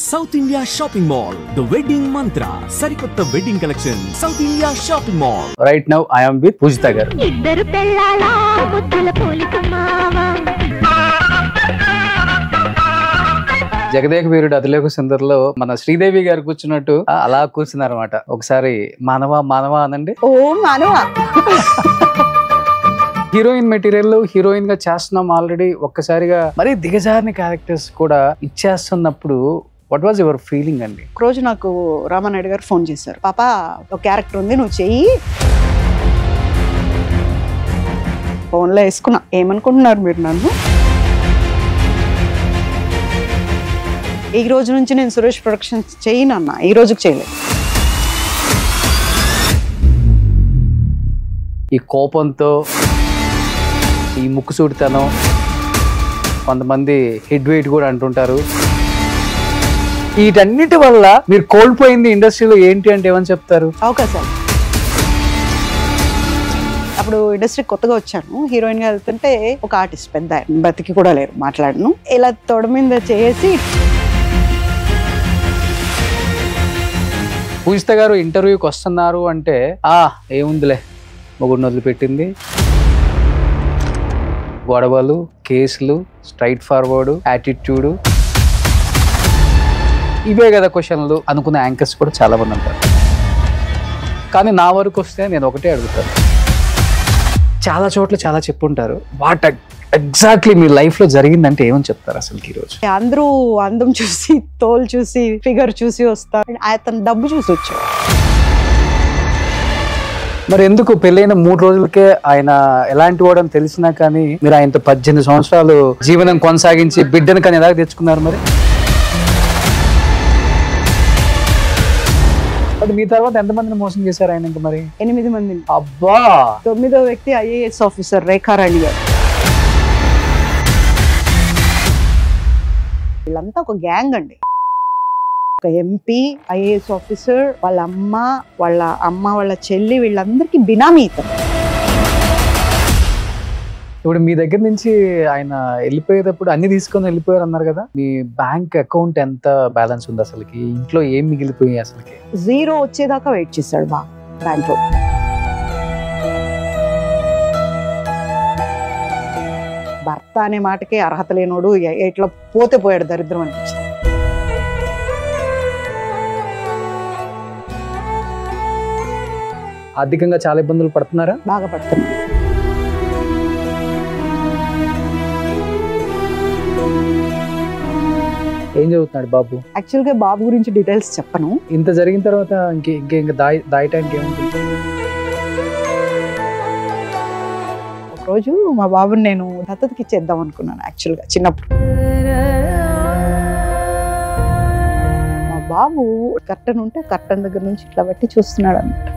South India Shopping Mall, the wedding mantra. Sarikotta wedding collection. South India Shopping Mall. Right now I am with Pujita garu. ఇద్దరు పెళ్ళాల ముద్దల పోలిక మావా జగదేక వీరుడు అతిలోక సుందరిలో మన శ్రీదేవి గారు కూర్చున్నట్టు అలా కూర్చున్నారన్నమాట. ఒకసారి మానవా మానవా అనండి. ఓ మానవా. హీరోయిన్ మెటీరియల్ హీరోయిన్ గా చేస్తున్నాం ఆల్రెడీ. ఒక్కసారిగా మరి దిగజారిన క్యారెక్టర్స్ కూడా ఇచ్చేస్తున్నప్పుడు వాట్ వాజ్ యువర్ ఫీలింగ్ అండి? ఒక రోజు నాకు రామానాయుడు గారు ఫోన్ చేశారు, పాప ఒక క్యారెక్టర్ ఉంది నువ్వు చెయ్యి. ఫోన్లో వేసుకున్నా. ఏమనుకుంటున్నారు మీరు నన్ను? ఈ రోజు నుంచి నేను సురేష్ ప్రొడక్షన్స్ చేయను అన్న, ఈ రోజుకి చేయలేదు. ఈ కోపంతో ఈ ముక్కుసూటితనం, కొంతమంది హెడ్ వెయిట్ కూడా అంటుంటారు. వీటన్నిటి వల్ల మీరు కోల్పోయింది ఇండస్ట్రీలో ఏంటి అంటే ఏమని చెప్తారు? అవకాశాలు. అప్పుడు ఇండస్ట్రీ కొత్తగా వచ్చాను, హీరోయిన్ గా వెళ్తుంటే ఒక ఆర్టిస్ట్ పెద్ద ఆయన, బతికి కూడా లేరు, మాట్లాడను, ఇలా తొడ మీద చేసి. పూజిత గారు ఇంటర్వ్యూకి వస్తున్నారు అంటే ఏముందిలే, మొగుడిని వదిలిపెట్టింది, గొడవలు, కేసులు, స్ట్రైట్ ఫార్వర్డ్ యాటిట్యూడ్, ఇవే కదా క్వశ్చన్లు అనుకున్న యాంకర్స్ కూడా చాలా మంది ఉంటారు. కానీ నా వరకు వస్తే నేను ఒకటే అడుగుతాను. చాలా చోట్ల చాలా చెప్పుంటారు, వాట్ ఎగ్జాక్ట్లీ మీ లైఫ్ లో జరిగిందంటే ఏమని చెప్తారు అసలు ఈరోజు? అందరూ అందం చూసి, తోలు చూసి, ఫిగర్ చూసి వస్తారు, అతను డబ్బు చూసి వచ్చాడు. మరి ఎందుకు పెళ్ళైన 3 రోజులకే ఆయన ఎలాంటి వాడని తెలిసినా కానీ మీరు ఆయనతో 18 సంవత్సరాలు జీవనం కొనసాగించి బిడ్డను కానీ ఎలా తెచ్చుకున్నారు? మరి అది మీ తర్వాత ఎంతమందిని మోసం చేశారు ఆయన? ఇంకా మరి 8 మందిని. అబ్బా. 9వ వ్యక్తి ఐఏఎస్ ఆఫీసర్ రేఖారాణి గారు. వీళ్ళంతా ఒక గ్యాంగ్ అండి. ఒక ఎంపీ, ఐఏఎస్ ఆఫీసర్, వాళ్ళ అమ్మ, వాళ్ళ చెల్లి, వీళ్ళందరికీ బినామీ ఇతను. ఇప్పుడు మీ దగ్గర నుంచి ఆయన వెళ్ళిపోయేటప్పుడు అన్ని తీసుకొని వెళ్ళిపోయారు అన్నారు కదా, మీ బ్యాంక్ అకౌంట్ ఎంత బ్యాలెన్స్ ఉంది అసలుకి? ఇంట్లో ఏం మిగిలిపోయాయి అసలుకి? 0 వచ్చేదాకా వెయిట్ చేశాడు బా బ్యాంక్ లో. భర్త అనే మాటకే అర్హత లేనోడు ఇట్లా పోతే పోయాడు, దరిద్రం అనిపించింది. ఆర్థికంగా చాలా ఇబ్బందులు పడుతున్నారా? బాగా పడుతున్నాడు. ఏం చదువుతున్నాడు బాబు? యాక్చువల్ గా బాబు గురించి డీటెయిల్స్ చెప్పను. ఇంత జరిగిన తర్వాత ఇంకా దాయటానికి ఏముంటుంది? ఒకరోజు మా బాబుని నేను దత్తతకి ఇచ్చేద్దాం అనుకున్నాను. యాక్చువల్ గా చిన్నప్పుడు మా బాబు కర్టన్ ఉంటే కర్టన్ దగ్గర నుంచి ఇట్లా బట్టి చూస్తున్నాడు అన్నమాట.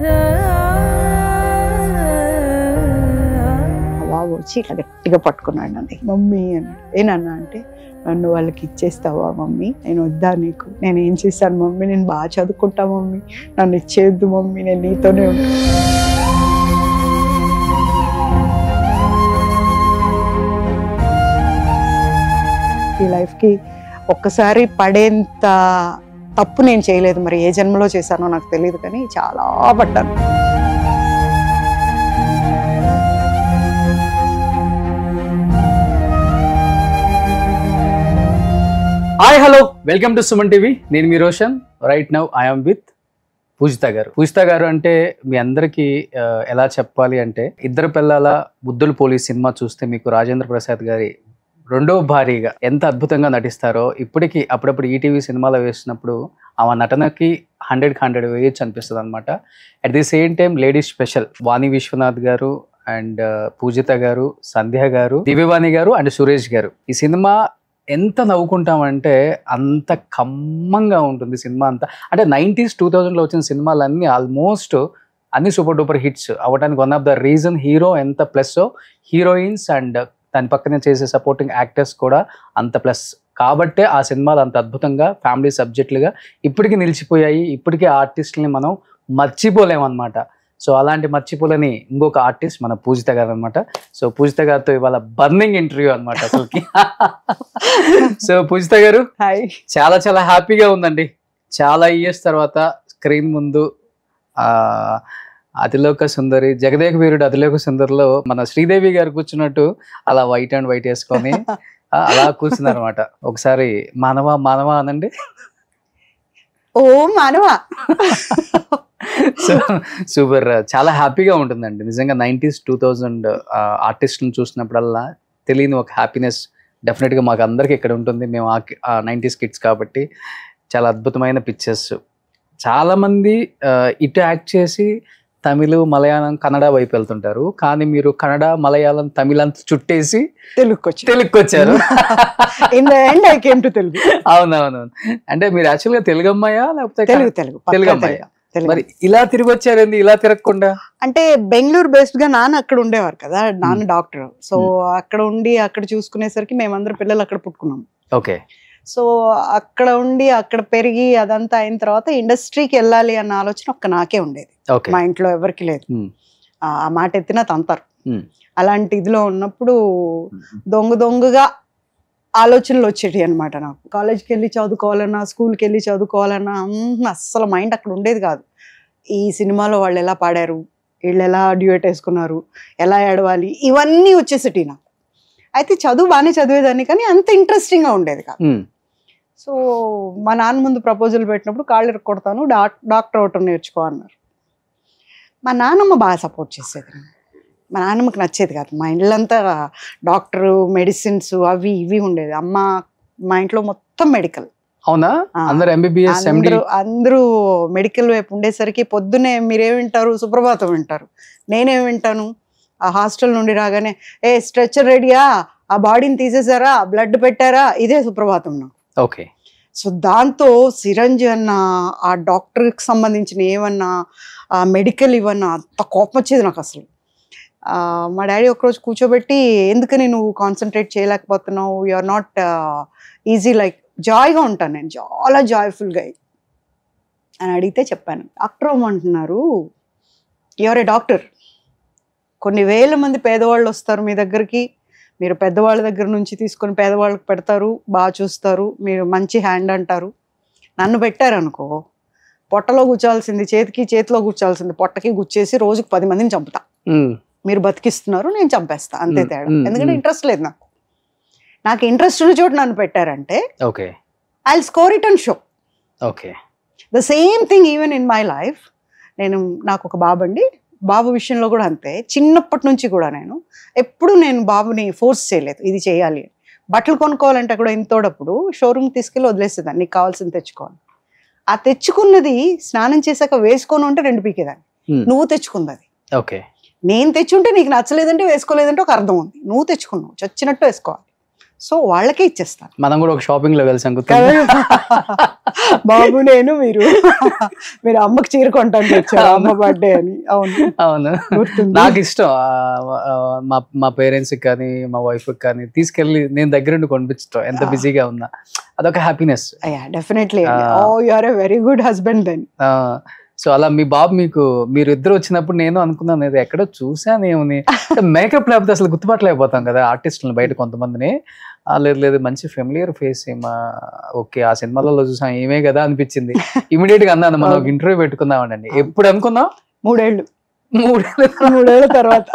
మా బాబు వచ్చి ఇట్లా గట్టిగా పట్టుకున్నాడు అండి. మమ్మీ అని. ఏనన్నా అంటే, నన్ను వాళ్ళకి ఇచ్చేస్తావా మమ్మీ? నేను వద్దా నీకు? నేను ఏం చేశాను మమ్మీ? నేను బాగా చదువుకుంటా మమ్మీ, నన్ను ఇచ్చేయద్దు మమ్మీ, నేను నీతోనే ఉంటాను. ఈ లైఫ్కి ఒక్కసారి పడేంత తప్పు నేను చేయలేదు. మరి ఏ జన్మలో చేశానో నాకు తెలియదు, కానీ చాలా పడ్డాను. Hi hello, welcome to Suman TV. నేను మీ Roshan. Right now I'm with Poojitha గారు. పూజిత గారు అంటే మీ అందరికీ ఎలా చెప్పాలి అంటే, ఇద్దరు పిల్లల ముద్దుల పోలీస్ సినిమా చూస్తే మీకు రాజేంద్ర ప్రసాద్ గారి రెండో భారీగా ఎంత అద్భుతంగా నటిస్తారో ఇప్పటికీ అప్పుడప్పుడు ఈటీవీ సినిమాలో వేసినప్పుడు ఆమె నటనకి 100 వేయచ్చు అనిపిస్తుంది అనమాట. At the same time ladies special Vani Vishwanath గారు అండ్ పూజిత గారు, సంధ్య గారు, దివ్యవాణి గారు అండ్ సురేష్ గారు. ఈ సినిమా ఎంత నవ్వుకుంటామంటే అంత కమ్మంగా ఉంటుంది సినిమా అంతా. అంటే 90s 2000లో వచ్చిన సినిమాలన్నీ ఆల్మోస్ట్ అన్ని సూపర్ డూపర్ హిట్స్ అవ్వడానికి one of the reason hero ఎంత ప్లస్, హీరోయిన్స్ అండ్ దాని పక్కనే చేసే సపోర్టింగ్ యాక్టర్స్ కూడా అంత ప్లస్. కాబట్టే ఆ సినిమాలు అంత అద్భుతంగా ఫ్యామిలీ సబ్జెక్టులుగా ఇప్పటికీ నిలిచిపోయాయి. ఇప్పటికీ ఆర్టిస్టులని మనం మర్చిపోలేమన్నమాట. సో అలాంటి మర్చిపోలేని ఇంకొక ఆర్టిస్ట్ మన పూజిత గారు అనమాట. సో పూజిత గారితో ఇవాళ బర్నింగ్ ఇంటర్వ్యూ అనమాట అసలుకి. సో పూజిత గారు హాయ్. చాలా చాలా హ్యాపీగా ఉందండి. చాలా ఇయర్స్ తర్వాత స్క్రీన్ ముందు అతిలోక సుందరి, జగదేక వీరుడు అతిలోక సుందరిలో మన శ్రీదేవి గారు కూర్చున్నట్టు అలా వైట్ అండ్ వైట్ వేసుకొని అలా కూర్చున్నారు అనమాట. ఒకసారి మానవ మానవ అనండి. ఓ మానవా. సో సూపర్, చాలా హ్యాపీగా ఉంటుందండి నిజంగా. 90s 2000 ఆర్టిస్ట్లను చూసినప్పుడల్లా తెలియని ఒక హ్యాపీనెస్ డెఫినెట్గా మాకు అందరికి ఇక్కడ ఉంటుంది. మేము ఆ 90s కిడ్స్ కాబట్టి చాలా అద్భుతమైన పిక్చర్స్. చాలామంది ఇటు యాక్ట్ చేసి తమిళ, మలయాళం, కన్నడ వైపు వెళ్తుంటారు. కానీ మీరు కన్నడ, మలయాళం, తమిళ అంతా చుట్టేసి తెలుగుకి వచ్చారు. అవునవునవును. అంటే మీరు యాక్చువల్గా తెలుగు అమ్మాయా లేకపోతే తెలుగు అమ్మాయా? మరి ఇలా తిరిగి వచ్చారండి, ఇలా తిరగకుండా? అంటే బెంగళూరు బేస్డ్ గా నాన్న అక్కడ ఉండేవారు కదా, నాన్న డాక్టర్. సో అక్కడ ఉండి అక్కడ చూసుకునేసరికి మేమందరం పిల్లలు అక్కడ పుట్టుకున్నాం. ఓకే. సో అక్కడ ఉండి అక్కడ పెరిగి అదంతా అయిన తర్వాత ఇండస్ట్రీకి వెళ్ళాలి అన్న ఆలోచన ఒక్క నాకే ఉండేది. మా ఇంట్లో ఎవరికి లేదు. ఆ మాట ఎత్తినా తంతారు. అలాంటి ఇదిలో ఉన్నప్పుడు దొంగగా ఆలోచనలు వచ్చేటి అనమాట నాకు. కాలేజ్కి వెళ్ళి చదువుకోవాలన్నా, స్కూల్కి వెళ్ళి చదువుకోవాలన్నా అస్సలు మైండ్ అక్కడ ఉండేది కాదు. ఈ సినిమాలో వాళ్ళు ఎలా పాడారు, వీళ్ళు ఎలా డ్యూయట్ వేసుకున్నారు, ఎలా ఏడవాలి, ఇవన్నీ వచ్చేసేటి నాకు. అయితే చదువు బాగానే చదివేదాన్ని కానీ అంత ఇంట్రెస్టింగ్గా ఉండేది కాదు. సో మా నాన్న ముందు ప్రపోజల్ పెట్టినప్పుడు కాళ్ళు కొడతాను, డాక్టర్ అవటం నేర్చుకో అన్నారు. మా నాన్నమ్మ బాగా సపోర్ట్ చేసేది. మా నాన్నమ్మకి నచ్చేది కాదు. మా ఇళ్ళంతా డాక్టరు, మెడిసిన్స్ అవి ఇవి ఉండేది. అమ్మ మా ఇంట్లో మొత్తం మెడికల్. అవునా? అందరూ మెడికల్ వైపు ఉండేసరికి పొద్దునే మీరేం వింటారు, సుప్రభాతం వింటారు. నేనేం వింటాను, ఆ హాస్టల్ నుండి రాగానే స్ట్రెచ్చర్ రెడీయా, ఆ బాడీని తీసేసారా, బ్లడ్ పెట్టారా, ఇదే సుప్రభాతం నాకు. ఓకే. సో దాంతో సిరంజ్ అన్న, ఆ డాక్టర్కి సంబంధించిన ఏమన్నా, ఆ మెడికల్ ఇవన్నా అంత కోపం వచ్చేది నాకు అసలు. మా డాడీ ఒకరోజు కూర్చోబెట్టి, ఎందుకని నువ్వు కాన్సన్ట్రేట్ చేయలేకపోతున్నావు, you are not easy like, జాయ్గా ఉంటాను నేను, చాలా జాయ్ఫుల్గా అని అడిగితే చెప్పాను. డాక్టర్ అమ్మంటున్నారు, యు ఆర్ ఏ డాక్టర్, కొన్ని వేల మంది పేదవాళ్ళు వస్తారు మీ దగ్గరికి, మీరు పెద్దవాళ్ళ దగ్గర నుంచి తీసుకొని పేదవాళ్ళకి పెడతారు, బాగా చూస్తారు, మీరు మంచి హ్యాండ్ అంటారు. నన్ను పెట్టారనుకో, పొట్టలో గుచ్చాల్సింది చేతిలో గుచ్చాల్సింది పొట్టకి గుచ్చేసి రోజుకి 10 మందిని చంపుతా. మీరు బతికిస్తున్నారు, నేను చంపేస్తా, అంతే తేడా. ఎందుకంటే ఇంట్రెస్ట్ లేదు నాకు. నాకు ఇంట్రెస్ట్ ఉన్న చోట నన్ను పెట్టారంటే I will score it and show. The same thing even in my life. నాకు ఒక బాబండి, బాబు విషయంలో కూడా అంతే. చిన్నప్పటి నుంచి కూడా నేను బాబుని ఫోర్స్ చేయలేదు ఇది చేయాలి. బట్టలు కొనుక్కోవాలంటే కూడా ఇంతోడప్పుడు షోరూమ్ తీసుకెళ్ళి వదిలేసేదాన్ని, నీకు కావాల్సింది తెచ్చుకోవాలి. ఆ తెచ్చుకున్నది స్నానం చేశాక వేసుకొని ఉంటే 2 పీకేదాన్ని. నువ్వు తెచ్చుకుంది అది. నేను తెచ్చుంటే నీకు నచ్చలేదంటే వేసుకోలేదంటే ఒక అర్థం ఉంది. నువ్వు తెచ్చుకున్నావు, చచ్చినట్టు వేసుకోవాలి. సో వాళ్ళకే ఇచ్చేస్తాను. మనం కూడా ఒక షాపింగ్ లో కలిసాం బాబు, నేను మీరు అమ్మకి చీర కొంటానికి వచ్చారు, అమ్మ బర్త్డే అని. అవును, నాకు ఇష్టం. మా పేరెంట్స్ కి కానీ మా వైఫ్ కి కానీ తీసుకెళ్ళి నేను దగ్గరుండి కొనిపించడం, ఎంత బిజీగా ఉన్నా అదొక happiness. Definitely. You are a very good husband then. So అలా మీ బాబు మీరు ఇద్దరు వచ్చినప్పుడు నేను అనుకున్నాను, ఇది ఎక్కడో చూసాను ఏమని. మేకప్ లేకపోతే అసలు గుర్తుపట్టలేకపోతాం కదా ఆర్టిస్టులను బయట కొంతమందిని. లేదు మంచి ఫెమిలియర్ ఫేస్ ఏమా, ఓకే ఆ సినిమాలలో చూసాం ఏమే కదా అనిపించింది. ఇమీడియట్ గా అన్నాను, మనం ఒక ఇంటర్వ్యూ పెట్టుకుందామండి. ఎప్పుడు అనుకున్నాం? 3 ఏళ్ళ తర్వాత.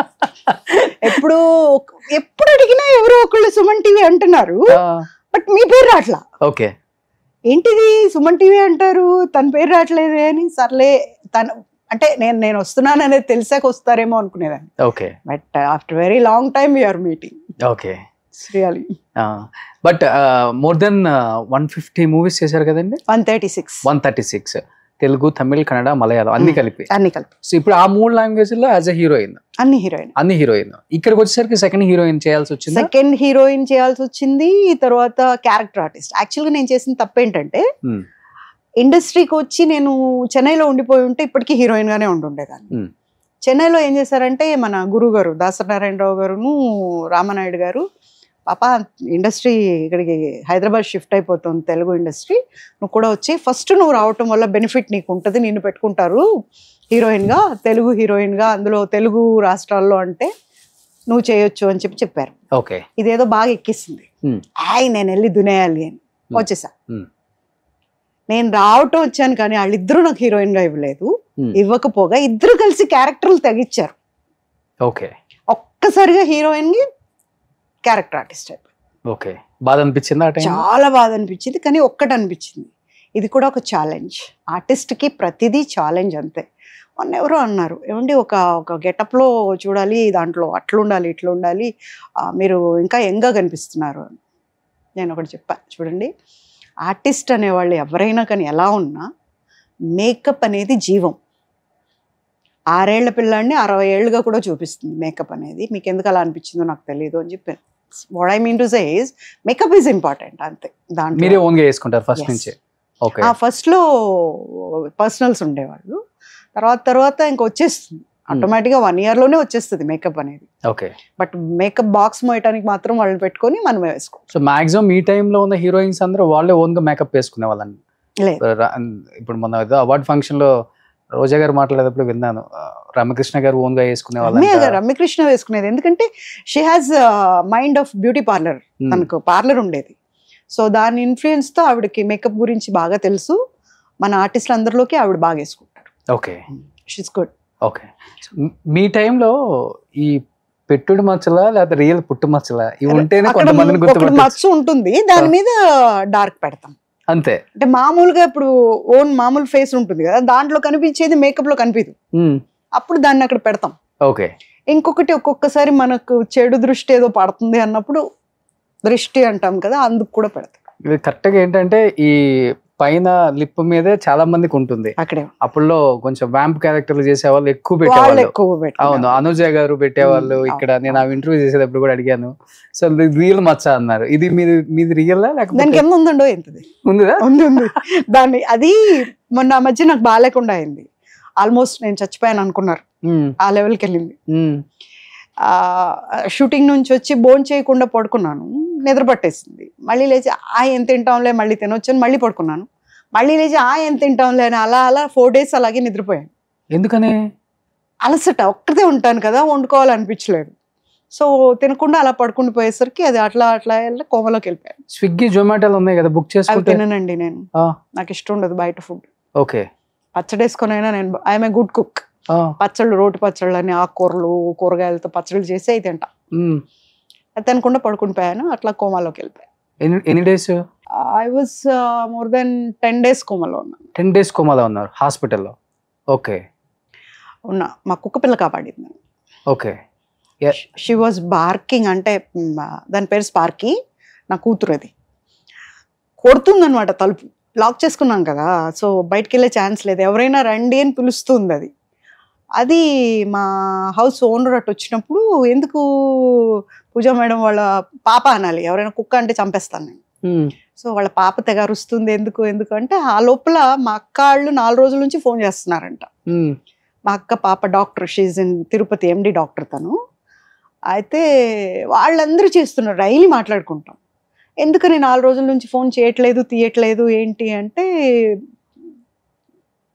ఎప్పుడు అడిగినా ఎవరో ఒకళ్ళు సుమన్ టీవీ అంటున్నారు, బట్ మీ పేరు రాట్లా. ఓకే, ఏంటిది సుమన్ టీవీ అంటారు, తన పేరు రావట్లేదే అని. సర్లే, అంటే నేను వస్తున్నాను అనేది తెలిసాక వస్తారేమో అనుకునేదాన్ని. Okay, but after very long time your meeting. Okay, really. But more than 150 movies చేశారు కదండి? 136. తెలుగు, తమిళ్, కన్నడ, మలయాళం అన్ని కలిపి. సో ఇప్పుడు ఆ 3 లాంగ్వేజ్ లో యాజ్ ఎ హీరోయిన్, అన్ని హీరోయిన్. ఇక్కడికి వచ్చేసరికి సెకండ్ హీరోయిన్ చేయాల్సి వచ్చింది. తర్వాత క్యారెక్టర్ ఆర్టిస్ట్. యాక్చువల్గా నేను చేసిన తప్పేంటంటే, ఇండస్ట్రీకి వచ్చి నేను చెన్నైలో ఉండిపోయి ఉంటే ఇప్పటికీ హీరోయిన్ గానే ఉండేదాన్ని. చెన్నైలో ఏం చేశారంటే, మన గురువు గారు దాసనారాయణరావు గారును రామనాయుడు గారు, పాప ఇండస్ట్రీ ఇక్కడికి హైదరాబాద్ షిఫ్ట్ అయిపోతుంది, తెలుగు ఇండస్ట్రీ, నువ్వు కూడా వచ్చి ఫస్ట్ నువ్వు రావటం వల్ల బెనిఫిట్ నీకు ఉంటుంది, నిన్ను పెట్టుకుంటారు, హీరోయిన్గా, తెలుగు హీరోయిన్గా, అందులో తెలుగు రాష్ట్రాల్లో అంటే నువ్వు చేయొచ్చు అని చెప్పారు. ఓకే. ఇదేదో బాగా ఎక్కిస్తుంది. నేను వెళ్ళి దునేయాలి అని వచ్చేసా. నేను రావటం వచ్చాను కానీ వాళ్ళిద్దరూ నాకు హీరోయిన్గా ఇవ్వలేదు. ఇవ్వకపోగా ఇద్దరు కలిసి క్యారెక్టర్లు తగ్గించారు. ఓకే. ఒక్కసారిగా హీరోయిన్కి క్యారెక్టర్ ఆర్టిస్ట్ అయిపోయింది. ఓకే. బాధ అనిపించిందా? చాలా బాధ అనిపించింది. కానీ ఒక్కటి అనిపించింది, ఇది కూడా ఒక ఛాలెంజ్. ఆర్టిస్ట్కి ప్రతిదీ ఛాలెంజ్ అంతే. మొన్న ఎవరో అన్నారు, ఏమండి ఒక గెటప్లో చూడాలి, దాంట్లో అట్లుండాలి ఇట్లుండాలి, మీరు ఇంకా యంగ్గా కనిపిస్తున్నారు అని. నేను ఒకటి చెప్పా, చూడండి ఆర్టిస్ట్ అనేవాళ్ళు ఎవరైనా కానీ ఎలా ఉన్నా మేకప్ అనేది జీవం. 6 ఏళ్ల పిల్లాడిని 60 ఏళ్ళుగా కూడా చూపిస్తుంది మేకప్ అనేది. మీకు ఎందుకు అలా అనిపించిందో నాకు తెలియదు అని చెప్పాను. What I mean to say is makeup is important అంతే. దాంట్లో మీరే ఓన్గా వేసుకుంటారు ఫస్ట్ నుంచి? ఓకే. ఫస్ట్లో పర్సనల్స్ ఉండేవాళ్ళు, తర్వాత ఇంకా వచ్చేస్తుంది ఆటోమేటిక్గా. 1 yearలోనే వచ్చేస్తుంది మేకప్ అనేది. ఓకే. బట్ మేకప్ బాక్స్ మోయటానికి మాత్రం వాళ్ళని పెట్టుకొని మనం వేసుకోవాలి. సో మాక్సిమం ఈ టైంలో ఉన్న హీరోయిన్స్ అందరూ వాళ్ళే ఓన్గా మేకప్ వేసుకునే వాళ్ళని. లేదు, ఇప్పుడు మొన్న అవార్డ్ ఫంక్షన్లో రోజా గారు మాట్లాడేటప్పుడు విన్నాను, రమ్యకృష్ణ గారు ఓన్గా వేసుకునే వాళ్ళని. రమ్యకృష్ణ వేసుకునేది ఎందుకంటే she has mind of beauty parlour. తనకు పార్లర్ ఉండేది. సో దాని ఇన్ఫ్లుయెన్స్తో ఆవిడకి మేకప్ గురించి బాగా తెలుసు. మన ఆర్టిస్టులు అందరిలోకి ఆవిడ బాగా వేసుకుంటారు. ఓకే. She's good. ఓకే. మీ టైంలో ఈ పెట్టుడు మచ్చలా లేకపోతే రియల్ పుట్టు మచ్చలా ఇవి ఉంటేనే కొంతమందిని గుర్తుపట్టొచ్చు. మచ్చ ఉంటుంది, దాని మీద డార్క్ పెడతాం అంతే. అంటే మామూలుగా ఇప్పుడు ఓన్ మామూలు ఫేస్ ఉంటుంది కదా, దాంట్లో కనిపించేది మేకప్ లో కనిపించదు, అప్పుడు దాన్ని అక్కడ పెడతాం. ఓకే. ఇంకొకటి, ఒక్కొక్కసారి మనకు చెడు దృష్టి ఏదో పడుతుంది అన్నప్పుడు దృష్టి అంటాం కదా, అందుకు కూడా పెడతాం. ఇది కరెక్ట్గా ఏంటంటే ఈ పైన లిప్ మీదే చాలా మందికి ఉంటుంది. అక్కడే అప్పుడులో కొంచెం వ్యాంప్ క్యారెక్టర్లు చేసేవాళ్ళు ఎక్కువ పెట్టేవాళ్ళు. అవును, అనుజ గారు పెట్టేవాళ్ళు. ఇక్కడ నేను ఆ ఇంటర్వ్యూ చేసేటప్పుడు కూడా అడిగాను, సో రియల్ మచ్చ అన్నారు. ఇది మీది రియల్ లేకపోతే దానికి ఎంత ఉందండో? ఎంతది ఉందా? ఉంది. దాన్ని అది మొన్న మధ్య నాకు బాగాలేకుండా అయింది. ఆల్మోస్ట్ నేను చచ్చిపోయాను అనుకున్నారు, ఆ లెవెల్కి వెళ్ళింది. షూటింగ్ నుంచి వచ్చి భోజనం చేయకుండా పడుకున్నాను, నిద్ర పట్టేసింది. మళ్ళీ లేచి ఎంత తింటాంలే, మళ్ళీ తినొచ్చు అని మళ్ళీ పడుకున్నాను. మళ్ళీ లేచి ఎంత తింటాంలే అని అలా 4 days అలాగే నిద్రపోయాను. ఎందుకని? అలసట, ఒక్కతే ఉంటాను కదా, వండుకోవాలనిపించలేదు. సో తినకుండా అలా పడుకుని పోయేసరికి అది అట్లా వెళ్ళి కోమలోకి వెళ్ళిపోయాను. స్విగ్గీ జొమాటోలు ఉన్నాయి కదా, బుక్ చేసుకుంటే తిననండి నేను. నాకు ఇష్టం ఉండదు బయట ఫుడ్. ఓకే. పచ్చడి వేసుకునైనా నేను ఐఎమ్ ఏ గుడ్ కుక్. పచ్చళ్ళు, రోటి పచ్చళ్ళు అని ఆకుకూరలు కూరగాయలతో పచ్చళ్ళు చేసి అయితే తింటా. అది తినకుండా పడుకుని పోయాను, అట్లా కోమాలోకి వెళ్ళిపోయాను. ఎన్ని days? I was more than 10 days కోమాలో ఉన్నాను. 10 days కోమాలో ఉన్నారు హాస్పిటల్లో? ఓకే. ఉన్నా, మా కుక్క పిల్ల కాపాడింది. ఓకే. షీ వాజ్ బార్కింగ్, అంటే దాని పేరు స్పార్కీ, నా కూతురు. అది కొడుతుందనమాట తలుపు. లాక్ చేసుకున్నాం కదా, సో బయటికి వెళ్ళే ఛాన్స్ లేదు, ఎవరైనా రండి అని పిలుస్తుంది. అది మా హౌస్ ఓనర్ అటు వచ్చినప్పుడు, ఎందుకు పూజా మేడం వాళ్ళ పాప అనాలి, ఎవరైనా కుక్క అంటే చంపేస్తాను నేను. సో వాళ్ళ పాప తెగరుస్తుంది, ఎందుకు అంటే ఆ లోపల మా అక్క వాళ్ళు 4 రోజుల నుంచి ఫోన్ చేస్తున్నారంట. మా అక్క పాప doctor, she's in Tirupati, MD doctor తను. అయితే వాళ్ళందరూ చేస్తున్నారు, డైలీ మాట్లాడుకుంటాం. ఎందుకని 4 రోజుల నుంచి ఫోన్ చేయట్లేదు, తీయట్లేదు ఏంటి అంటే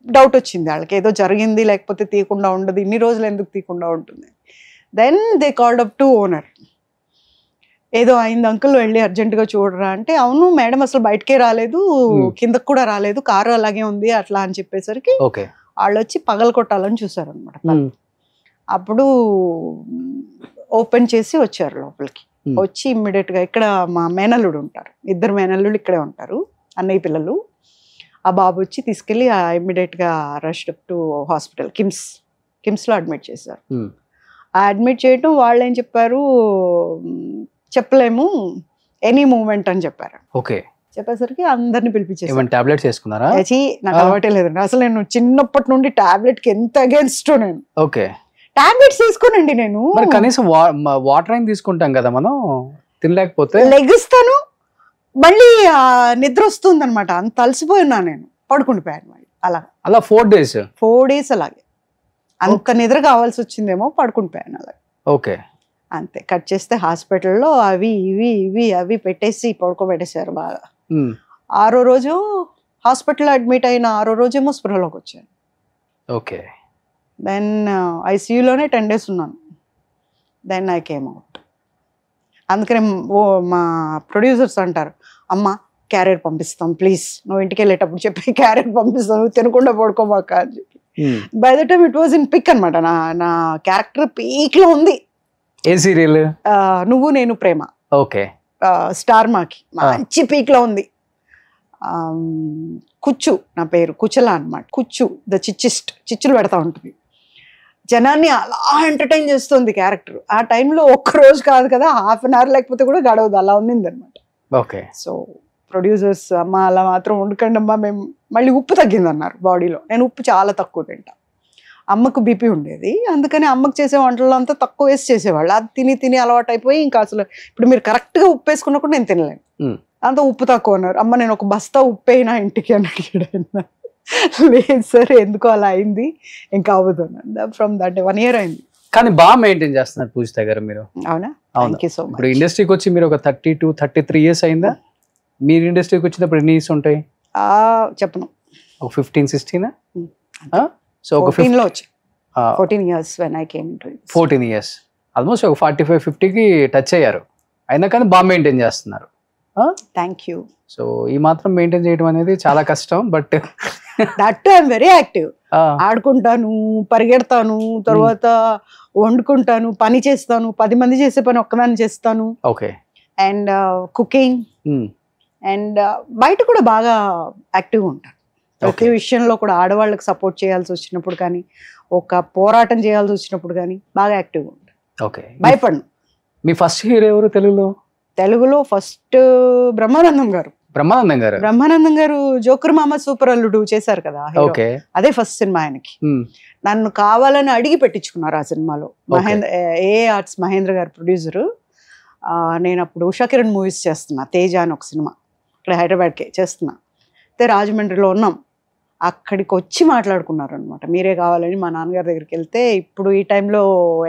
డౌట్ వచ్చింది వాళ్ళకి, ఏదో జరిగింది, లేకపోతే తీయకుండా ఉండదు, ఇన్ని రోజులు ఎందుకు తీయకుండా ఉంటుంది. Then they called up to owner, ఏదో అయింది అంకుల్, వెళ్ళి అర్జెంటుగా చూడరా అంటే, అవును మేడం అసలు బయటకే రాలేదు, కిందకు కూడా రాలేదు, కారు అలాగే ఉంది అట్లా అని చెప్పేసరికి వాళ్ళు వచ్చి పగల కొట్టాలని చూసారు అనమాట. అప్పుడు ఓపెన్ చేసి వచ్చారు లోపలికి. వచ్చి ఇమ్మీడియట్గా, ఇక్కడ మా మేనల్లుడు ఉంటారు, 2 మేనల్లుడు ఇక్కడే ఉంటారు, అన్నయ్య పిల్లలు. ఆ బాబు వచ్చి తీసుకెళ్ళి ఇమ్మీడియట్గా రష్డ్ అప్ టు హాస్పిటల్, కిమ్స్లో అడ్మిట్ చేశారు. అడ్మిట్ చేయటం వాళ్ళు ఏం చెప్పారు, చెప్పలేము, ఎనీ మూమెంట్ అని చెప్పారు. ఓకే. చెప్పేసరికి అందరిని పిలిపించేసి టాబ్లెట్స్ వేసుకున్నారా? నాకు అలవాటే లేదండి అసలు, నేను చిన్నప్పటి నుండి టాబ్లెట్ కి ఎంత అగేన్స్ట్ నేను. ఓకే. టాబ్లెట్స్ తీసుకోనండి నేను. కనీసం వాటర్ అయినా తీసుకుంటాం కదా మనం, తినలేకపోతే లెగిస్తాను, మళ్ళీ నిద్ర వస్తుంది అనమాట, అంత అలసిపోయి ఉన్నా నేను, పడుకుండిపోయాను అలా 4 days అలాగే. అంత నిద్ర కావాల్సి వచ్చిందేమో, పడుకుండిపోయాను అలాగే. ఓకే. అంతే. కట్ చేస్తే హాస్పిటల్లో అవి ఇవి పెట్టేసి పడుకోబెట్టేశారు బాగా. 6వ రోజు హాస్పిటల్లో అడ్మిట్ అయిన 6వ రోజేమో స్పృహలోకి వచ్చాను. ఓకే. దెన్ ఐసీయూలోనే 10 days ఉన్నాను. Then I came out. అందుకనే మా ప్రొడ్యూసర్స్ అంటారు, అమ్మ క్యారియర్ పంపిస్తాం ప్లీజ్, నువ్వు ఇంటికి వెళ్ళేటప్పుడు చెప్పి క్యారియర్ పంపిస్తాను, నువ్వు తినకుండా పడుకోమాక అని చెప్పి. By the time it was in peak అనమాట. నా క్యారెక్టర్ పీక్లో ఉంది. ఏ సీరియల్? నువ్వు నేను ప్రేమ. ఓకే. స్టార్ మాకి మంచి పీక్లో ఉంది. కుచ్చు నా పేరు, కుచల అనమాట. కుచ్చు ద చిచ్చులు పెడతా ఉంటుంది. జనాన్ని అలా ఎంటర్టైన్ చేస్తుంది క్యారెక్టర్. ఆ టైంలో ఒక్కరోజు కాదు కదా, 1/2 hour లేకపోతే కూడా గడవదు, అలా ఉన్నింది అనమాట. ఓకే. సో ప్రొడ్యూసర్స్, అమ్మ అలా మాత్రం ఉండకండి అమ్మా, మేము మళ్ళీ ఉప్పు తగ్గింది అన్నారు బాడీలో. నేను ఉప్పు చాలా తక్కువ తింటా. అమ్మకు బీపీ ఉండేది, అందుకని అమ్మకు చేసే వంటలు అంతా తక్కువ వేసి చేసేవాళ్ళు. అది తిని తిని అలవాటు అయిపోయి ఇంకా అసలు ఇప్పుడు మీరు కరెక్ట్గా ఉప్పు వేసుకున్నా కూడా నేను తినలేను, అంత ఉప్పు తక్కువ అన్నారు. అమ్మ నేను ఒక బస్తా ఉప్పు అయినా ఇంటికి అని అడిగాడు. లేదు సార్ ఎందుకో అలా అయింది, ఇంకా అవ్వదు. ఫ్రమ్ దట్ 1 year అయింది. కానీ బాగా మెయింటైన్ చేస్తున్నారు పూజిత గారు మీరు. అవునా? Thank you so much. ఇప్పుడు ఇండస్ట్రీకి వచ్చి మీరు ఒక 32-33 years అయిందా? మీరు ఇండస్ట్రీకి వచ్చినప్పుడు ఎన్ని ఇయర్స్ ఉంటాయి? చెప్పను, ఒక 15-16. సో ఒక 14 వచ్చి 14 years when I came into it. 14 years, almost ఒక 45-50కి టచ్ అయ్యారు. అయినా కానీ బాగా మెయింటైన్ చేస్తున్నారు. Thank you. సో ఈ మాత్రం మెయింటైన్ చేయడం అనేది చాలా కష్టం. But that I'm very active. ఆడుకుంటాను, పరిగెడతాను, తర్వాత వండుకుంటాను, పని చేస్తాను, 10 మంది చేసే పని ఒక్కదాన్ని చేస్తాను. ఓకే. అండ్ కుకింగ్ అండ్ బయట కూడా బాగా యాక్టివ్గా ఉంటాను. ప్రతి విషయంలో కూడా ఆడవాళ్ళకి సపోర్ట్ చేయాల్సి వచ్చినప్పుడు కానీ, ఒక పోరాటం చేయాల్సి వచ్చినప్పుడు కానీ బాగా యాక్టివ్గా ఉంటాను. ఓకే. భయపడను. మీ ఫస్ట్ హీరో ఎవరు తెలుగులో? ఫస్ట్ బ్రహ్మానందం గారు. బ్రహ్మానందం గారు జోకర్ మామ సూపర్ అల్లుడు చేశారు కదా, అదే ఫస్ట్ సినిమా ఆయనకి. నన్ను కావాలని అడిగి పెట్టించుకున్నారు ఆ సినిమాలో. ఆర్ట్స్ మహేంద్ర గారు ప్రొడ్యూసరు. నేను అప్పుడు ఉషా కిరణ్ మూవీస్ చేస్తున్నా, తేజ అని ఒక సినిమా ఇక్కడ హైదరాబాద్కే చేస్తున్నా. అయితే రాజమండ్రిలో ఉన్నాం, అక్కడికి వచ్చి మాట్లాడుకున్నారు అనమాట. మీరే కావాలని మా నాన్నగారి దగ్గరికి వెళ్తే, ఇప్పుడు ఈ టైంలో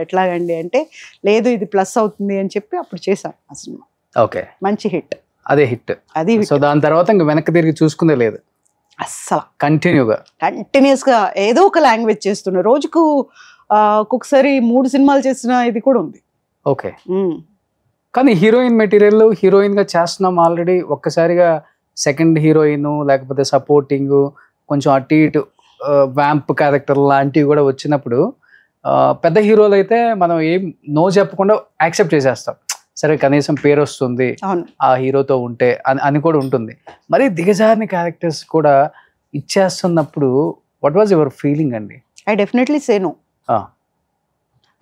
ఎట్లాగండి అంటే, లేదు ఇది ప్లస్ అవుతుంది అని చెప్పి అప్పుడు చేశాను ఆ సినిమా. ఓకే. మంచి హిట్. అదే హిట్. అది సో దాని తర్వాత ఇంకా వెనక్కి తిరిగి చూసుకుందే లేదు అస్సలు. కంటిన్యూస్గా ఏదో ఒక లాంగ్వేజ్ చేస్తున్నా. రోజుకు ఒక్కొక్కసారి 3 సినిమాలు చేసిన ఇది కూడా ఉంది. ఓకే. కానీ హీరోయిన్ మెటీరియల్, హీరోయిన్ గా చేస్తున్నాం ఆల్రెడీ, ఒక్కసారిగా సెకండ్ హీరోయిన్ లేకపోతే సపోర్టింగ్ కొంచెం అటు ఇటు వ్యాంప్ క్యారెక్టర్ లాంటివి కూడా వచ్చినప్పుడు పెద్ద హీరోలు అయితే మనం ఏం నో చెప్పకుండా యాక్సెప్ట్ చేసేస్తాం. సరే కనీసం పేరు వస్తుంది ఆ హీరోతో ఉంటే అని కూడా ఉంటుంది. మరి దిగజారిన క్యారెక్టర్స్ కూడా ఇచ్చేస్తున్నప్పుడు వాట్ వాజ్ యువర్ ఫీలింగ్ అండి? I definitely say no.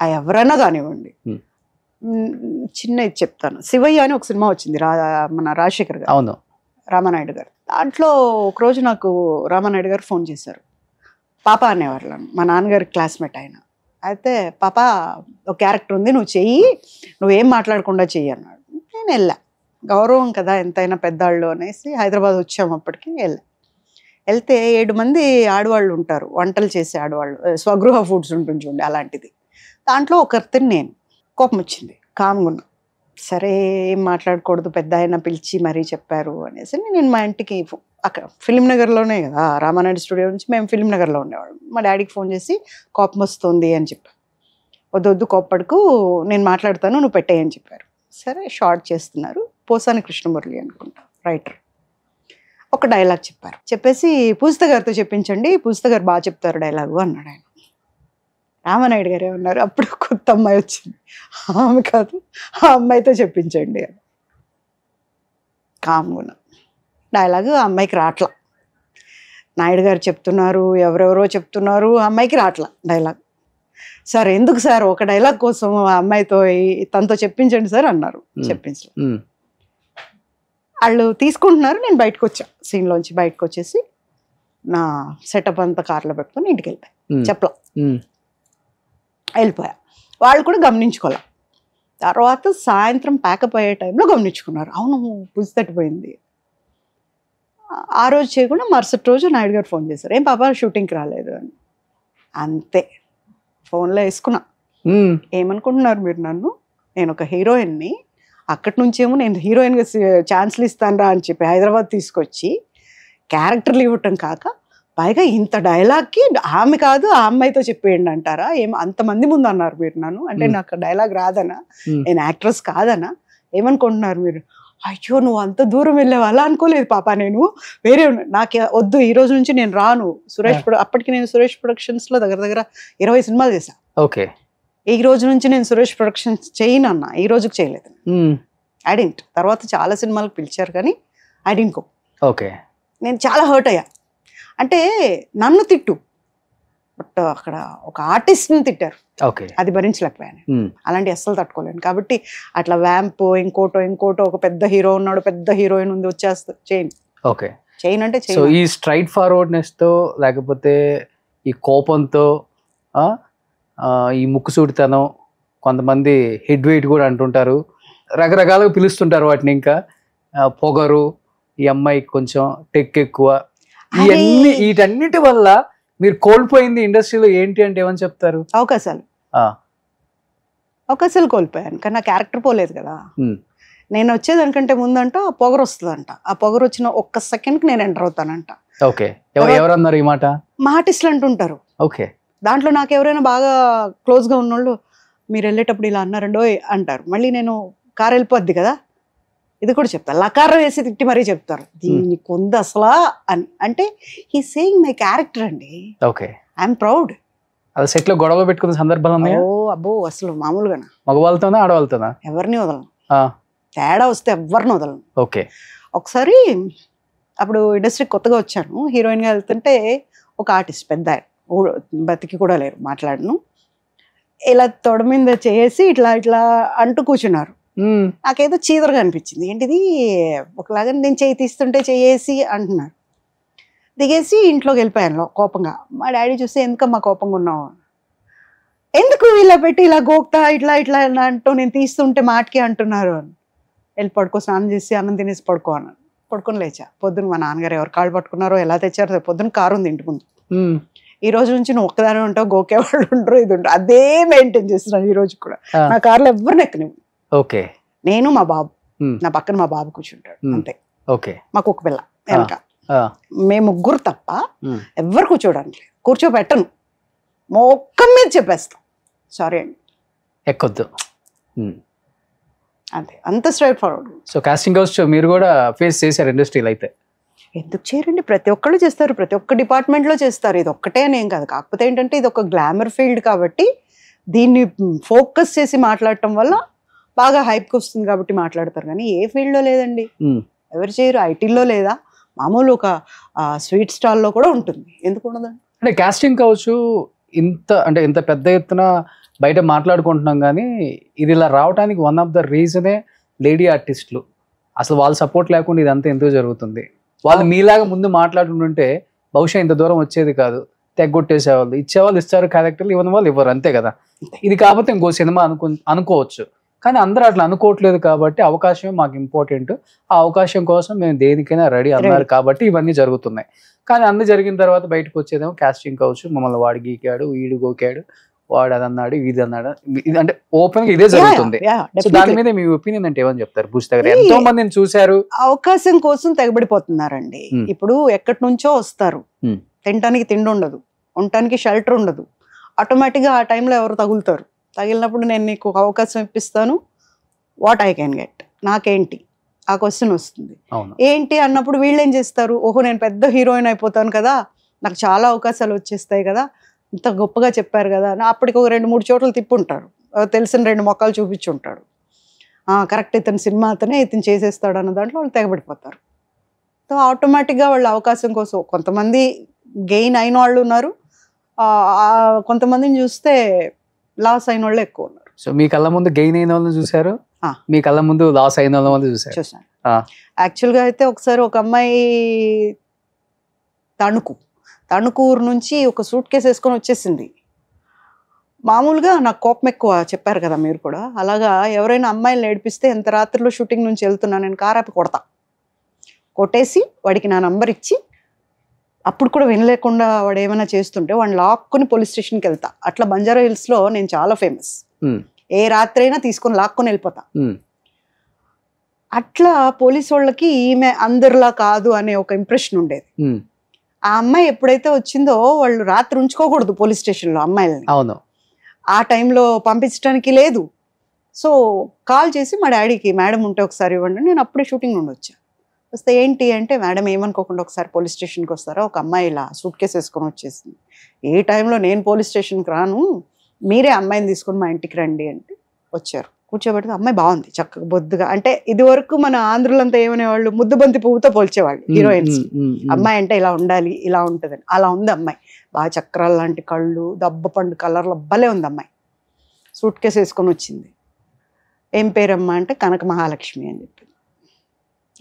ఎవరైనా కానివ్వండి. చిన్న ఇది చెప్తాను. శివయ్య అని ఒక సినిమా వచ్చింది, మన రాజశేఖర్ గారు. అవును, రామానాయుడు గారు. దాంట్లో ఒకరోజు నాకు రామానాయుడు గారు ఫోన్ చేశారు. పాప అనేవాళ్ళు, మా నాన్నగారి క్లాస్మేట్ ఆయన. అయితే పాప ఒక క్యారెక్టర్ ఉంది, నువ్వు చెయ్యి, నువ్వేం మాట్లాడకుండా చెయ్యి అన్నాడు. నేను వెళ్ళా, గౌరవం కదా ఎంతైనా పెద్దాళ్ళు అనేసి హైదరాబాద్ వచ్చాము. అప్పటికి వెళ్తే 7 మంది ఆడవాళ్ళు ఉంటారు, వంటలు చేసే ఆడవాళ్ళు, స్వగృహ ఫుడ్స్ ఉంటుంది చూడండి అలాంటిది. దాంట్లో ఒకరిని నేను కోపం వచ్చింది, కామ్గున్నా. సరే ఏం మాట్లాడకూడదు, పెద్ద ఆయన పిలిచి మరీ చెప్పారు అనేసి నేను మా ఇంటికి అక్కడ ఫిలిం నగర్లోనే కదా, రామానాయుడు స్టూడియో నుంచి మేము ఫిలిం నగర్లో ఉండేవాళ్ళం. మా డాడీకి ఫోన్ చేసి కోపం వస్తుంది అని చెప్పారు. వద్దు కోప్పడుకు, నేను మాట్లాడతాను, నువ్వు పెట్టేయని చెప్పారు. సరే షార్ట్ చేస్తున్నారు, పోసాని కృష్ణమురళి అనుకుంటా రైటర్. ఒక డైలాగ్ చెప్పారు, చెప్పేసి పూజిత గారితో చెప్పించండి, పూజిత గారు బాగా చెప్తారు డైలాగు అన్నాడు ఆయన. రామానాయుడు గారు ఏమన్నారు, అప్పుడు కొత్త అమ్మాయి వచ్చింది, ఆమె కాదు ఆ అమ్మాయితో చెప్పించండి అని. కామ్గున్నా. డైలాగు ఆ అమ్మాయికి రాట్లా. నాయుడు గారు చెప్తున్నారు, ఎవరెవరో చెప్తున్నారు, ఆ అమ్మాయికి రాట్లా డైలాగ్. సార్ ఎందుకు సార్, ఒక డైలాగ్ కోసం ఆ అమ్మాయితో తనతో చెప్పించండి సార్ అన్నారు. చెప్పించలేదు. వాళ్ళు తీసుకుంటున్నారు, నేను బయటకు వచ్చా, సీన్లోంచి బయటకు వచ్చేసి నా సెటప్ అంతా కార్లో పెట్టుకొని ఇంటికి వెళ్ళిపోయా. చెప్పలా, వెళ్ళిపోయా. వాళ్ళు కూడా గమనించుకోలే. తర్వాత సాయంత్రం ప్యాకప్ అయ్యే టైంలో గమనించుకున్నారు, అవును పూజ తట్టిపోయింది. ఆ రోజు చేయకుండా మరుసటి రోజు నాయుడు గారు ఫోన్ చేశారు, ఏం పాప షూటింగ్కి రాలేదు అని. అంతే, ఫోన్లో వేసుకున్నా. ఏమనుకుంటున్నారు మీరు నన్ను, నేను ఒక హీరోయిన్ని, అక్కడి నుంచేమో నేను హీరోయిన్గా ఛాన్స్లు ఇస్తాను రా అని చెప్పి హైదరాబాద్ తీసుకొచ్చి క్యారెక్టర్లు ఇవ్వటం కాక పైగా ఇంత డైలాగ్కి ఆమె కాదు ఆ అమ్మాయితో చెప్పేయండి అంటారా? ఏం అంతమంది ముందు అన్నారు మీరు నన్ను? అంటే నాకు డైలాగ్ రాదనా, నేను యాక్ట్రెస్ కాదనా, ఏమనుకుంటున్నారు మీరు? అయ్యో నువ్వు అంత దూరం వెళ్ళావు, అలా అనుకోలేదు పాప, నేను వేరే నాకు వద్దు, ఈ రోజు నుంచి నేను రాను. అప్పటికి నేను సురేష్ ప్రొడక్షన్స్లో దగ్గర దగ్గర 20 సినిమాలు చేశాను. ఓకే, ఈ రోజు నుంచి నేను సురేష్ ప్రొడక్షన్స్ చేయను అన్న, ఈ రోజుకి చేయలేదు. ఐడెంట్ తర్వాత చాలా సినిమాలకు పిలిచారు కానీ ఐడెంట్. ఓకే, నేను చాలా హర్ట్ అయ్యా. అంటే నన్ను తిట్టు, బట్ అక్కడ ఒక ఆర్టిస్ట్ని తిట్టారు, ఓకే, అది భరించలేకపోయాను. అలాంటి అస్సలు తట్టుకోలేను. కాబట్టి అట్లా వ్యాంప్ ఇంకోటో ఒక పెద్ద హీరో ఉన్నాడు, పెద్ద హీరోయిన్ ఉంది, వచ్చేస్తా చేయను. ఓకే, చేయను అంటే సో ఈ స్ట్రైట్ ఫార్వర్డ్నెస్ తో లేకపోతే ఈ కోపంతో ఈ ముక్కుసూడితనం, కొంతమంది హెడ్ వెయిట్ కూడా అంటుంటారు, రకరకాలుగా పిలుస్తుంటారు వాటిని, ఇంకా పొగరు, ఈ అమ్మాయికి కొంచెం టెక్ ఎక్కువ, ఇవన్నీ వీటన్నిటి వల్ల మీరు కోల్పోయింది ఇండస్ట్రీలో ఏంటి అంటే ఏమని చెప్తారు? అవకాశాలు కోల్పోయాను, కానీ నా క్యారెక్టర్ పోలేదు కదా. నేను వచ్చేదానికంటే ముందంట ఆ పొగరు వస్తుందంట, ఆ పొగరు వచ్చిన ఒక్క సెకండ్కి నేను ఎంటర్ అవుతానంట. ఓకే, ఎవరన్నారు ఈ మాట? మా ఆర్టిస్టులు అంటుంటారు. ఓకే, దాంట్లో నాకు ఎవరైనా బాగా క్లోజ్గా ఉన్నోళ్ళు మీరు వెళ్ళేటప్పుడు ఇలా అన్నారండో అంటారు. మళ్ళీ నేను కారు వెళ్ళిపోద్ది కదా, ఇది కూడా చెప్తాను, లకారం వేసి తిట్టి మరీ చెప్తారు, దీనికి ఉంది అసలా అని. అంటే హీ సేయింగ్ మై క్యారెక్టర్ అండి. Okay, I'm proud. అది సెట్ లో గొడవ పెట్టుకున్న సందర్భాలు ఉన్నాయా? అబ్బో అసలు మామూలుగా మగవాళ్ళతోనా ఆడవాళ్ళతోనా? ఎవరిని వదలను, తేడా వస్తే ఎవరిని వదలను. ఓకే, ఒకసారి అప్పుడు ఇండస్ట్రీకి కొత్తగా వచ్చాను, హీరోయిన్గా వెళ్తుంటే ఒక ఆర్టిస్ట్ పెద్ద బతికి కూడా లేరు, మాట్లాడను, ఇలా తొడ మీద చేసి ఇట్లా ఇట్లా అంటూ కూర్చున్నారు. నాకేదో చీదరగా అనిపించింది, ఏంటిది ఒకలాగా నేను చేయి తీస్తుంటే చేసి అంటున్నారు. దిగేసి ఇంట్లోకి వెళ్ళిపోయాను కోపంగా. మా డాడీ చూస్తే ఎందుకమ్మా కోపంగా ఉన్నావు, ఎందుకు ఇలా పెట్టి ఇలా గోక్తా ఇట్లా ఇట్లా అంటూ నేను తీస్తుంటే మాటకి అంటున్నారు అని. వెళ్ళి పడుకో, స్నానం చేసి అన్నం తినేసి పడుకో అన్నాను. పడుకొని లేచా. పొద్దున మా నాన్నగారు ఎవరు కాళ్ళు పట్టుకున్నారో ఎలా తెచ్చారో, పొద్దున కారు ఉంది ఇంటి ముందు, ఈ రోజు నుంచి నువ్వు ఒక్కదాని ఉంటావు, గోకేవాళ్ళు ఉండరు, ఇది ఉండరు, అదే మెయింటైన్ చేస్తున్నాను ఈ రోజు కూడా. నా కార్లో ఎవరిని ఎక్కనివ్వు. ఓకే, నేను మా బాబు, నా పక్కన మా బాబు కూర్చుంటాడు అంతే. ఓకే, మాకు ఒక పిల్ల వెనక, మేము ముగ్గురు తప్ప ఎవరు కూర్చోడానికి లేదు. కూర్చోబెట్టను, మొక్కం మీద చెప్పేస్తాం సారీ అండి, ఎక్కొద్దు, అంతే, అంత straight forward. So casting house మీరు కూడా ఫేస్ చేశారు ఇండస్ట్రీలో అయితే? ఎందుకు చేయరండి, ప్రతి ఒక్కళ్ళు చేస్తారు, ప్రతి ఒక్క డిపార్ట్మెంట్లో చేస్తారు, ఇది ఒక్కటే అనేం కాదు. కాకపోతే ఏంటంటే ఇది ఒక గ్లామర్ ఫీల్డ్ కాబట్టి దీన్ని ఫోకస్ చేసి మాట్లాడటం వల్ల బాగా హైప్కి వస్తుంది కాబట్టి మాట్లాడతారు, కానీ ఏ ఫీల్డ్లో లేదండి, ఎవరు చేయరు. ఐటీలో లేదా, మామూలు ఒక స్వీట్ స్టాల్లో కూడా ఉంటుంది, ఎందుకు ఉండదండి? అంటే కాస్టింగ్ కావచ్చు ఇంత పెద్ద ఎత్తున బయట మాట్లాడుకుంటున్నాం, కానీ ఇది ఇలా రావడానికి వన్ ఆఫ్ ద రీజనే లేడీ ఆర్టిస్టులు. అసలు వాళ్ళ సపోర్ట్ లేకుండా ఇదంతా ఎందుకు జరుగుతుంది? వాళ్ళు మీలాగా ముందు మాట్లాడుకుంటుంటే బహుశా ఇంత దూరం వచ్చేది కాదు. తెగొట్టేసేవాళ్ళు, ఇచ్చేవాళ్ళు ఇస్తారు క్యారెక్టర్లు, ఇవ్వని వాళ్ళు ఇవ్వరు, అంతే కదా. ఇది కాకపోతే ఇంకో సినిమా అనుకోవచ్చు, కానీ అందరూ అట్లా అనుకోవట్లేదు కాబట్టి అవకాశం మాకు ఇంపార్టెంట్, ఆ అవకాశం కోసం మేము దేనికైనా రెడీ అన్నారు కాబట్టి ఇవన్నీ జరుగుతున్నాయి. కానీ అన్ని జరిగిన తర్వాత బయటకు వచ్చేదేమో కాస్టింగ్ కావచ్చు, మమ్మల్ని వాడు గీకాడు, వీడు గోకాడు, వాడు అది అన్నాడు, ఇది అన్నాడు, అంటే ఓపెన్ గా ఇదే జరుగుతుంది. సో దాని మీద మీ ఒపీనియన్ అంటే ఏమని చెప్తారు? పూజిత గారు, ఎంతో మందిని చూశారు, అవకాశం కోసం తెగబడిపోతున్నారండి. ఇప్పుడు ఎక్కడి నుంచో వస్తారు, తినడానికి తిండి ఉండదు, ఉండటానికి షెల్టర్ ఉండదు, ఆటోమేటిక్గా ఆ టైంలో ఎవరు తగులుతారు. తగిలినప్పుడు నేను నీకు ఒక అవకాశం ఇప్పిస్తాను, వాట్ ఐ కెన్ గెట్, నాకేంటి ఆ క్వశ్చన్ వస్తుంది. ఏంటి అన్నప్పుడు వీళ్ళు ఏం చేస్తారు, ఓహో నేను పెద్ద హీరోయిన్ అయిపోతాను కదా, నాకు చాలా అవకాశాలు వచ్చేస్తాయి కదా, ఇంత గొప్పగా చెప్పారు కదా, అప్పటికి ఒక 2-3 చోట్ల తిప్పుంటారు, తెలిసిన 2 మొక్కలు చూపించుంటాడు, కరెక్ట్ ఇతని సినిమా అతనే ఇతను చేసేస్తాడు అన్న దాంట్లో వాళ్ళు తెగబడిపోతారు. సో ఆటోమేటిక్గా వాళ్ళు అవకాశం కోసం కొంతమంది గెయిన్ అయిన వాళ్ళు ఉన్నారు, కొంతమందిని చూస్తే లాస్ అయిన వాళ్ళు ఎక్కువ ఉన్నారు. సో మీ కళ్ళ ముందు గెయిన్ అయిన వాళ్ళని చూసారు, మీ కళ్ళ ముందు లాస్ అయిన వాళ్ళని చూసాను. యాక్చువల్గా అయితే ఒకసారి ఒక అమ్మాయి తణుకూరు నుంచి ఒక సూట్ కేసు వేసుకొని వచ్చేసింది. మామూలుగా నాకు కోపం ఎక్కువ, చెప్పారు కదా మీరు కూడా, అలాగా ఎవరైనా అమ్మాయిలు ఏడిపిస్తే ఎంత రాత్రిలో షూటింగ్ నుంచి వెళ్తున్నా నేను కారాపి కొట్టేసి వాడికి నా నంబర్ ఇచ్చి, అప్పుడు కూడా వినలేకుండా వాడు ఏమైనా చేస్తుంటే వాడిని లాక్కుని పోలీస్ స్టేషన్కి వెళ్తా. అట్లా బంజారా హిల్స్లో నేను చాలా ఫేమస్, ఏ రాత్రి అయినా తీసుకొని లాక్కొని వెళ్ళిపోతా. అట్లా పోలీసు వాళ్ళకి ఈమె అందరిలా కాదు అనే ఒక ఇంప్రెషన్ ఉండేది. ఆ అమ్మాయి ఎప్పుడైతే వచ్చిందో వాళ్ళు రాత్రి ఉంచుకోకూడదు పోలీస్ స్టేషన్లో అమ్మాయిలని. అవును. ఆ టైంలో పంపించడానికి లేదు. సో కాల్ చేసి మా డాడీకి మేడం ఉంటే ఒకసారి ఇవ్వండి, నేను అప్పుడే షూటింగ్ నుండి వచ్చా. వస్తే ఏంటి అంటే, మేడం ఏమనుకోకుండా ఒకసారి పోలీస్ స్టేషన్కి వస్తారా, ఒక అమ్మాయి ఇలా సూట్ కేసు వేసుకొని వచ్చేసింది. ఏ టైంలో నేను పోలీస్ స్టేషన్కి రాను, మీరే అమ్మాయిని తీసుకొని మా ఇంటికి రండి అంటే వచ్చారు. కూర్చోబెడితే అమ్మాయి బాగుంది, చక్కగా బొద్దుగా. అంటే ఇది వరకు మన ఆంధ్రులంతా ఏమనేవాళ్ళు, ముద్దుబంతి పువ్వుతో పోల్చేవాళ్ళు హీరోయిన్స్. అమ్మాయి అంటే ఇలా ఉండాలి, ఇలా ఉంటుందని. అలా ఉంది అమ్మాయి. బాగా చక్రాల లాంటి కళ్ళు, దబ్బ పండు కలర్లో భలే ఉంది అమ్మాయి. సూట్ కేసు వేసుకొని వచ్చింది. ఏం పేరమ్మా అంటే కనక మహాలక్ష్మి అని చెప్పింది.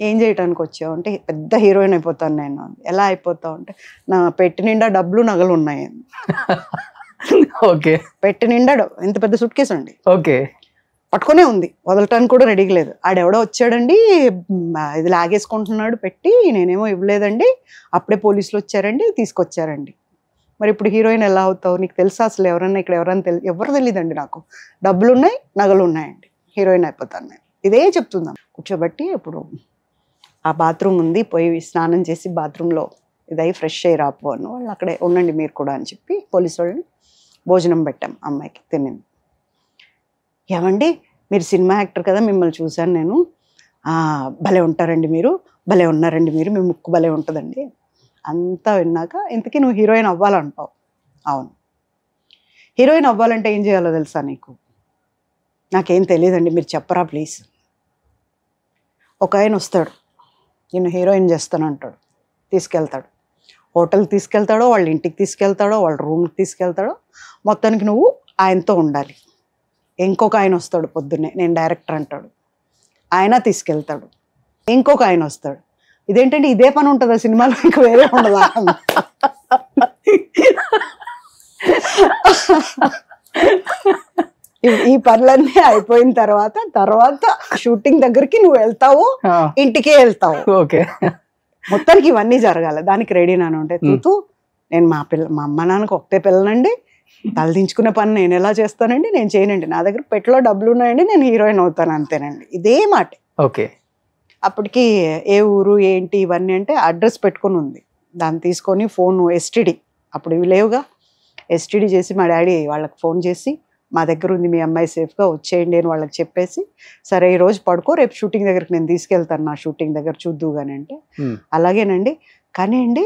ఏం చేయడానికి వచ్చావు అంటే, పెద్ద హీరోయిన్ అయిపోతాను నేను. ఎలా అయిపోతావు అంటే, నా పెట్టి నిండా డబ్బులు నగలు ఉన్నాయి. ఓకే. పెట్టి నిండా ఇంత పెద్ద సూట్ కేసు అండి. ఓకే. పట్టుకునే ఉంది, వదలటానికి కూడా రెడీగా లేదు. ఆడెవడో వచ్చాడండి, ఇది లాగేసుకుంటున్నాడు పెట్టి, నేనేమో ఇవ్వలేదండి, అప్పుడే పోలీసులు వచ్చారండి, తీసుకొచ్చారండి. మరి ఇప్పుడు హీరోయిన్ ఎలా అవుతావు, నీకు తెలుసా అసలు ఎవరన్నా ఇక్కడ ఎవరన్నా ఎవరు తెలియదండి, నాకు డబ్బులు ఉన్నాయి నగలు ఉన్నాయండి, హీరోయిన్ అయిపోతాను నేను. ఇదే చెప్తుందాం. కూర్చోబెట్టి ఇప్పుడు ఆ బాత్రూమ్ ఉంది, పోయి స్నానం చేసి బాత్రూంలో ఇదై ఫ్రెష్ అయ్యి రాపు అన్న వాళ్ళు, అక్కడే ఉండండి మీరు కూడా అని చెప్పి పోలీసు వాళ్ళని భోజనం పెట్టాం. అమ్మాయికి తినింది. ఏమండి మీరు సినిమా యాక్టర్ కదా, మిమ్మల్ని చూశాను నేను, భలే ఉంటారండి మీరు, భలే ఉన్నారండి మీరు, మీ ముక్కు భలే ఉంటుందండి అంతా విన్నాక, ఇంతకీ నువ్వు హీరోయిన్ అవ్వాలంటావు. అవును. హీరోయిన్ అవ్వాలంటే ఏం చేయాలో తెలుసా నీకు? నాకేం తెలియదండి, మీరు చెప్పరా ప్లీజ్. ఒక ఆయన వస్తాడు, నేను హీరోయిన్ చేస్తాను అంటాడు, తీసుకెళ్తాడు. హోటల్కి తీసుకెళ్తాడో, వాళ్ళ ఇంటికి తీసుకెళ్తాడో, వాళ్ళ రూమ్కి తీసుకెళ్తాడో, మొత్తానికి నువ్వు ఆయనతో ఉండాలి. ఇంకొక ఆయన వస్తాడు పొద్దున్నే, నేను డైరెక్టర్ అంటాడు, ఆయన తీసుకెళ్తాడు. ఇంకొక ఆయన వస్తాడు, ఇదేంటంటే ఇదే పని ఉంటుందా సినిమాలో, ఇంకా వేరే ఉండదా? ఈ పనులన్నీ అయిపోయిన తర్వాత షూటింగ్ దగ్గరికి నువ్వు వెళ్తావు, ఇంటికే వెళ్తావు. ఓకే. మొత్తానికి ఇవన్నీ జరగాలి. దానికి రెడీ నాను ఉంటే, తూతూ నేను మా అమ్మ నాన్నకు ఒకటే పిల్లనండి, తలదించుకునే పని నేను ఎలా చేస్తానండి, నేను చేయనండి, నా దగ్గర పెట్లో డబ్బులు ఉన్నాయండి, నేను హీరోయిన్ అవుతాను అంతేనండి. ఇదే మాట. ఓకే. అప్పటికి ఏ ఊరు ఏంటి ఇవన్నీ అంటే అడ్రస్ పెట్టుకుని ఉంది. దాన్ని తీసుకొని ఫోన్ ఎస్టీడీ, అప్పుడు ఇవి లేవుగా, ఎస్టీడీ చేసి మా డాడీ వాళ్ళకి ఫోన్ చేసి, మా దగ్గర ఉంది మీ అమ్మాయి సేఫ్గా వచ్చేయండి అని వాళ్ళకి చెప్పేసి, సరే ఈ రోజు పడుకో, రేపు షూటింగ్ దగ్గరికి నేను తీసుకెళ్తాను, నా షూటింగ్ దగ్గర చూద్దు కానీ అంటే, అలాగేనండి, కానీ అండి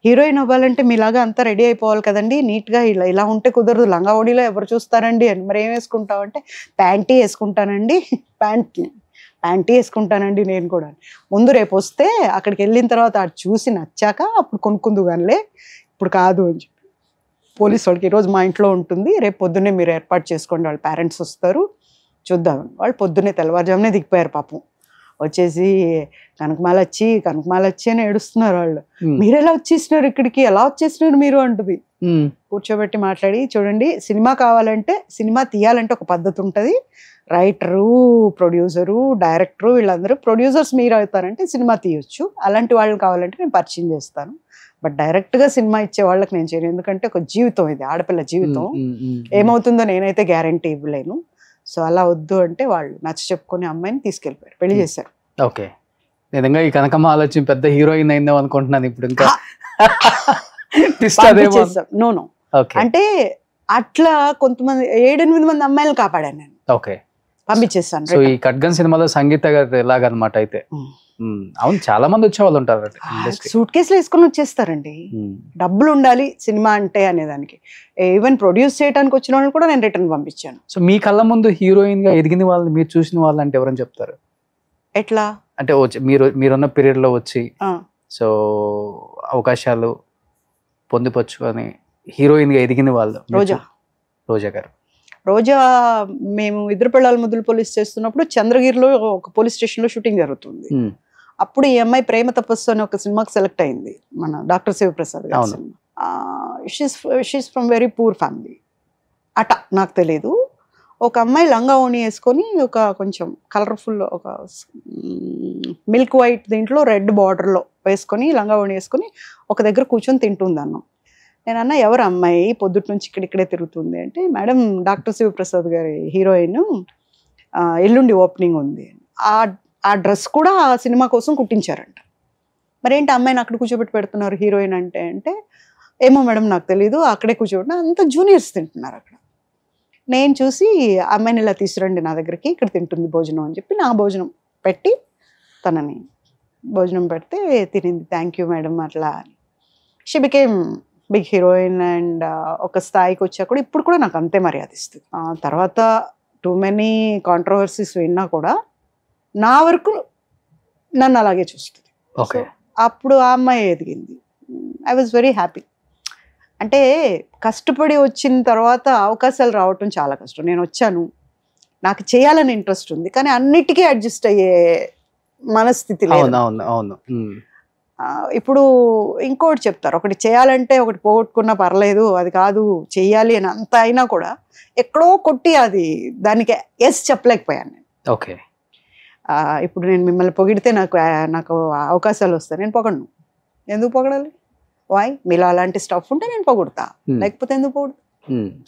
హీరోయిన్ అవ్వాలంటే మీలాగా అంతా రెడీ అయిపోవాలి కదండి, నీట్గా ఇలా ఉంటే కుదరదు, లంగా ఓడిలో ఎవరు చూస్తారండి అని. మరి ఏం వేసుకుంటావు అంటే, ప్యాంటీ వేసుకుంటానండి, ప్యాంటీ వేసుకుంటానండి నేను కూడా. ముందు రేపు వస్తే అక్కడికి వెళ్ళిన తర్వాత అది చూసి నచ్చాక అప్పుడు కొనుక్కుందు కానిలే, ఇప్పుడు కాదు అని చెప్పి పోలీసు వాళ్ళకి, ఈరోజు మా ఇంట్లో ఉంటుంది, రేపు పొద్దున్నే మీరు ఏర్పాటు చేసుకోండి, వాళ్ళ పేరెంట్స్ వస్తారు చూద్దామని. వాళ్ళు పొద్దున్నే తెల్లవారుజామునే దిగిపోయారు పాపం. వచ్చేసి కనకమాల వచ్చి అని ఏడుస్తున్నారు వాళ్ళు. మీరు ఎలా వచ్చేసినారు ఇక్కడికి, ఎలా వచ్చేసినారు మీరు అంటుంది. కూర్చోబెట్టి మాట్లాడి, చూడండి సినిమా కావాలంటే, సినిమా తీయాలంటే ఒక పద్ధతి ఉంటుంది, రైటరు, ప్రొడ్యూసరు, డైరెక్టరు, వీళ్ళందరూ ప్రొడ్యూసర్స్ మీరు అవుతారంటే సినిమా తీయొచ్చు, అలాంటి వాళ్ళు కావాలంటే నేను పరిచయం చేస్తాను, బట్ డైరెక్ట్గా సినిమా ఇచ్చే వాళ్ళకి నేను చేయను, ఎందుకంటే ఒక జీవితం ఇది, ఆడపిల్ల జీవితం, ఏమవుతుందో నేనైతే గ్యారంటీ ఇవ్వలేను. సో అలా వద్దు అంటే వాళ్ళు నచ్చ చెప్పుకొని అమ్మాయిని తీసుకెళ్ళిపోయారు, పెళ్లి చేశారు. ఓకే. నిజంగా ఈ కనకమ్మ ఆలోచన పెద్ద హీరోయిన్ అయిందేమో అనుకుంటున్నాను ఇప్పుడు. ఇంకా నో అంటే అట్లా కొంతమంది 7-8 మంది అమ్మాయిలు కాపాడాను నేను. ఓకే. పంపించేస్తాను. సో ఈ ఖడ్గన్ సినిమాలో సంగీత గారు ఎలాగనమాట అయితే? అవును, చాలా మంది వచ్చేవాళ్ళు ఉంటారు, సూట్ కేసులు వేసుకొని వచ్చేస్తారండి. డబ్బులు ఉండాలి సినిమా అంటే అనేదానికి. ఈవెన్ ప్రొడ్యూస్ చేయడానికి వచ్చిన వాళ్ళు కూడా నేను రిటర్న్ పంపించాను. సో మీ కళ్ళ ముందు హీరోయిన్ గా ఎదిగిన వాళ్ళు, మీరు చూసిన వాళ్ళు అంటే ఎవరని చెప్తారు? ఎట్లా అంటే మీరున్న పీరియడ్ లో వచ్చి సో అవకాశాలు పొందుపరుచుకొని హీరోయిన్ గా ఎదిగిన వాళ్ళు? రోజా గారు. రోజా మేము ఇద్దరు పిల్లల ముద్దులు పోలీస్ చేస్తున్నప్పుడు చంద్రగిరిలో ఒక పోలీస్ స్టేషన్లో షూటింగ్ జరుగుతుంది. అప్పుడు ఈ అమ్మాయి ప్రేమ తపస్సు అని ఒక సినిమాకి సెలెక్ట్ అయింది, మన డాక్టర్ శివప్రసాద్ గారి cinema. She's from very poor family అట, నాకు తెలీదు. ఒక అమ్మాయి లంగా ఓణి వేసుకొని, ఒక కొంచెం కలర్ఫుల్, ఒక మిల్క్ వైట్ దీంట్లో రెడ్ బార్డర్లో వేసుకొని, లంగా ఓణి వేసుకొని ఒక దగ్గర కూర్చొని తింటుంది అన్నం. నేను అన్న, ఎవరు అమ్మాయి పొద్దుటి నుంచి ఇక్కడే తిరుగుతుంది అంటే, మేడం డాక్టర్ శివప్రసాద్ గారి హీరోయిన్, ఎల్లుండి ఓపెనింగ్ ఉంది. ఆ డ్రెస్ కూడా ఆ సినిమా కోసం కుట్టించారంట. మరేంటి అమ్మాయిని అక్కడ కూర్చోబెట్టి పెడుతున్నారు హీరోయిన్ అంటే అంటే ఏమో మేడం నాకు తెలీదు, అక్కడే కూర్చోబెట్టిన అంత జూనియర్స్ తింటున్నారు అక్కడ. నేను చూసి అమ్మాయిని ఇలా తీసుకురండి నా దగ్గరికి, ఇక్కడ తింటుంది భోజనం అని చెప్పి నా భోజనం పెట్టి తనని భోజనం పెడితే తినింది. థ్యాంక్ యూ మేడం అట్లా అని. She became big heroine. And ఒక స్థాయికి వచ్చా కూడా ఇప్పుడు కూడా నాకు అంతే మర్యాద ఇస్తుంది. తర్వాత టూ మెనీ కాంట్రవర్సీస్ విన్నా కూడా నా వరకు నన్ను అలాగే చూస్తుంది. ఓకే. అప్పుడు ఆ అమ్మాయి ఎదిగింది. I was very happy. అంటే కష్టపడి వచ్చిన తర్వాత అవకాశాలు రావటం చాలా కష్టం. నేను వచ్చాను, నాకు చేయాలని ఇంట్రెస్ట్ ఉంది, కానీ అన్నిటికీ అడ్జస్ట్ అయ్యే మనస్థితి లేదు. ఇప్పుడు ఇంకోటి చెప్తారు, ఒకటి చేయాలంటే ఒకటి పోగొట్టుకున్నా పర్లేదు, అది కాదు చెయ్యాలి అని అంత అయినా కూడా ఎక్కడో కొట్టి అది దానికి ఎస్ చెప్పలేకపోయాను నేను. ఓకే. ఇప్పుడు నేను మిమ్మల్ని పొగిడితే నాకు అవకాశాలు వస్తాయి, నేను పొగడను. ఎందుకు పొగడాలి? వాయ్, మీలో అలాంటి స్టఫ్ ఉంటే నేను పొగుడతా, లేకపోతే ఎందుకు పొగుడు?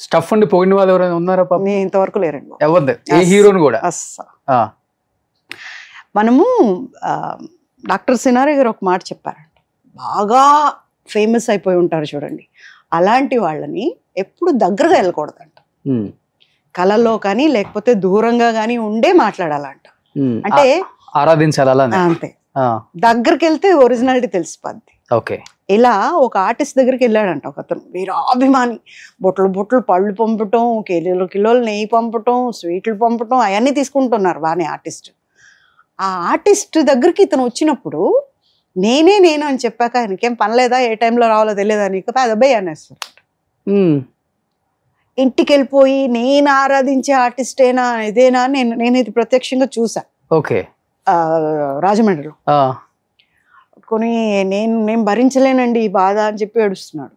స్టఫ్ ఉండి పోయిన వాళ్ళు ఎవరైనా ఉన్నారా? నేను ఇంతవరకు లేరండి. ఎవరు? ఏ హీరోని కూడా? మనము డాక్టర్ సినారే గారు ఒక మాట చెప్పారంట, బాగా ఫేమస్ అయిపోయి ఉంటారు చూడండి, అలాంటి వాళ్ళని ఎప్పుడు దగ్గరగా వెళ్ళకూడదంట. కళల్లో కానీ లేకపోతే దూరంగా కానీ ఉండే మాట్లాడాలంట. అంటే ఆరాధించాలి అంతే. దగ్గరికి వెళ్తే ఒరిజినాలిటీ తెలిసిపోద్ది. ఓకే. ఇలా ఒక ఆర్టిస్ట్ దగ్గరికి వెళ్ళాడంట ఒక అతను, వీరాభిమాని, బొట్లు పళ్ళు పంపటం, కిలోలు నెయ్యి పంపటం, స్వీట్లు పంపటం, అవన్నీ తీసుకుంటున్నారు బాగానే ఆర్టిస్ట్. ఆ ఆర్టిస్ట్ దగ్గరికి ఇతను వచ్చినప్పుడు నేను అని చెప్పాక ఆయనకేం పనిలేదా, ఏ టైంలో రావాలో తెలియదా నీకు, పెద్దబ్బాయి అనేస్తారు. ఇంటికి వెళ్ళిపోయి నేను ఆరాధించే ఆర్టిస్టేనా ఇదేనా నేను ఇది ప్రత్యక్షంగా చూసా. ఓకే. రాజమండ్రిలో కొని నేను భరించలేనండి ఈ బాధ అని చెప్పి ఏడుస్తున్నాడు.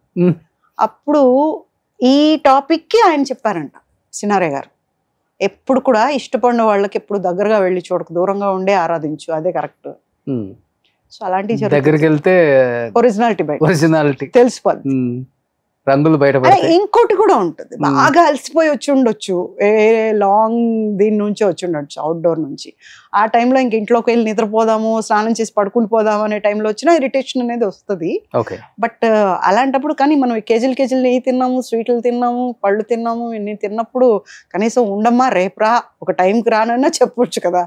అప్పుడు ఈ టాపిక్కి ఆయన చెప్పారంట సినారే గారు, ఎప్పుడు కూడా ఇష్టపడిన వాళ్ళకి ఎప్పుడు దగ్గరగా వెళ్ళి చూడకు, దూరంగా ఉండే ఆరాధించు, అదే కరెక్ట్. సో అలాంటి దగ్గరికి వెళ్తే ఒరిజినాలిటీ తెలిసిపోద్ది, రంగులు బయట. ఇంకోటి కూడా ఉంటుంది, బాగా అలసిపోయి వచ్చి ఉండొచ్చు, లాంగ్ దీని నుంచి వచ్చి ఉండొచ్చు, అవుట్డోర్ నుంచి. ఆ టైంలో ఇంక ఇంట్లోకి వెళ్ళి నిద్రపోదాము, స్నానం చేసి పడుకుని పోదాము అనే టైంలో వచ్చినా ఇరిటేషన్ అనేది వస్తుంది. బట్ అలాంటప్పుడు కానీ మనం కేజీలు నెయ్యి తిన్నాము, స్వీట్లు తిన్నాము, పళ్ళు తిన్నాము, ఇన్ని తిన్నప్పుడు కనీసం ఉండమ్మా రేపురా ఒక టైంకి రానన్నా చెప్పొచ్చు కదా.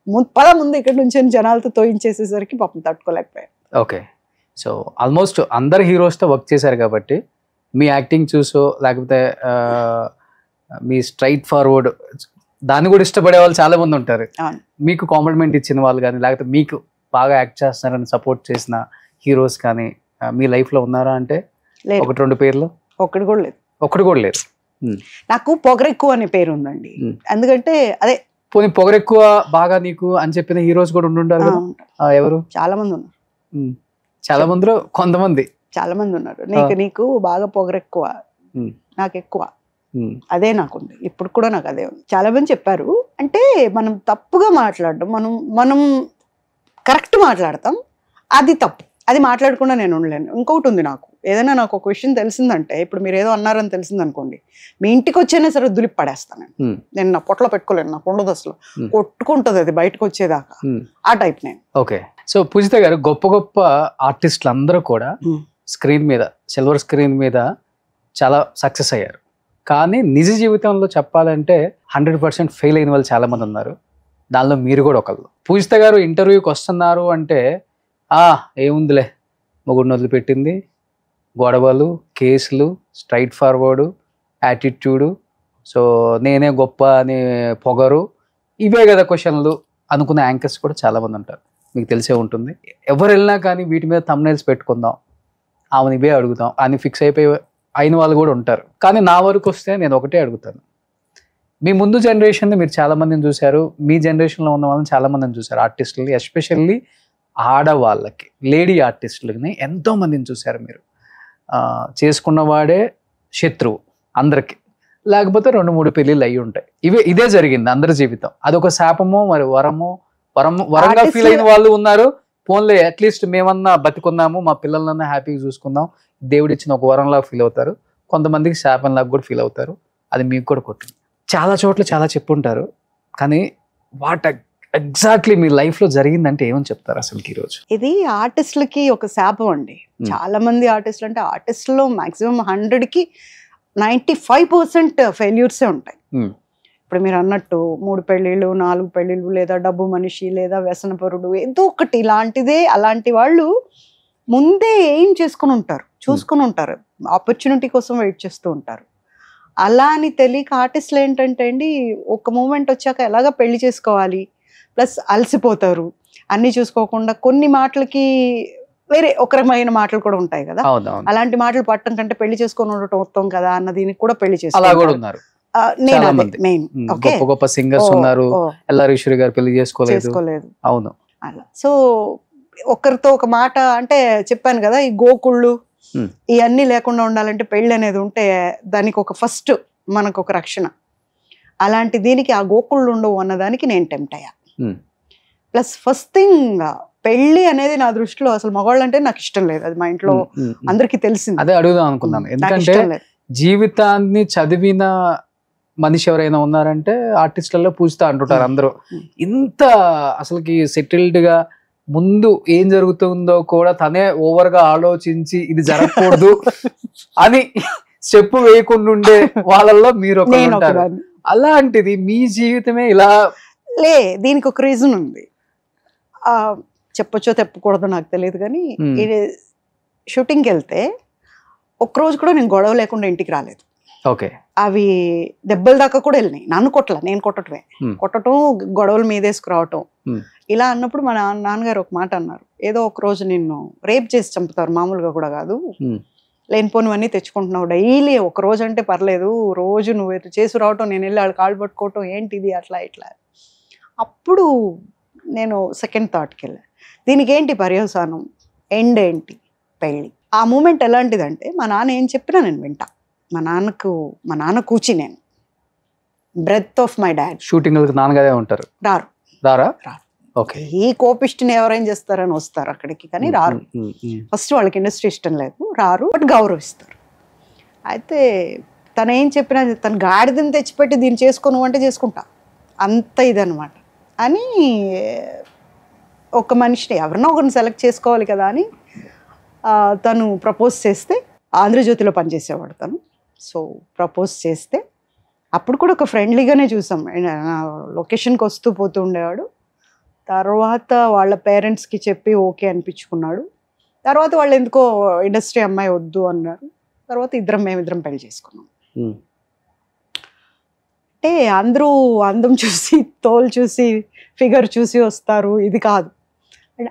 ముందు ఇక్కడి నుంచి జనాలతో తోయించేసేసరికి పాపం తట్టుకోలేకపోయారు. ఓకే. సో ఆల్మోస్ట్ అందరు హీరోస్తో వర్క్ చేశారు కాబట్టి మీ యాక్టింగ్ చూసో లేకపోతే మీ స్ట్రైట్ ఫార్వర్డ్ దాన్ని కూడా ఇష్టపడే వాళ్ళు చాలా మంది ఉంటారు. మీకు కాంప్లిమెంట్ ఇచ్చిన వాళ్ళు కానీ లేకపోతే మీకు బాగా యాక్ట్ చేస్తున్నారని సపోర్ట్ చేసిన హీరోస్ కానీ మీ లైఫ్లో ఉన్నారా అంటే ఒకటి రెండు పేర్లు? ఒకటి కూడా లేదు. నాకు పొగరెక్కువ అనే పేరు ఉందండి. ఎందుకంటే అదే పోనీ పొగరెక్కువ బాగా నీకు అని చెప్పిన హీరోస్ కూడా ఉండుంటారు. ఎవరు? చాలా మంది ఉన్నారు. చాలా మందిలో కొంతమంది చాలా మంది ఉన్నారు. నీకు బాగా పొగరెక్కువ, నాకు ఎక్కువ, అదే నాకుంది. ఇప్పుడు కూడా నాకు అదే ఉంది. చాలా మంది చెప్పారు. అంటే మనం తప్పుగా మాట్లాడడం, మనం కరెక్ట్ మాట్లాడతాం, అది తప్పు. అది మాట్లాడకుండా నేను ఉండలేను. ఇంకొకటి ఉంది, నాకు ఏదైనా నాకు ఒక విషయం తెలిసిందంటే, ఇప్పుడు మీరు ఏదో అన్నారని తెలిసింది అనుకోండి, మీ ఇంటికి వచ్చేనే సరే దులిపి పడేస్తాను నేను నా పొట్టలో పెట్టుకోలేను, నాకు ఉండదు అసలు, కొట్టుకుంటుంది అది బయటకు వచ్చేదాకా, ఆ టైప్ నేను. ఓకే. సో పూజిత గారు, గొప్ప గొప్ప ఆర్టిస్టులు అందరూ కూడా స్క్రీన్ మీద, సిల్వర్ స్క్రీన్ మీద చాలా సక్సెస్ అయ్యారు. కానీ నిజ జీవితంలో చెప్పాలంటే 100% ఫెయిల్ అయిన వాళ్ళు చాలా మంది ఉన్నారు. దానిలో మీరు కూడా ఒకళ్ళు. పూజిత గారు ఇంటర్వ్యూకి వస్తున్నారు అంటే ఏముందిలే, మొగుడిని వదిలిపెట్టింది, గొడవలు, కేసులు, స్ట్రైట్ ఫార్వర్డు, యాటిట్యూడు, సో నేనే గొప్ప అని పొగరు, ఇవే కదా క్వశ్చన్లు అనుకునే యాంకర్స్ కూడా చాలామంది ఉంటారు. మీకు తెలిసే ఉంటుంది. ఎవరు వెళ్ళినా కానీ వీటి మీద థంబ్నెయిల్స్ పెట్టుకుందాం, ఆమెను ఇవే అడుగుతాం అని ఫిక్స్ అయిన వాళ్ళు కూడా ఉంటారు. కానీ నా వరకు వస్తే నేను ఒకటే అడుగుతాను, మీ ముందు జనరేషన్ మీరు చాలామందిని చూశారు, మీ జనరేషన్లో ఉన్న వాళ్ళని చాలామందిని చూశారు, ఆర్టిస్టులని, ఎస్పెషల్లీ ఆడవాళ్ళకి, లేడీ ఆర్టిస్టులని ఎంతోమందిని చూశారు మీరు. చేసుకున్నవాడే శత్రువు అందరికి, లేకపోతే 2-3 పెళ్ళిళ్ళు అయ్యి ఉంటాయి. ఇదే జరిగింది అందరి జీవితం. అదొక శాపమో మరి వరంగా ఫీల్ అయిన వాళ్ళు ఉన్నారు. ఫోన్లే అట్లీస్ట్ మేమన్నా బతికున్నాము, మా పిల్లలన్నా హ్యాపీగా చూసుకుందాం, దేవుడు ఇచ్చిన ఒక వరంలా ఫీల్ అవుతారు. కొంతమందికి శాపంలాగా కూడా ఫీల్ అవుతారు. అది మీకు కూడా కొట్టింది. చాలా చోట్ల చాలా చెప్పుంటారు. కానీ వాట్ ఎగ్జాక్ట్లీ మీ లైఫ్ లో జరిగిందంటే ఏమని చెప్తారు అసలు ఈ రోజు? ఇది ఆర్టిస్టులకి ఒక శాపం అండి. చాలా మంది ఆర్టిస్టులు అంటే ఆర్టిస్టులో మాక్సిమం 100కి 95% ఫెయిల్యూర్సే ఉంటాయి. ఇప్పుడు మీరు అన్నట్టు 3 పెళ్ళిళ్ళు 4 పెళ్ళిళ్ళు, లేదా డబ్బు మనిషి, లేదా వ్యసనపరుడు, ఏదో ఒకటి ఇలాంటిదే. అలాంటి వాళ్ళు ముందే ఏం చేసుకుని ఉంటారు, చూసుకుని ఉంటారు, ఆపర్చునిటీ కోసం వెయిట్ చేస్తూ ఉంటారు. అలా అని తెలియక ఆర్టిస్టులు ఏంటంటే అండి, ఒక మూమెంట్ వచ్చాక ఎలాగ పెళ్లి చేసుకోవాలి, ప్లస్ అలసిపోతారు, అన్నీ చూసుకోకుండా కొన్ని మాటలకి వేరే ఒక రకమైన మాటలు కూడా ఉంటాయి కదా. అలాంటి మాటలు పట్టడం కంటే పెళ్లి చేసుకొని ఉండటం ఉత్తమం కదా అన్న దీనికి కూడా పెళ్లి చేసుకున్నారు. గొప్ప సింగర్స్ ఉన్నారు, ఎల్లారీశ్వరి గారు పెళ్లి చేసుకోలేదు. అవును, అలా. సో ఒకరితో ఒక మాట అంటే చెప్పాను కదా, ఈ గోకుళ్ళు ఇవన్నీ లేకుండా ఉండాలంటే పెళ్లి అనేది ఉంటే దానికి ఒక ఫస్ట్ మనకు ఒక రక్షణ. అలాంటి దీనికి ఆ గోకుళ్ళు ఉండవు అన్నదానికి నేను టెంప్ట్ అయ్యా. ప్లస్ ఫస్ట్ థింగ్, పెళ్లి అనేది నా దృష్టిలో అసలు మగవాళ్ళు అంటే నాకు ఇష్టం లేదు. అది మా ఇంట్లో అందరికి తెలిసింది. అదే అడుగుదాం అనుకున్నాను. ఎందుకంటే జీవితాన్ని చదివిన మనిషి ఎవరైనా ఉన్నారంటే ఆర్టిస్టులలో పూజితా అంటుంటారు అందరూ. ఇంత అసలుకి సెటిల్డ్ గా ముందు ఏం జరుగుతుందో కూడా తనే ఓవర్ గా ఆలోచించి ఇది జరగకూడదు అని స్టెప్ వేయకుండా ఉండే వాళ్ళల్లో మీరు ఉంటారు. అలాంటిది మీ జీవితమే ఇలా దీనికి ఒక రీజన్ ఉంది. చెప్పొచ్చో తెప్పకూడదో నాకు తెలియదు కానీ, షూటింగ్కి వెళ్తే ఒక్కరోజు కూడా నేను గొడవ లేకుండా ఇంటికి రాలేదు. ఓకే, అవి దెబ్బల దాకా కూడా వెళ్ళినాయి. నన్ను నేను కొట్టటమే, కొట్టడం, గొడవలు మీదేసుకురావటం. ఇలా అన్నప్పుడు మా నాన్నగారు ఒక మాట అన్నారు, ఏదో ఒక రోజు నిన్ను రేప్ చేసి చంపుతారు, మామూలుగా కూడా కాదు, లేనిపోనివన్నీ తెచ్చుకుంటున్నావు, డైలీ ఒక రోజు అంటే పర్లేదు, రోజు నువ్వు చేసి రావటం, నేను వెళ్ళి వాళ్ళు కాళ్ళు పట్టుకోవటం, ఏంటిది అట్లా ఇట్లా. అప్పుడు నేను సెకండ్ థాట్కి వెళ్ళాను, దీనికి ఏంటి పర్యవసానం, ఎండ్ ఏంటి, పెళ్ళి. ఆ మూమెంట్ ఎలాంటిదంటే, మా నాన్న ఏం చెప్పినా నేను వింటా. మా నాన్న కూచి నేను breath of my dad. Shooting నాన్నగారే ఉంటారు? రారా? ఓకే. ఈ కోపిష్టిని ఎవరేం చేస్తారని వస్తారు అక్కడికి, కానీ రారు. ఫస్ట్ వాళ్ళకి ఇండస్ట్రీ ఇష్టం లేదు, రారు, బట్ గౌరవిస్తారు. అయితే తను ఏం చెప్పినా, తను గాడిదని తెచ్చిపెట్టి దీన్ని చేసుకోను అంటే చేసుకుంటా, అంత ఇదనమాట. అని ఒక మనిషిని ఎవరినో ఒకరిని సెలెక్ట్ చేసుకోవాలి కదా అని తను ప్రపోజ్ చేస్తే, ఆంధ్రజ్యోతిలో పనిచేసేవాడు తను. సో ప్రపోజ్ చేస్తే అప్పుడు కూడా ఒక ఫ్రెండ్లీగానే చూసాం, లొకేషన్కి వస్తూ పోతూ ఉండేవాడు. తర్వాత వాళ్ళ పేరెంట్స్కి చెప్పి ఓకే అనిపించుకున్నాడు. తర్వాత వాళ్ళు ఎందుకో ఇండస్ట్రీ అమ్మాయి వద్దు అన్నారు. తర్వాత మేమిద్దరం పెళ్లి చేసుకున్నాం. అంటే అందరూ అందం చూసి, తోలు చూసి, ఫిగర్ చూసి వస్తారు, ఇది కాదు.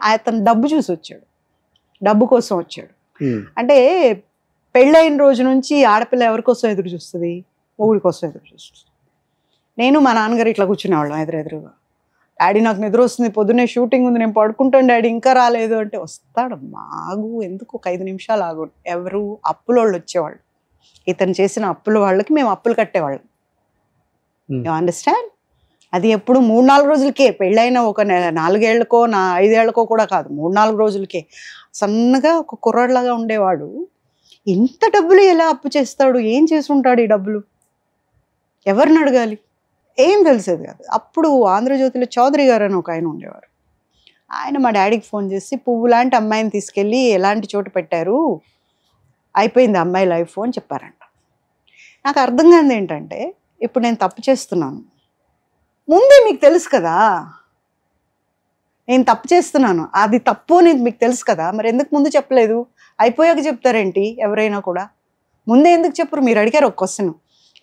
అతను డబ్బు చూసి వచ్చాడు, డబ్బు కోసం వచ్చాడు. అంటే పెళ్ళైన రోజు నుంచి ఆడపిల్ల ఎవరి కోసం ఎదురు చూస్తుంది, మొగుడి కోసం ఎదురు చూస్తుంది. నేను మా నాన్నగారు ఇట్లా కూర్చునేవాళ్ళం ఎదురుగా. డాడీ నాకు నిద్ర వస్తుంది, పొద్దున్నే షూటింగ్ ఉంది, నేను పడుకుంటాను డాడీ, ఇంకా రాలేదు అంటే, వస్తాడమ్మా ఆగు, ఎందుకు ఒక 5 నిమిషాలు ఆగు. ఎవరు అప్పులోళ్ళు వచ్చేవాళ్ళు, ఇతను చేసిన అప్పుల వాళ్ళకి మేము అప్పులు కట్టేవాళ్ళం. You understand? అది ఎప్పుడు 3-4 రోజులకే, పెళ్ళైన ఒక 4 ఏళ్లకో 5 ఏళ్లకో కూడా కాదు, 3-4 రోజులకే. సన్నగా ఒక కుర్రాడిలాగా ఉండేవాడు. ఇంత డబ్బులు ఎలా అప్పు చేస్తాడు, ఏం చేసి ఉంటాడు ఈ డబ్బులు, ఎవరిని అడగాలి, ఏం తెలిసేది కాదు. అప్పుడు ఆంధ్రజ్యోతిలో చౌదరి గారు అని ఒక ఆయన ఉండేవారు. ఆయన మా డాడీకి ఫోన్ చేసి, పువ్వు లాంటి అమ్మాయిని తీసుకెళ్ళి ఎలాంటి చోటు పెట్టారు, అయిపోయింది అమ్మాయి లైఫ్ అని చెప్పారంట. నాకు అర్థం కాదు ఏంటంటే, ఇప్పుడు నేను తప్పు చేస్తున్నాను, ముందే మీకు తెలుసు కదా నేను తప్పు చేస్తున్నాను, అది తప్పు అనేది మీకు తెలుసు కదా, మరి ఎందుకు ముందు చెప్పలేదు? అయిపోయాక చెప్తారేంటి ఎవరైనా కూడా, ముందే ఎందుకు చెప్పరు? మీరు అడిగారు ఒక క్వశ్చన్,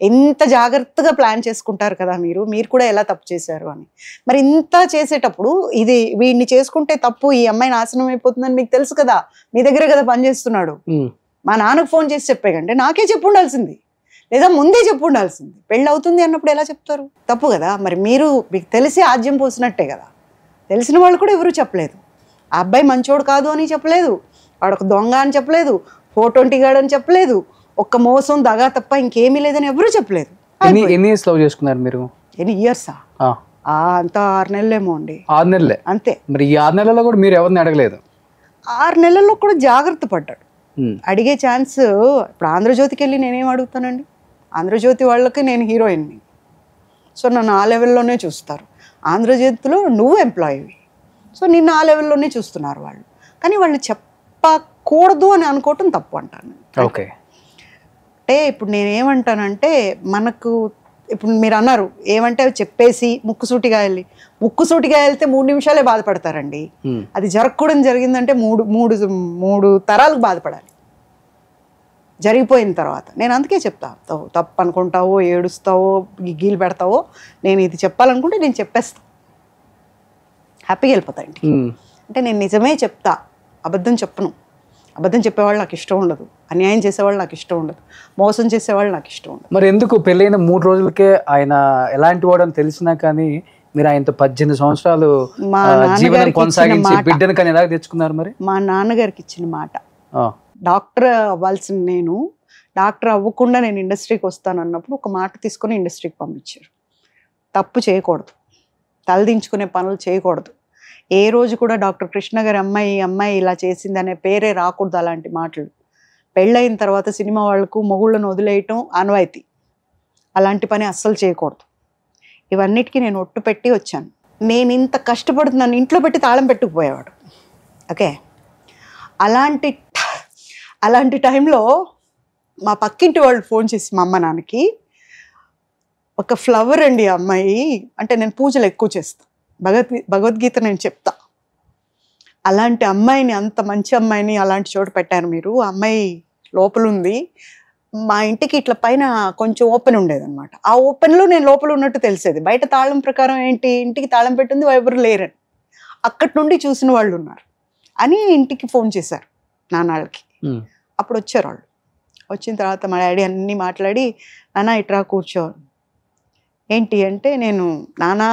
ఎంత జాగ్రత్తగా ప్లాన్ చేసుకుంటారు కదా మీరు కూడా ఎలా తప్పు చేశారు అని. మరి ఇంత చేసేటప్పుడు ఇది వీడిని చేసుకుంటే తప్పు, ఈ అమ్మాయి నాశనం అయిపోతుందని మీకు తెలుసు కదా, మీ దగ్గరే కదా పనిచేస్తున్నాడు. మా నాన్నకు ఫోన్ చేసి చెప్పేకంటే నాకే చెప్పు ఉండాల్సింది, లేదా ముందే చెప్పు ఉండాల్సింది. పెళ్ళి అవుతుంది అన్నప్పుడు ఎలా చెప్తారు? తప్పు కదా. మరి మీకు తెలిసి ఆజ్యం పోసినట్టే కదా. తెలిసిన వాళ్ళు కూడా ఎవరు చెప్పలేదు. ఆ అబ్బాయి మంచోడు కాదు అని చెప్పలేదు, వాడు ఒక దొంగ అని చెప్పలేదు, ఫోటోంటి గాడు అని చెప్పలేదు, ఒక్క మోసం దగా తప్ప ఇంకేమీ లేదని ఎవరు చెప్పలేదు. ఎన్ని ఇయర్స్ లవ్ చేసుకున్నారు మీరు? ఎన్ని ఇయర్సా? అంత 6 నెలలేమో అండి. 6 నెలలే అంతే. మరి ఈ 6 నెలల్లో కూడా మీరు ఎవరిని అడగలేదు? 6 నెలల్లో కూడా జాగ్రత్త పడ్డాడు. అడిగే ఛాన్స్ ఇప్పుడు ఆంధ్రజ్యోతికి వెళ్ళి నేనేం అడుగుతానండి? ఆంధ్రజ్యోతి వాళ్ళకి నేను హీరోయిన్ని, సో నన్ను ఆ లెవెల్లోనే చూస్తారు. ఆంధ్రజ్యోతిలో నువ్వు ఎంప్లాయీవి, సో నిన్ను ఆ లెవెల్లోనే చూస్తున్నారు వాళ్ళు. కానీ వాళ్ళు చెప్పకూడదు అని అనుకోవటం తప్పు అంటాను. ఓకే, అంటే ఇప్పుడు నేనేమంటానంటే, మనకు ఇప్పుడు మీరు అన్నారు ఏమంటే చెప్పేసి ముక్కుసూటిగా వెళ్తే 3 నిమిషాలే బాధపడతారండి. అది జరగకూడదు జరిగిందంటే మూడు తరాలకు బాధపడాలి జరిగిపోయిన తర్వాత. నేను అందుకే చెప్తా, తప్పు అనుకుంటావో, ఏడుస్తావో, గిగ్గీలు పెడతావో, నేను ఇది చెప్పాలనుకుంటే నేను చెప్పేస్తా, హ్యాపీగా వెళ్ళిపోతా ఇంటికి. అంటే నేను నిజమే చెప్తా, అబద్ధం చెప్పను. అబద్ధం చెప్పేవాళ్ళు నాకు ఇష్టం ఉండదు, అన్యాయం చేసేవాళ్ళు నాకు ఇష్టం ఉండదు, మోసం చేసేవాళ్ళు నాకు ఇష్టం ఉండదు. మరి ఎందుకు పెళ్ళైన 3 రోజులకే ఆయన ఎలాంటి వాడు అని తెలిసినా కానీ మీరు ఆయనతో 18 సంవత్సరాలు జీవనం కొనసాగించి బిడ్డను కానీ ఎలా తెచ్చుకున్నారు? మరి మా నాన్నగారికి ఇచ్చిన మాట, డాక్టర్ అవ్వాల్సిన నేను డాక్టర్ అవ్వకుండా నేను ఇండస్ట్రీకి వస్తాను అన్నప్పుడు ఒక మాట తీసుకొని ఇండస్ట్రీకి పంపించారు. తప్పు చేయకూడదు, తలదించుకునే పనులు చేయకూడదు. ఏ రోజు కూడా డాక్టర్ కృష్ణ గారి అమ్మాయి ఇలా చేసింది అనే పేరే రాకూడదు. అలాంటి మాటలు పెళ్ళయిన తర్వాత సినిమా వాళ్ళకు మొగుళ్ళను వదిలేయటం ఆనవాయితీ, అలాంటి పని అస్సలు చేయకూడదు. ఇవన్నిటికీ నేను ఒట్టు పెట్టి వచ్చాను. నేను ఇంత కష్టపడుతున్నాను, ఇంట్లో పెట్టి తాళం పెట్టుకుపోయేవాడు. ఓకే, అలాంటి టైంలో మా పక్కింటి వాళ్ళు ఫోన్ చేసి మా అమ్మ నాన్నకి, ఒక ఫ్లవర్ అండి అమ్మాయి, అంటే నేను పూజలు ఎక్కువ చేస్తాను, భగవద్గీత నేను చెప్తా, అలాంటి అమ్మాయిని, అంత మంచి అమ్మాయిని అలాంటి చోటు పెట్టారు మీరు, అమ్మాయి లోపల ఉంది. మా ఇంటికి ఇట్లా పైన కొంచెం ఓపెన్ ఉండేదన్నమాట. ఆ ఓపెన్లో నేను లోపల ఉన్నట్టు తెలిసేది, బయట తాళం ప్రకారం ఏంటి ఇంటికి తాళం పెట్టింది ఎవరు లేరని, అక్కడి నుండి చూసిన వాళ్ళు ఉన్నారు అని ఇంటికి ఫోన్ చేశారు నాన్నకి. అప్పుడు వచ్చారు వాళ్ళు. వచ్చిన తర్వాత మా డాడీ అన్నీ మాట్లాడి, నాన్న ఇట్రా కూర్చో, ఏంటి అంటే, నేను నాన్న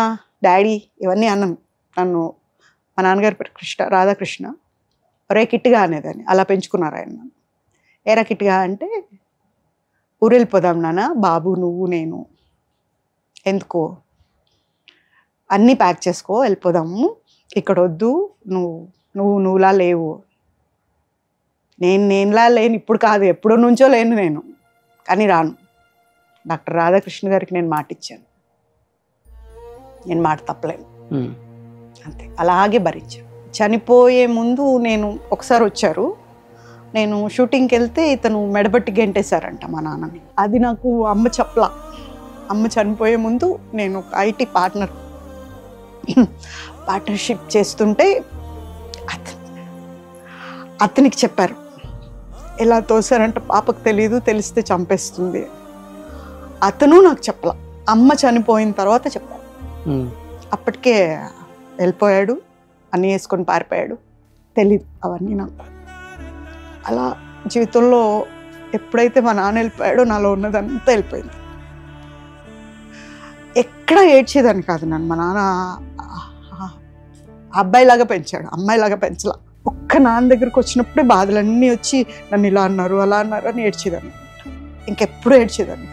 డాడీ ఇవన్నీ అన్నాను. నన్ను మా నాన్నగారి పేరు రాధాకృష్ణ, ఒరే కిట్టిగా అనేదాన్ని, అలా పెంచుకున్నారు ఆయన నన్ను. ఏరా కిట్టిగా అంటే, ఊరు వెళ్ళిపోదాం నాన్న, బాబు నువ్వు నేను, ఎందుకో అన్నీ ప్యాక్ చేసుకో వెళ్ళిపోదాము, ఇక్కడ వద్దు, నువ్వులా లేవు. నేనులా లేను, ఇప్పుడు కాదు ఎప్పుడో నుంచో లేను నేను, కానీ రాను. డాక్టర్ రాధాకృష్ణ గారికి నేను మాట ఇచ్చాను, నేను మాట తప్పలేను, అంతే, అలాగే భరించాను. చనిపోయే ముందు నేను ఒకసారి వచ్చారు, నేను షూటింగ్కి వెళ్తే ఇతను మెడబట్టి గెంటేశారంట మా నాన్నని. అది నాకు అమ్మ చెప్పలా. అమ్మ చనిపోయే ముందు నేను ఒక ఐటీ పార్ట్నర్షిప్ చేస్తుంటే అతనికి చెప్పారు, ఎలా తోసారంట, పాపకు తెలియదు, తెలిస్తే చంపేస్తుంది. అతను నాకు చెప్పలా, అమ్మ చనిపోయిన తర్వాత చెప్పారు. అప్పటికే వెళ్ళిపోయాడు, అన్నీ వేసుకొని పారిపోయాడు, తెలీదు అవన్నీ నాకు. అలా జీవితంలో ఎప్పుడైతే మా నాన్న వెళ్ళిపోయాడో నాలో ఉన్నదంతా వెళ్ళిపోయింది. ఎక్కడ ఏడ్చేదాన్ని కాదు నన్ను. మా నాన్న అబ్బాయిలాగా పెంచాడు, అమ్మాయిలాగా పెంచలా. ఒక్క నాన్న దగ్గరకు వచ్చినప్పుడే బాధలన్నీ వచ్చి నన్ను ఇలా అన్నారు అలా అన్నారు అని ఏడ్చేదాన్ని, ఇంకెప్పుడు ఏడ్చేదాన్ని.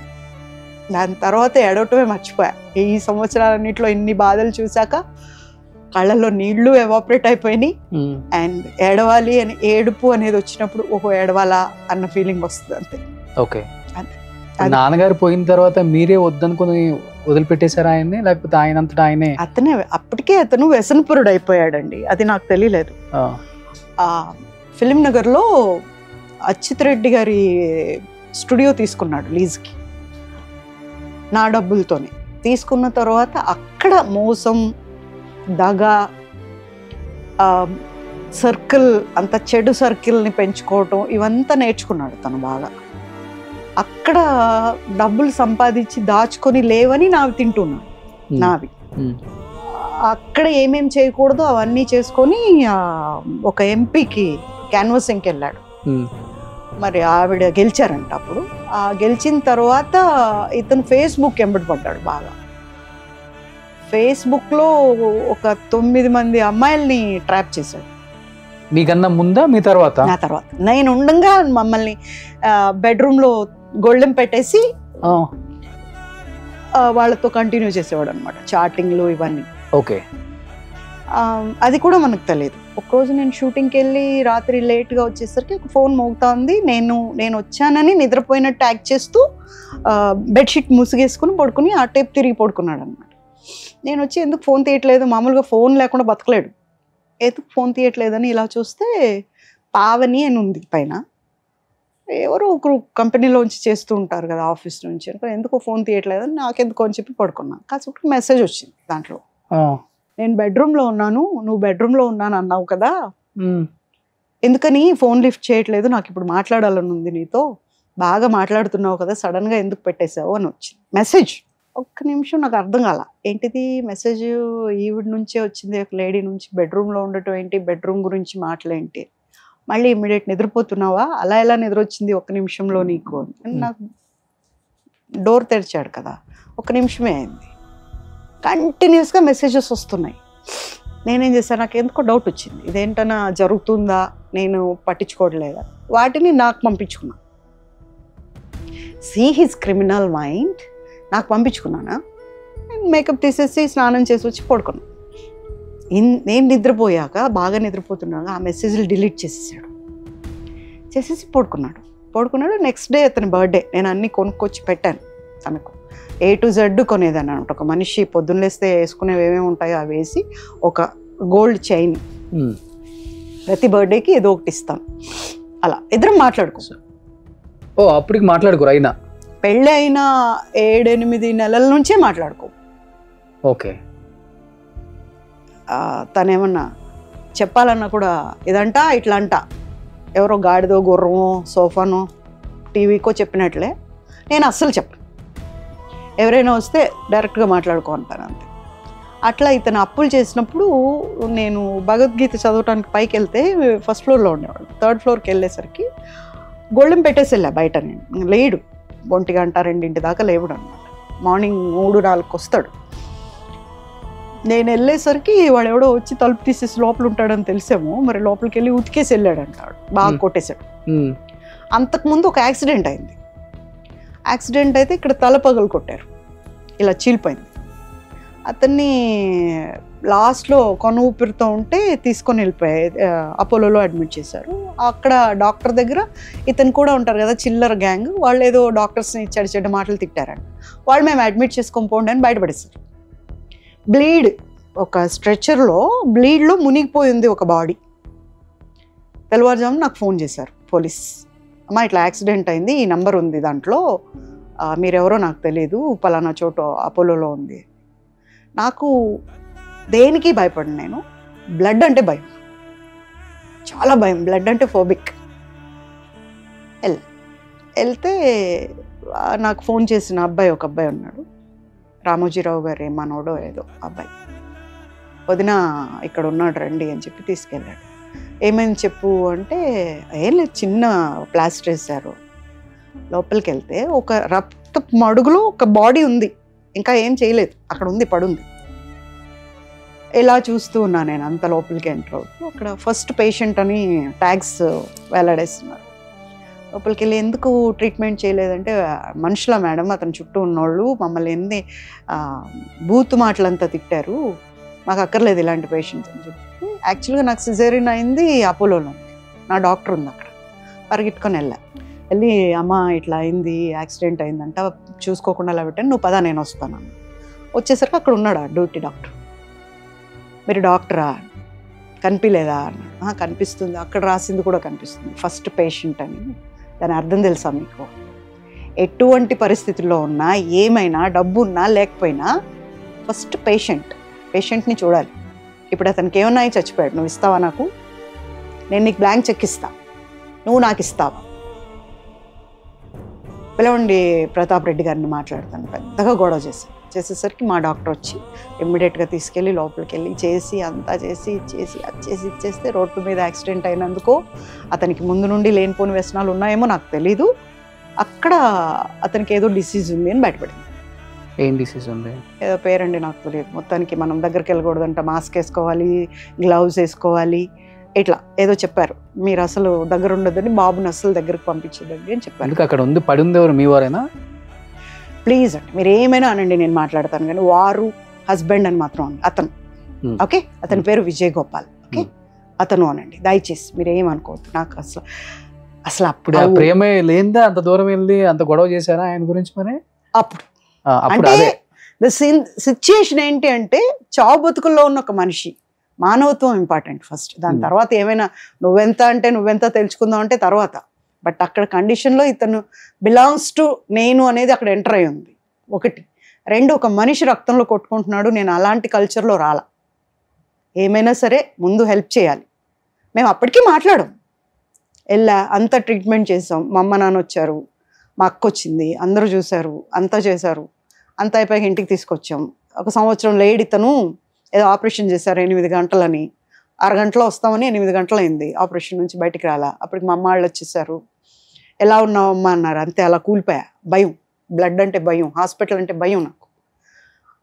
దాని తర్వాత ఏడవటమే మర్చిపోయా. ఈ సంవత్సరాలన్నింటిలో ఇన్ని బాధలు చూశాక కళ్ళల్లో నీళ్లు ఎవాపరేట్ అయిపోయినాయి. అండ్ ఏడవాలి అని, ఏడుపు అనేది వచ్చినప్పుడు ఓహో ఏడవాలా అన్న ఫీలింగ్ వస్తుంది, అంతే. ఓకే, నాన్నగారు పోయిన తర్వాత మీరే వద్దనుకుని వదిలిపెట్టేశారు ఆయన్ని, లేకపోతే ఆయనంతటా ఆయనే? అతనే, అప్పటికే అతను వ్యసనపురుడు అయిపోయాడండి, అది నాకు తెలియలేదు. ఫిలిం నగర్లో అచ్యుత్ రెడ్డి గారి స్టూడియో తీసుకున్నాడు లీజ్కి, నా డబ్బులతోనే తీసుకున్న తర్వాత అక్కడ మోసం, దగ, సర్కిల్, అంత చెడు సర్కిల్ని పెంచుకోవటం, ఇవంతా నేర్చుకున్నాడు తను బాగా. అక్కడ డబ్బులు సంపాదించి దాచుకొని లేవని నావి తింటున్నాడు, నావి. అక్కడ ఏమేం చేయకూడదో అవన్నీ చేసుకొని ఒక ఎంపీకి క్యాన్వాసింగ్కి వెళ్ళాడు. మరి ఆవిడ గెలిచారంట. అప్పుడు గెలిచిన తర్వాత ఇతను ఫేస్బుక్ ఎంబడి పడ్డాడు బాగా. ఫేస్బుక్లో ఒక 9 మంది అమ్మాయిల్ని ట్రాప్ చేశాడు. మీకన్నా ముందా మీ తర్వాత? నా తర్వాత. నేను ఉండగా మమ్మల్ని బెడ్రూమ్లో గొళ్ళెం పెట్టేసి వాళ్ళతో కంటిన్యూ చేసేవాడు అనమాట, చాటింగ్లు ఇవన్నీ. ఓకే, అది కూడా మనకు తెలియదు. ఒకరోజు నేను షూటింగ్కి వెళ్ళి రాత్రి లేట్గా వచ్చేసరికి ఒక ఫోన్ మోగుతా ఉంది. నేను వచ్చానని నిద్రపోయినట్టు యాక్ట్ చేస్తూ బెడ్షీట్ ముసుగేసుకుని పడుకుని ఆ టైప్ తిరిగి పడుకున్నాడు అనమాట. నేను వచ్చి ఎందుకు ఫోన్ తీయట్లేదు, మామూలుగా ఫోన్ లేకుండా బతకలేడు, ఎందుకు ఫోన్ తీయట్లేదని ఇలా చూస్తే పావని అని ఉంది పైన. ఎవరో ఒకరు కంపెనీలోంచి చేస్తూ ఉంటారు కదా ఆఫీస్ నుంచి, ఎందుకు ఫోన్ తీయట్లేదని నాకెందుకు అని చెప్పి పడుకున్నాను. కాసేపు మెసేజ్ వచ్చింది దాంట్లో, నేను బెడ్రూమ్లో ఉన్నాను, నువ్వు బెడ్రూమ్లో ఉన్నాను అన్నావు కదా, ఎందుకని ఫోన్ లిఫ్ట్ చేయట్లేదు, నాకు ఇప్పుడు మాట్లాడాలని ఉంది నీతో, బాగా మాట్లాడుతున్నావు కదా, సడన్గా ఎందుకు పెట్టేశావు అని వచ్చింది మెసేజ్. ఒక్క నిమిషం నాకు అర్థం కాల, ఏంటిది మెసేజ్ ఈవిడ నుంచే వచ్చింది, ఒక లేడీ నుంచి, బెడ్రూమ్లో ఉండటం ఏంటి, బెడ్రూమ్ గురించి మాటలేంటి, మళ్ళీ ఇమ్మీడియట్ నిద్రపోతున్నావా, అలా ఎలా నిద్ర వచ్చింది ఒక్క నిమిషంలో నీకు అని. నాకు డోర్ తెరిచాడు కదా, ఒక్క నిమిషమే అయింది, కంటిన్యూస్గా మెసేజెస్ వస్తున్నాయి. నేనేం చేశాను, నాకు ఎందుకో డౌట్ వచ్చింది, ఇదేంటన్నా జరుగుతుందా, నేను పట్టించుకోవట్లేదా, వాటిని నాకు పంపించుకున్నా. సీ హిజ్ క్రిమినల్ మైండ్, నాకు పంపించుకున్నానా, నేను మేకప్ తీసేసి స్నానం చేసి వచ్చి పడుకున్నాను. నేను నిద్రపోయాక, బాగా నిద్రపోతున్నాక ఆ మెసేజ్లు డిలీట్ చేసేసి పడుకున్నాడు. నెక్స్ట్ డే అతని బర్త్డే, నేను అన్నీ కొనుక్కొచ్చి పెట్టాను తనకు, A to Z కొనేదాన్ని అనమాట. ఒక మనిషి పొద్దున్న లేస్తే వేసుకునేవి ఏమేమి ఉంటాయో అవి వేసి, ఒక గోల్డ్ చైన్ ప్రతి బర్త్డేకి ఏదో ఒకటి ఇస్తాను. అలా ఇద్దరం మాట్లాడుకో. ఓ అప్పటికి మాట్లాడుకోరు అయినా? పెళ్ళి అయినా 7-8 నెలల నుంచే మాట్లాడుకో. ఓకే. తనేమన్నా చెప్పాలన్నా కూడా ఇదంట ఇట్లా అంట, ఎవరో గాడిదో గుర్రమో సోఫానో టీవీకో చెప్పినట్లే నేను అస్సలు చెప్పను. ఎవరైనా వస్తే డైరెక్ట్గా మాట్లాడుకో అంటాను అంతే. అట్లా ఇతను అప్పులు చేసినప్పుడు నేను భగవద్గీత చదవటానికి పైకి వెళ్తే ఫస్ట్ ఫ్లోర్లో ఉండేవాడు. 3rd ఫ్లోర్కి వెళ్ళేసరికి గొళ్ళెం పెట్టేసి వెళ్ళా బయట. నేను లేడు, 1 గంట 2 దాకా లేవుడు అనమాట. మార్నింగ్ 3-4కి వస్తాడు. నేను వెళ్ళేసరికి వాడు ఎవడో వచ్చి తలుపు తీసేసి లోపల ఉంటాడని తెలిసేమో, మరి లోపలికి వెళ్ళి ఉతికేసి వెళ్ళాడు అంటాడు, బాగా కొట్టేశాడు. అంతకుముందు ఒక యాక్సిడెంట్ అయింది. యాక్సిడెంట్ అయితే ఇక్కడ తల పగలు కొట్టారు, ఇలా చీలిపోయింది. అతన్ని లాస్ట్లో కొన ఊపిరితో ఉంటే తీసుకొని వెళ్ళిపోయాయి, అపోలోలో అడ్మిట్ చేశారు. అక్కడ డాక్టర్ దగ్గర ఇతను కూడా ఉంటారు కదా చిల్లర గ్యాంగ్, వాళ్ళు ఏదో డాక్టర్స్ని చెడ్డ మాటలు తిట్టారంట. వాళ్ళు మేము అడ్మిట్ చేసుకొని పోండి అని బయటపడేశారు. బ్లీడ్, ఒక స్ట్రెచర్లో బ్లీడ్లో మునిగిపోయింది ఒక బాడీ. తెల్లవారుజామున నాకు ఫోన్ చేశారు పోలీస్, అమ్మా ఇట్లా యాక్సిడెంట్ అయింది, ఈ నంబర్ ఉంది దాంట్లో, మీరెవరో నాకు తెలియదు, పలానా చోట అపోలోలో ఉంది. నాకు దేనికి భయపడను, నేను బ్లడ్ అంటే భయం, చాలా భయం, బ్లడ్ అంటే ఫోబిక్. వెళ్తే నాకు ఫోన్ చేసిన అబ్బాయి, ఒక అబ్బాయి ఉన్నాడు, రామోజీరావు గారు ఏమనోడో ఏదో అబ్బాయి, వదిన ఇక్కడ ఉన్నాడు రండి అని చెప్పి తీసుకెళ్ళాడు. ఏమైంది చెప్పు అంటే, ఏం లేదు చిన్న ప్లాస్టర్ వేశారు. లోపలికి వెళ్తే ఒక రక్త మడుగులో ఒక బాడీ ఉంది, ఇంకా ఏం చేయలేదు, అక్కడ ఉంది పడుంది. ఇలా చూస్తూ ఉన్నా నేను, అంత లోపలికి ఎంటర్ అవుతూ అక్కడ ఫస్ట్ పేషెంట్ అని ట్యాగ్స్ వేలాడేస్తున్నారు. లోపలికి వెళ్ళి ఎందుకు ట్రీట్మెంట్ చేయలేదంటే, మనుషుల మేడం అతని చుట్టూ ఉన్నోళ్ళు మమ్మల్ని ఎన్ని బూతు మాటలంతా తిట్టారు, మాకు అక్కర్లేదు ఇలాంటి పేషెంట్స్ అని చెప్పి. యాక్చువల్గా నాకు సిజేరియన్ అయింది అపోలోలో, నా డాక్టర్ ఉంది అక్కడ. పరిగెట్టుకొని వెళ్ళి అమ్మ ఇట్లా అయింది, యాక్సిడెంట్ అయిందంట, చూసుకోకుండా అలా పెట్టాను, నువ్వు పదా నేను వస్తాను అన్న. వచ్చేసరికి అక్కడ ఉన్నాడు డ్యూటీ డాక్టర్. మీరు డాక్టరా, కనిపించలేదా అన్న. కనిపిస్తుంది, అక్కడ రాసింది కూడా కనిపిస్తుంది, ఫస్ట్ పేషెంట్ అని. దాని అర్థం తెలుసా మీకు? ఎటువంటి పరిస్థితుల్లో ఉన్నా, ఏమైనా డబ్బు ఉన్నా లేకపోయినా ఫస్ట్ పేషెంట్ని చూడాలి. ఇప్పుడు అతనికి ఏమన్నా చచ్చిపోయాడు, నువ్వు ఇస్తావా నాకు? నేను నీకు బ్లాంక్ చెక్ ఇస్తా, నువ్వు నాకు ఇస్తావా? పిలవండి ప్రతాప్ రెడ్డి గారిని మాట్లాడతాను. పెద్దగా గొడవ చేసేసరికి మా డాక్టర్ వచ్చి ఇమ్మీడియట్గా తీసుకెళ్ళి లోపలికి వెళ్ళి చేసి అంతా చేసి ఇచ్చేస్తే రోడ్డు మీద యాక్సిడెంట్ అయినందుకు అతనికి ముందు నుండి లేనిపోని వ్యసనాలు ఉన్నాయేమో నాకు తెలీదు, అక్కడ అతనికి ఏదో డిసీజ్ ఉంది అని బయటపడింది. ఏం డిసీజ్ ఉంది? ఏదో పేరండి నాకు తెలియదు. మొత్తానికి మనం దగ్గరికి వెళ్ళకూడదంట, మాస్క్ వేసుకోవాలి, గ్లౌజ్ వేసుకోవాలి, ఇట్లా ఏదో చెప్పారు. మీరు అసలు దగ్గర ఉండొద్దని, బాబుని అసలు దగ్గరకు పంపించదండి అని చెప్పారు. అక్కడ ఉంది పడింది ఎవరు, మీ వారేనా? ప్లీజ్ అండి మీరు ఏమైనా అనండి, నేను మాట్లాడతాను, కానీ వారు హస్బెండ్ అని మాత్రం అతను, ఓకే? అతని పేరు విజయ్ గోపాల్, ఓకే? అతను అనండి దయచేసి, మీరు ఏమనుకోవద్దు. నాకు అసలు అప్పుడు ప్రేమే లేనిదా అంత దూరం వెళ్ళి అంత గొడవ చేశారా ఆయన గురించి? మరి అప్పుడు అంటే సిచ్యుయేషన్ ఏంటి అంటే చావు బతుకుల్లో ఉన్న ఒక మనిషి, మానవత్వం ఇంపార్టెంట్ ఫస్ట్, దాని తర్వాత ఏమైనా నువ్వెంత అంటే నువ్వెంత తెలుసుకుందాం అంటే తర్వాత. బట్ అక్కడ కండిషన్లో ఇతను బిలాంగ్స్ టు నేను అనేది అక్కడ ఎంటర్ అయి ఉంది ఒకటి. రెండు, ఒక మనిషి రక్తంలో కొట్టుకుంటున్నాడు. నేను అలాంటి కల్చర్లో రాలా. ఏమైనా సరే ముందు హెల్ప్ చేయాలి. మేము అప్పటికీ మాట్లాడాం, అంత ట్రీట్మెంట్ చేసాం. మా అమ్మ నాన్న వచ్చారు, మా అక్క వచ్చింది, అందరూ చూశారు, అంతా చేశారు. అంత అయిపోయాక ఇంటికి తీసుకొచ్చాం. 1 సంవత్సరం లేట్ ఇతను ఏదో ఆపరేషన్ చేశారు 8 గంటలని, 6 గంటలో వస్తామని 8 గంటలు అయింది ఆపరేషన్ నుంచి బయటికి రాలా. అప్పటికి మా అమ్మ వాళ్ళు వచ్చేసారు. ఎలా ఉన్నావు అమ్మ అన్నారు. అంతే, అలా కూలిపోయా. భయం, బ్లడ్ అంటే భయం, హాస్పిటల్ అంటే భయం నాకు.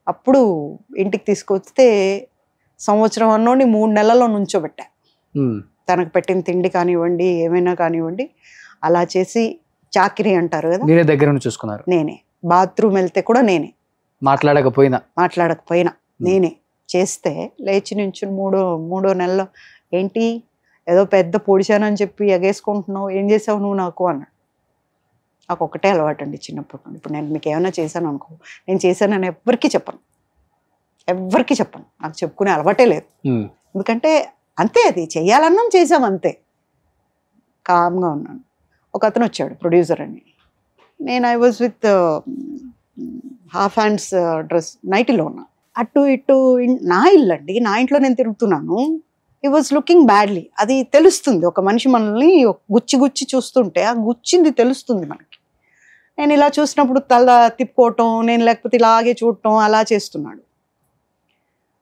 అప్పుడు ఇంటికి తీసుకొస్తే సంవత్సరం అన్నోని 3 నెలల్లో నుంచోబెట్టా. తనకు పెట్టిన తిండి కానివ్వండి, ఏమైనా కానివ్వండి, అలా చేసి చాకిరీ అంటారు కదా, మీరే దగ్గర నుండి చూసుకున్నారు. నేనే. బాత్రూమ్ వెళ్తే కూడా నేనే, మాట్లాడకపోయినా నేనే చేస్తే లేచి నుంచి మూడో నెలలో ఏంటి ఏదో పెద్ద పొడిచానని చెప్పి ఎగేసుకుంటున్నావు, ఏం చేసావు నువ్వు నాకు అన్నాడు. నాకు ఒకటే అలవాటు అండి చిన్నప్పటి నుండి. ఇప్పుడు నేను మీకు ఏమైనా చేశాను అనుకో, నేను చేశానని ఎవరికి చెప్పను. నాకు చెప్పుకునే అలవాటే లేదు. ఎందుకంటే అంతే, అది చెయ్యాలన్నాం, చేసాం అంతే. కామ్గా ఉన్నాను. ఒక అతను వచ్చాడు, ప్రొడ్యూసర్ అని. నేను I was with half hands dress, నైటీలో ఉన్నా. అటు ఇటు నా ఇల్లు అండి, నా ఇంట్లో నేను తిరుగుతున్నాను. He was looking badly. అది తెలుస్తుంది, ఒక మనిషి మనల్ని గుచ్చి చూస్తుంటే ఆ గుచ్చింది తెలుస్తుంది మనకి. నేను ఇలా చూసినప్పుడు తల తిప్పుకోవటం, నేను లేకపోతే ఇలాగే చూడటం, అలా చేస్తున్నాడు.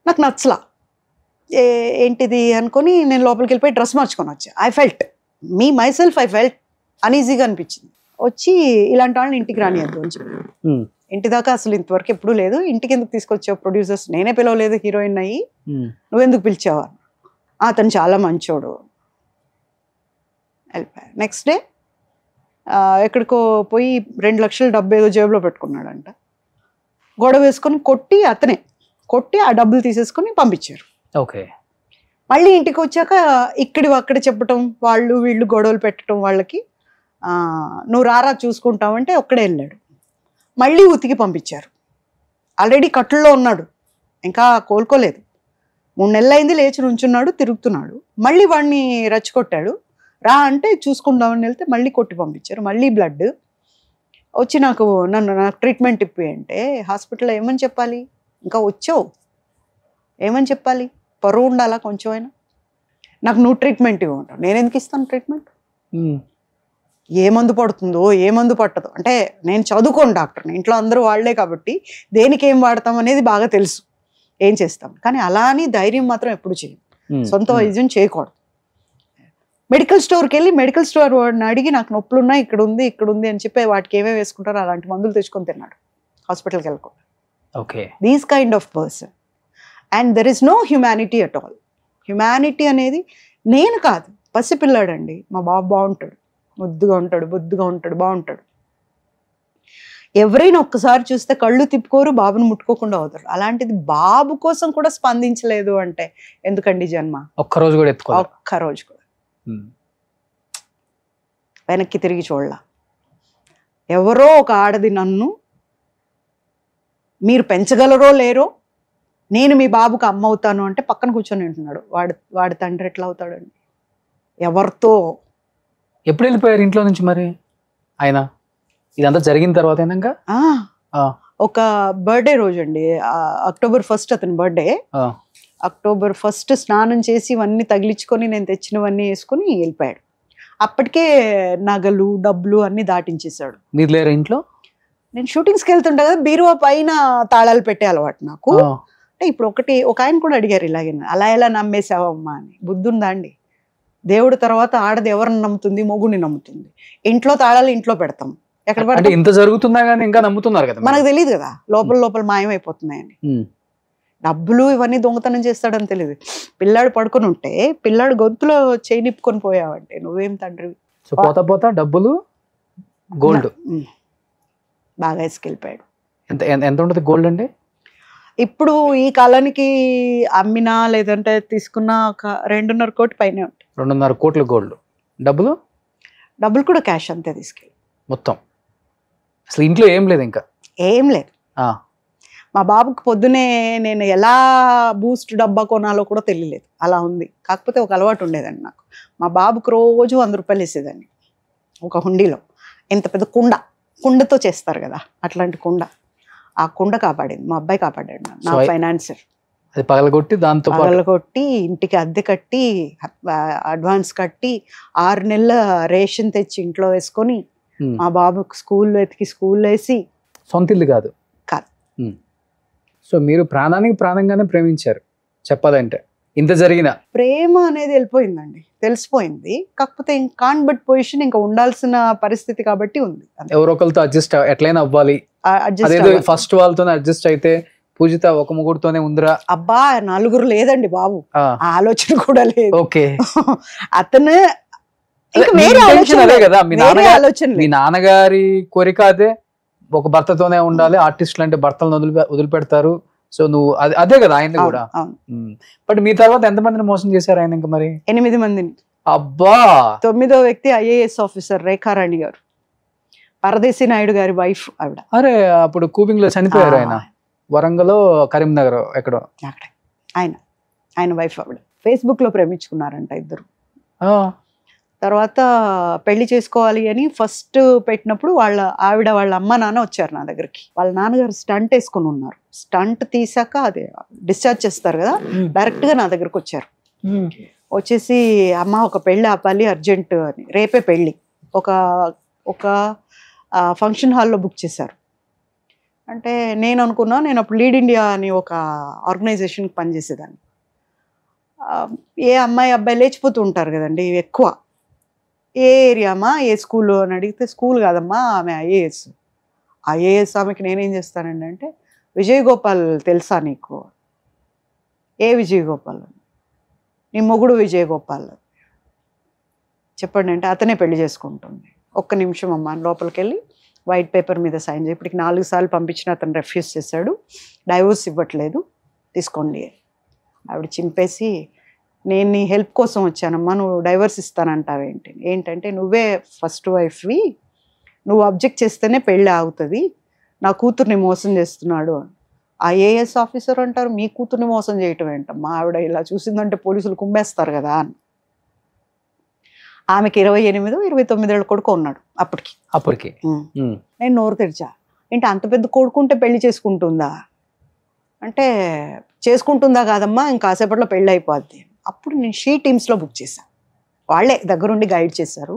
నాకు నచ్చలా. ఏంటిది అనుకొని నేను లోపలికి వెళ్ళిపోయి డ్రెస్ మార్చుకొని వచ్చా. ఐ ఫెల్ట్ అనీజీగా అనిపించింది. వచ్చి ఇలాంటి వాళ్ళని ఇంటికి రానియద్దు అని చెప్పి, ఇంటి దాకా అసలు ఇంతవరకు ఎప్పుడూ లేదు. ఇంటికి ఎందుకు తీసుకొచ్చావు, ప్రొడ్యూసర్స్ నేనే పిలవలేదు, హీరోయిన్ అయ్యి నువ్వెందుకు పిలిచావా. అతను చాలా మంచోడు. వెళ్ళిపోయా. నెక్స్ట్ డే ఎక్కడికో పోయి 2 లక్షల డబ్బు ఏదో జేబులో పెట్టుకున్నాడంట. గొడవ వేసుకొని అతనే కొట్టి ఆ డబ్బులు తీసేసుకొని పంపించారు. ఓకే. మళ్ళీ ఇంటికి వచ్చాక అక్కడ చెప్పటం, వాళ్ళు వీళ్ళు గొడవలు పెట్టడం వాళ్ళకి. నువ్వు రారా చూసుకుంటావంటే ఒక్కడే వెళ్ళాడు. మళ్ళీ ఉతికి పంపించారు. ఆల్రెడీ కట్టుల్లో ఉన్నాడు, ఇంకా కోలుకోలేదు. 3 నెలలు అయింది, లేచి నుంచున్నాడు, తిరుగుతున్నాడు. మళ్ళీ వాడిని రెచ్చగొట్టాడు. రా అంటే చూసుకుందామని వెళ్తే మళ్ళీ కొట్టి పంపించారు. మళ్ళీ బ్లడ్ వచ్చి నాకు ట్రీట్మెంట్ ఇప్పి అంటే హాస్పిటల్లో ఏమని చెప్పాలి? ఇంకా వచ్చావు ఏమని చెప్పాలి? పరువు ఉండాలా కొంచెం అయినా. నాకు నువ్వు ట్రీట్మెంట్ ఇవ్వమంటావు, నేను ఎందుకు ఇస్తాను ట్రీట్మెంట్? ఏ మందు పడుతుందో ఏ మందు పట్టదు అంటే, నేను చదువుకోను డాక్టర్ని, ఇంట్లో అందరూ వాళ్లే కాబట్టి దేనికి ఏం వాడతాం అనేది బాగా తెలుసు, ఏం చేస్తాం. కానీ అలా అని ధైర్యం మాత్రం ఎప్పుడు చేయం, సొంత వైద్యం చేయకూడదు. మెడికల్ స్టోర్కి వెళ్ళి మెడికల్ స్టోర్ వాడిని అడిగి నాకు నొప్పులు ఉన్నాయి, ఇక్కడ ఉంది అని చెప్పి వాటికి ఏమేమి వేసుకుంటారో అలాంటి మందులు తెచ్చుకొని తిన్నాడు, హాస్పిటల్కి వెళ్ళకుండా. Okay. These kind of person. And there is no humanity at all. Humanity అనేది నేను కాదు, పసిపిల్లాడండి. మా బాబు బాగుంటాడు, ముద్దుగా ఉంటాడు, బొద్దుగా ఉంటాడు, బాగుంటాడు. ఎవరైనా ఒక్కసారి చూస్తే కళ్ళు తిప్పుకోరు, బాబుని ముట్టుకోకుండా అవుతారు. అలాంటిది బాబు కోసం కూడా స్పందించలేదు అంటే ఎందుకండి జన్మ? ఒక్కరోజు కూడా ఎత్తుకో, ఒక్కరోజు కూడా వెనక్కి తిరిగి చూడలా. ఎవరో ఒక ఆడది నన్ను మీరు పెంచగలరో లేరో, నేను మీ బాబుకి అమ్మ అవుతాను అంటే పక్కన కూర్చొని ఉంటున్నాడు. వాడి తండ్రి ఎట్లా అవుతాడండి? ఎవరితో? ఎప్పుడు వెళ్ళిపోయారు ఇంట్లో నుంచి మరి ఆయన? ఇదంతా జరిగిన తర్వాత ఒక బర్త్డే రోజు అండి, అక్టోబర్ 1 అతని బర్త్డే. అక్టోబర్ 1 స్నానం చేసి ఇవన్నీ తగిలించుకొని నేను తెచ్చినవన్నీ వేసుకుని వెళ్ళిపోయాడు. అప్పటికే నగలు డబ్బులు అన్ని దాటించేశాడు. మీరు లేరు ఇంట్లో? నేను షూటింగ్స్కి వెళ్తుంటా కదా, బీరువా పైన తాళాలు పెట్టే అలవాటు నాకు. అంటే ఇప్పుడు ఒక ఆయన కూడా అడిగారు ఇలాగే, అలా ఎలా నమ్మేసావమ్మా అని. బుద్ధి ఉందా అండి? దేవుడి తర్వాత ఆడది ఎవరిని నమ్ముతుంది? మొగుడిని నమ్ముతుంది. ఇంట్లో తాళాలు ఇంట్లో పెడతాం, ఎక్కడ పడితే. ఇంత జరుగుతున్నా కానీ ఇంకా నమ్ముతున్నారు కదా, మనకు తెలియదు కదా లోపల మాయమైపోతున్నాయని. డబ్బులు ఇవన్నీ దొంగతనం చేస్తాడని తెలియదు. పిల్లాడు పడుకొని ఉంటే పిల్లాడు గొంతులో చేయి నిప్పుకొని పోయావంటే నువ్వేం తండ్రివి? సో పోతా డబ్బులు గోల్డ్ బాగా వేసుకెళ్ళిపోయాడు. ఎంత ఉంటుంది గోల్డ్ అంటే? ఇప్పుడు ఈ కాలానికి అమ్మినా లేదంటే తీసుకున్నా ఒక 2.5 కోటి పైనే ఉంటాయి. 2.5 కోట్ల గోల్డ్. డబ్బులు కూడా క్యాష్ అంతే తీసుకెళ్ళి మొత్తం. అసలు ఇంట్లో ఏం లేదు, ఇంకా ఏం లేదు. మా బాబుకి పొద్దునే నేను ఎలా బూస్ట్ డబ్బా కొనాలో కూడా తెలియలేదు, అలా ఉంది. కాకపోతే ఒక అలవాటు ఉండేదండి నాకు. మా బాబుకి రోజు 100 రూపాయలు వేసేదాన్ని ఒక హుండీలో. ఎంత పెద్ద కుండతో చేస్తారు కదా, అట్లాంటి కుండ. ఆ కుండ కాపాడింది, మా అబ్బాయి కాపాడాడు నా ఫైనాన్సర్. అది పగలగొట్టి దాంతో పగలగొట్టి ఇంటికి అద్దె కట్టి అడ్వాన్స్ కట్టి 6 నెలల రేషన్ తెచ్చి ఇంట్లో వేసుకొని మా బాబుకి స్కూల్ వేసి. సొంత ఇల్లు కాదు. సో మీరు ప్రాణానికి ప్రాణంగానే ప్రేమించారు చెప్పాలంటే. ఇంత జరిగిన ప్రేమ అనేది వెళ్ళిపోయిందండి, తెలిసిపోయింది. కాకపోతే కాన్బట్ పొజిషన్ ఇంకా ఉండాల్సిన పరిస్థితి కాబట్టి ఉంది. ఎవరొకరితో అడ్జస్ట్ ఎట్లయినా అవ్వాలి. ఫస్ట్ వాళ్ళతో అడ్జస్ట్ అయితే పూజిత ఒక ముగ్గురుతోనే ఉందిరా. అబ్బా 4 లేదండి బాబు, ఆలోచన కూడా లేదు. ఓకే. అతను అదే కదా మీ నాన్నగారి కోరిక అదే, ఒక భర్తతోనే ఉండాలి. ఆర్టిస్టులు అంటే భర్తలను వదిలిపెడతారు. సో నువ్వు అదే కదా ఆయన కూడా. బట్ మీ తర్వాత ఎంతమందిని మోసం చేశారు ఆయన? ఇంకా మరి 8 మందిని. అబ్బా. 9వ వ్యక్తి IAS ఆఫీసర్ రేఖారాణి గారు, పరదేశీ నాయుడు గారి వైఫ్ ఆవిడ. అరే అప్పుడు కూబింగ్ లో చనిపోయారు ఆయన, వరంగల్ కరీంనగర్ ఎక్కడో. అక్కడ ఆయన వైఫ్ ఆవిడ. ఫేస్బుక్ లో ప్రేమించుకున్నారంట ఇద్దరు. తర్వాత పెళ్లి చేసుకోవాలి అని ఫస్ట్ పెట్టినప్పుడు వాళ్ళ అమ్మ నాన్న వచ్చారు నా దగ్గరికి. వాళ్ళ నాన్నగారు స్టంట్ వేసుకుని ఉన్నారు. స్టంట్ తీసాక అదే డిశ్చార్జ్ చేస్తారు కదా, డైరెక్ట్ గా నా దగ్గరకు వచ్చారు. వచ్చేసి అమ్మ ఒక పెళ్లి ఆపాలి అర్జెంట్ అని, రేపే పెళ్లి. ఒక ఫంక్షన్ హాల్లో బుక్ చేశారు. అంటే నేను అనుకున్నా, నేను అప్పుడు లీడ్ ఇండియా అని ఒక ఆర్గనైజేషన్కి పనిచేసేదాన్ని. ఏ అమ్మాయి అబ్బాయి లేచిపోతూ ఉంటారు కదండి ఎక్కువ. ఏ ఏరియామా, ఏ స్కూల్లో అని అడిగితే స్కూల్ కాదమ్మా ఆమె ఐఏఎస్ ఆమెకి నేనేం చేస్తానండి అంటే, విజయ్ గోపాల్ తెలుసా నీకు? ఏ విజయ్ గోపాల్? నీ మొగుడు విజయ్ గోపాల్ చెప్పండి అంటే, అతనే పెళ్లి చేసుకుంటుంది. ఒక్క నిమిషం అమ్మ లోపలికి వెళ్ళి వైట్ పేపర్ మీద సైన్ చేయి. ఇప్పటికి 4 సార్లు పంపించిన అతను రెఫ్యూజ్ చేశాడు, డైవోర్స్ ఇవ్వట్లేదు, తీసుకోండి. ఆవిడ చింపేసి, నేను నీ హెల్ప్ కోసం వచ్చానమ్మా, నువ్వు డైవర్స్ ఇస్తానంటావేంటి? ఏంటంటే, నువ్వే ఫస్ట్ వైఫ్వి, నువ్వు అబ్జెక్ట్ చేస్తేనే పెళ్ళి ఆగుతుంది, నా కూతుర్ని మోసం చేస్తున్నాడు. IAS ఆఫీసర్ అంటారు మీ కూతుర్ని మోసం చేయటం ఏంటమ్మా? ఆవిడ ఇలా చూసిందంటే పోలీసులు కుమ్మేస్తారు కదా అని. ఆమెకి 28, 29 ఏళ్ళ కొడుకు ఉన్నాడు అప్పటికి. నేను నోరు తెరిచా, ఏంటి అంత పెద్ద కొడుకుంటే పెళ్లి చేసుకుంటుందా అంటే, చేసుకుంటుందా కాదమ్మా, ఇంకాసేపట్లో పెళ్ళి అయిపోద్ది. అప్పుడు నేను షీ టీమ్స్లో బుక్ చేశాను. వాళ్ళే దగ్గరుండి గైడ్ చేశారు.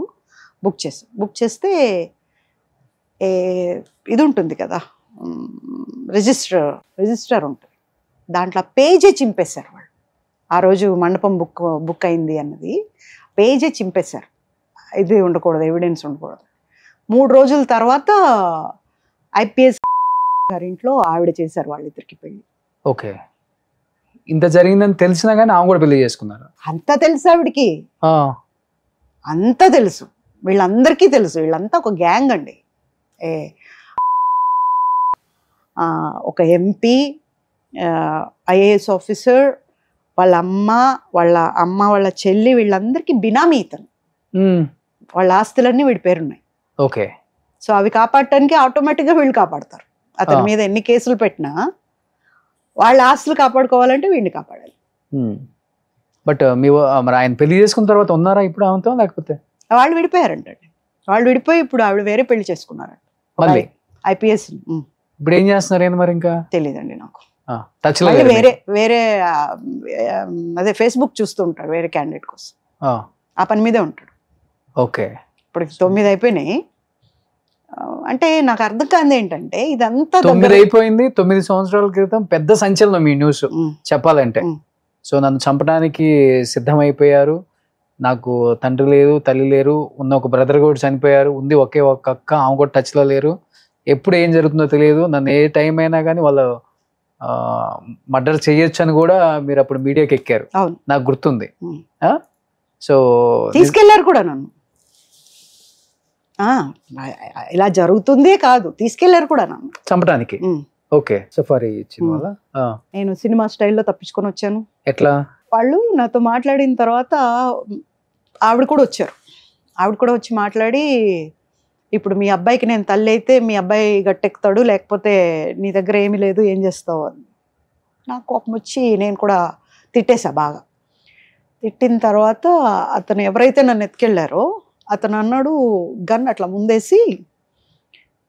బుక్ చేస్తే ఇది ఉంటుంది కదా, రిజిస్టర్ ఉంటుంది, దాంట్లో పేజే చింపేశారు వాళ్ళు. ఆ రోజు మండపం బుక్ అయింది అన్నది పేజే చింపేశారు. ఇది ఉండకూడదు, ఎవిడెన్స్ ఉండకూడదు. 3 రోజుల తర్వాత IPS గారింట్లో ఆవిడ చేశారు వాళ్ళిద్దరికి పెళ్ళి. ఓకే. ఇంత జరిగిందని తెలిసినా కానీ ఆమె కూడా పెళ్లి చేసుకున్నారు. అంతా తెలుసు ఆవిడికి, అంతా తెలుసు, వీళ్ళందరికీ తెలుసు. వీళ్ళంతా ఒక గ్యాంగ్ అండి. ఒక MP, IAS ఆఫీసర్, వాళ్ళ అమ్మ, చెల్లి, వీళ్ళందరికీ బినామీ ఇతను. వాళ్ళ ఆస్తులన్నీ వీడి పేరున్నాయి. ఓకే. సో అవి కాపాడటానికి ఆటోమేటిక్గా వీళ్ళు కాపాడతారు. అతని మీద ఎన్ని కేసులు పెట్టినా వాళ్ళ ఆస్తులు కాపాడుకోవాలంటే వీడిని కాపాడాలి. బట్ మరి ఆయన పెళ్లి చేసుకున్న తర్వాత ఉన్నారా ఇప్పుడు ఆమెతో, లేకపోతే? వాళ్ళు విడిపోయారంటండి. వాళ్ళు విడిపోయి ఇప్పుడు ఆవిడ వేరే పెళ్లి చేసుకున్నారంట మళ్ళీ. IPS. ఇప్పుడు ఏం చేస్తున్నారు మరి? ఇంకా తెలియదండి నాకు. వేరే అదే ఫేస్బుక్ చూస్తూ ఉంటాడు వేరే క్యాండిడేట్ కోసం, ఆ పని మీదే ఉంటాడు. ఓకే. ఇప్పుడు 9 అయిపోయినాయి. అంటే నాకు అర్థం కాదు ఏంటంటే, ఇదంతా 9 అయిపోయింది. 9 సంవత్సరాల క్రితం పెద్ద సంచలనం మీ న్యూస్ చెప్పాలంటే. సో నన్ను చంపడానికి సిద్ధమైపోయారు, నాకు తండ్రి లేరు, తల్లి లేరు, ఉన్న ఒక బ్రదర్ కూడా చనిపోయారు, ఉంది ఒకే ఒక అక్క, ఆమె కూడా టచ్లో లేరు, ఎప్పుడు ఏం జరుగుతుందో తెలియదు, నన్ను ఏ టైం అయినా కానీ వాళ్ళు మర్డర్ చేయొచ్చు అని కూడా మీరు అప్పుడు మీడియాకి ఎక్కారు, నాకు గుర్తుంది. సో తీసుకెళ్లారు కూడా నన్ను, ఇలా జరుగుతుందే కాదు, తీసుకెళ్లారు కూడా నన్ను చంపడానికి. ఓకే. సఫారీ ఇచ్చిన వల్ల నేను సినిమా స్టైల్లో తప్పించుకొని వచ్చాను. ఎట్లా? వాళ్ళు నాతో మాట్లాడిన తర్వాత ఆవిడ కూడా వచ్చారు. ఆవిడ కూడా వచ్చి మాట్లాడి, ఇప్పుడు మీ అబ్బాయికి నేను తల్లి అయితే మీ అబ్బాయి గట్టెక్కుతాడు, లేకపోతే నీ దగ్గర ఏమీ లేదు, ఏం చేస్తావు అని. నాకు కోపం వచ్చి నేను కూడా తిట్టేశా బాగా. తిట్టిన తర్వాత అతను ఎవరైతే నన్ను ఎత్తుకెళ్ళారో అతను అన్నాడు, గన్ అట్లా ముందేసి,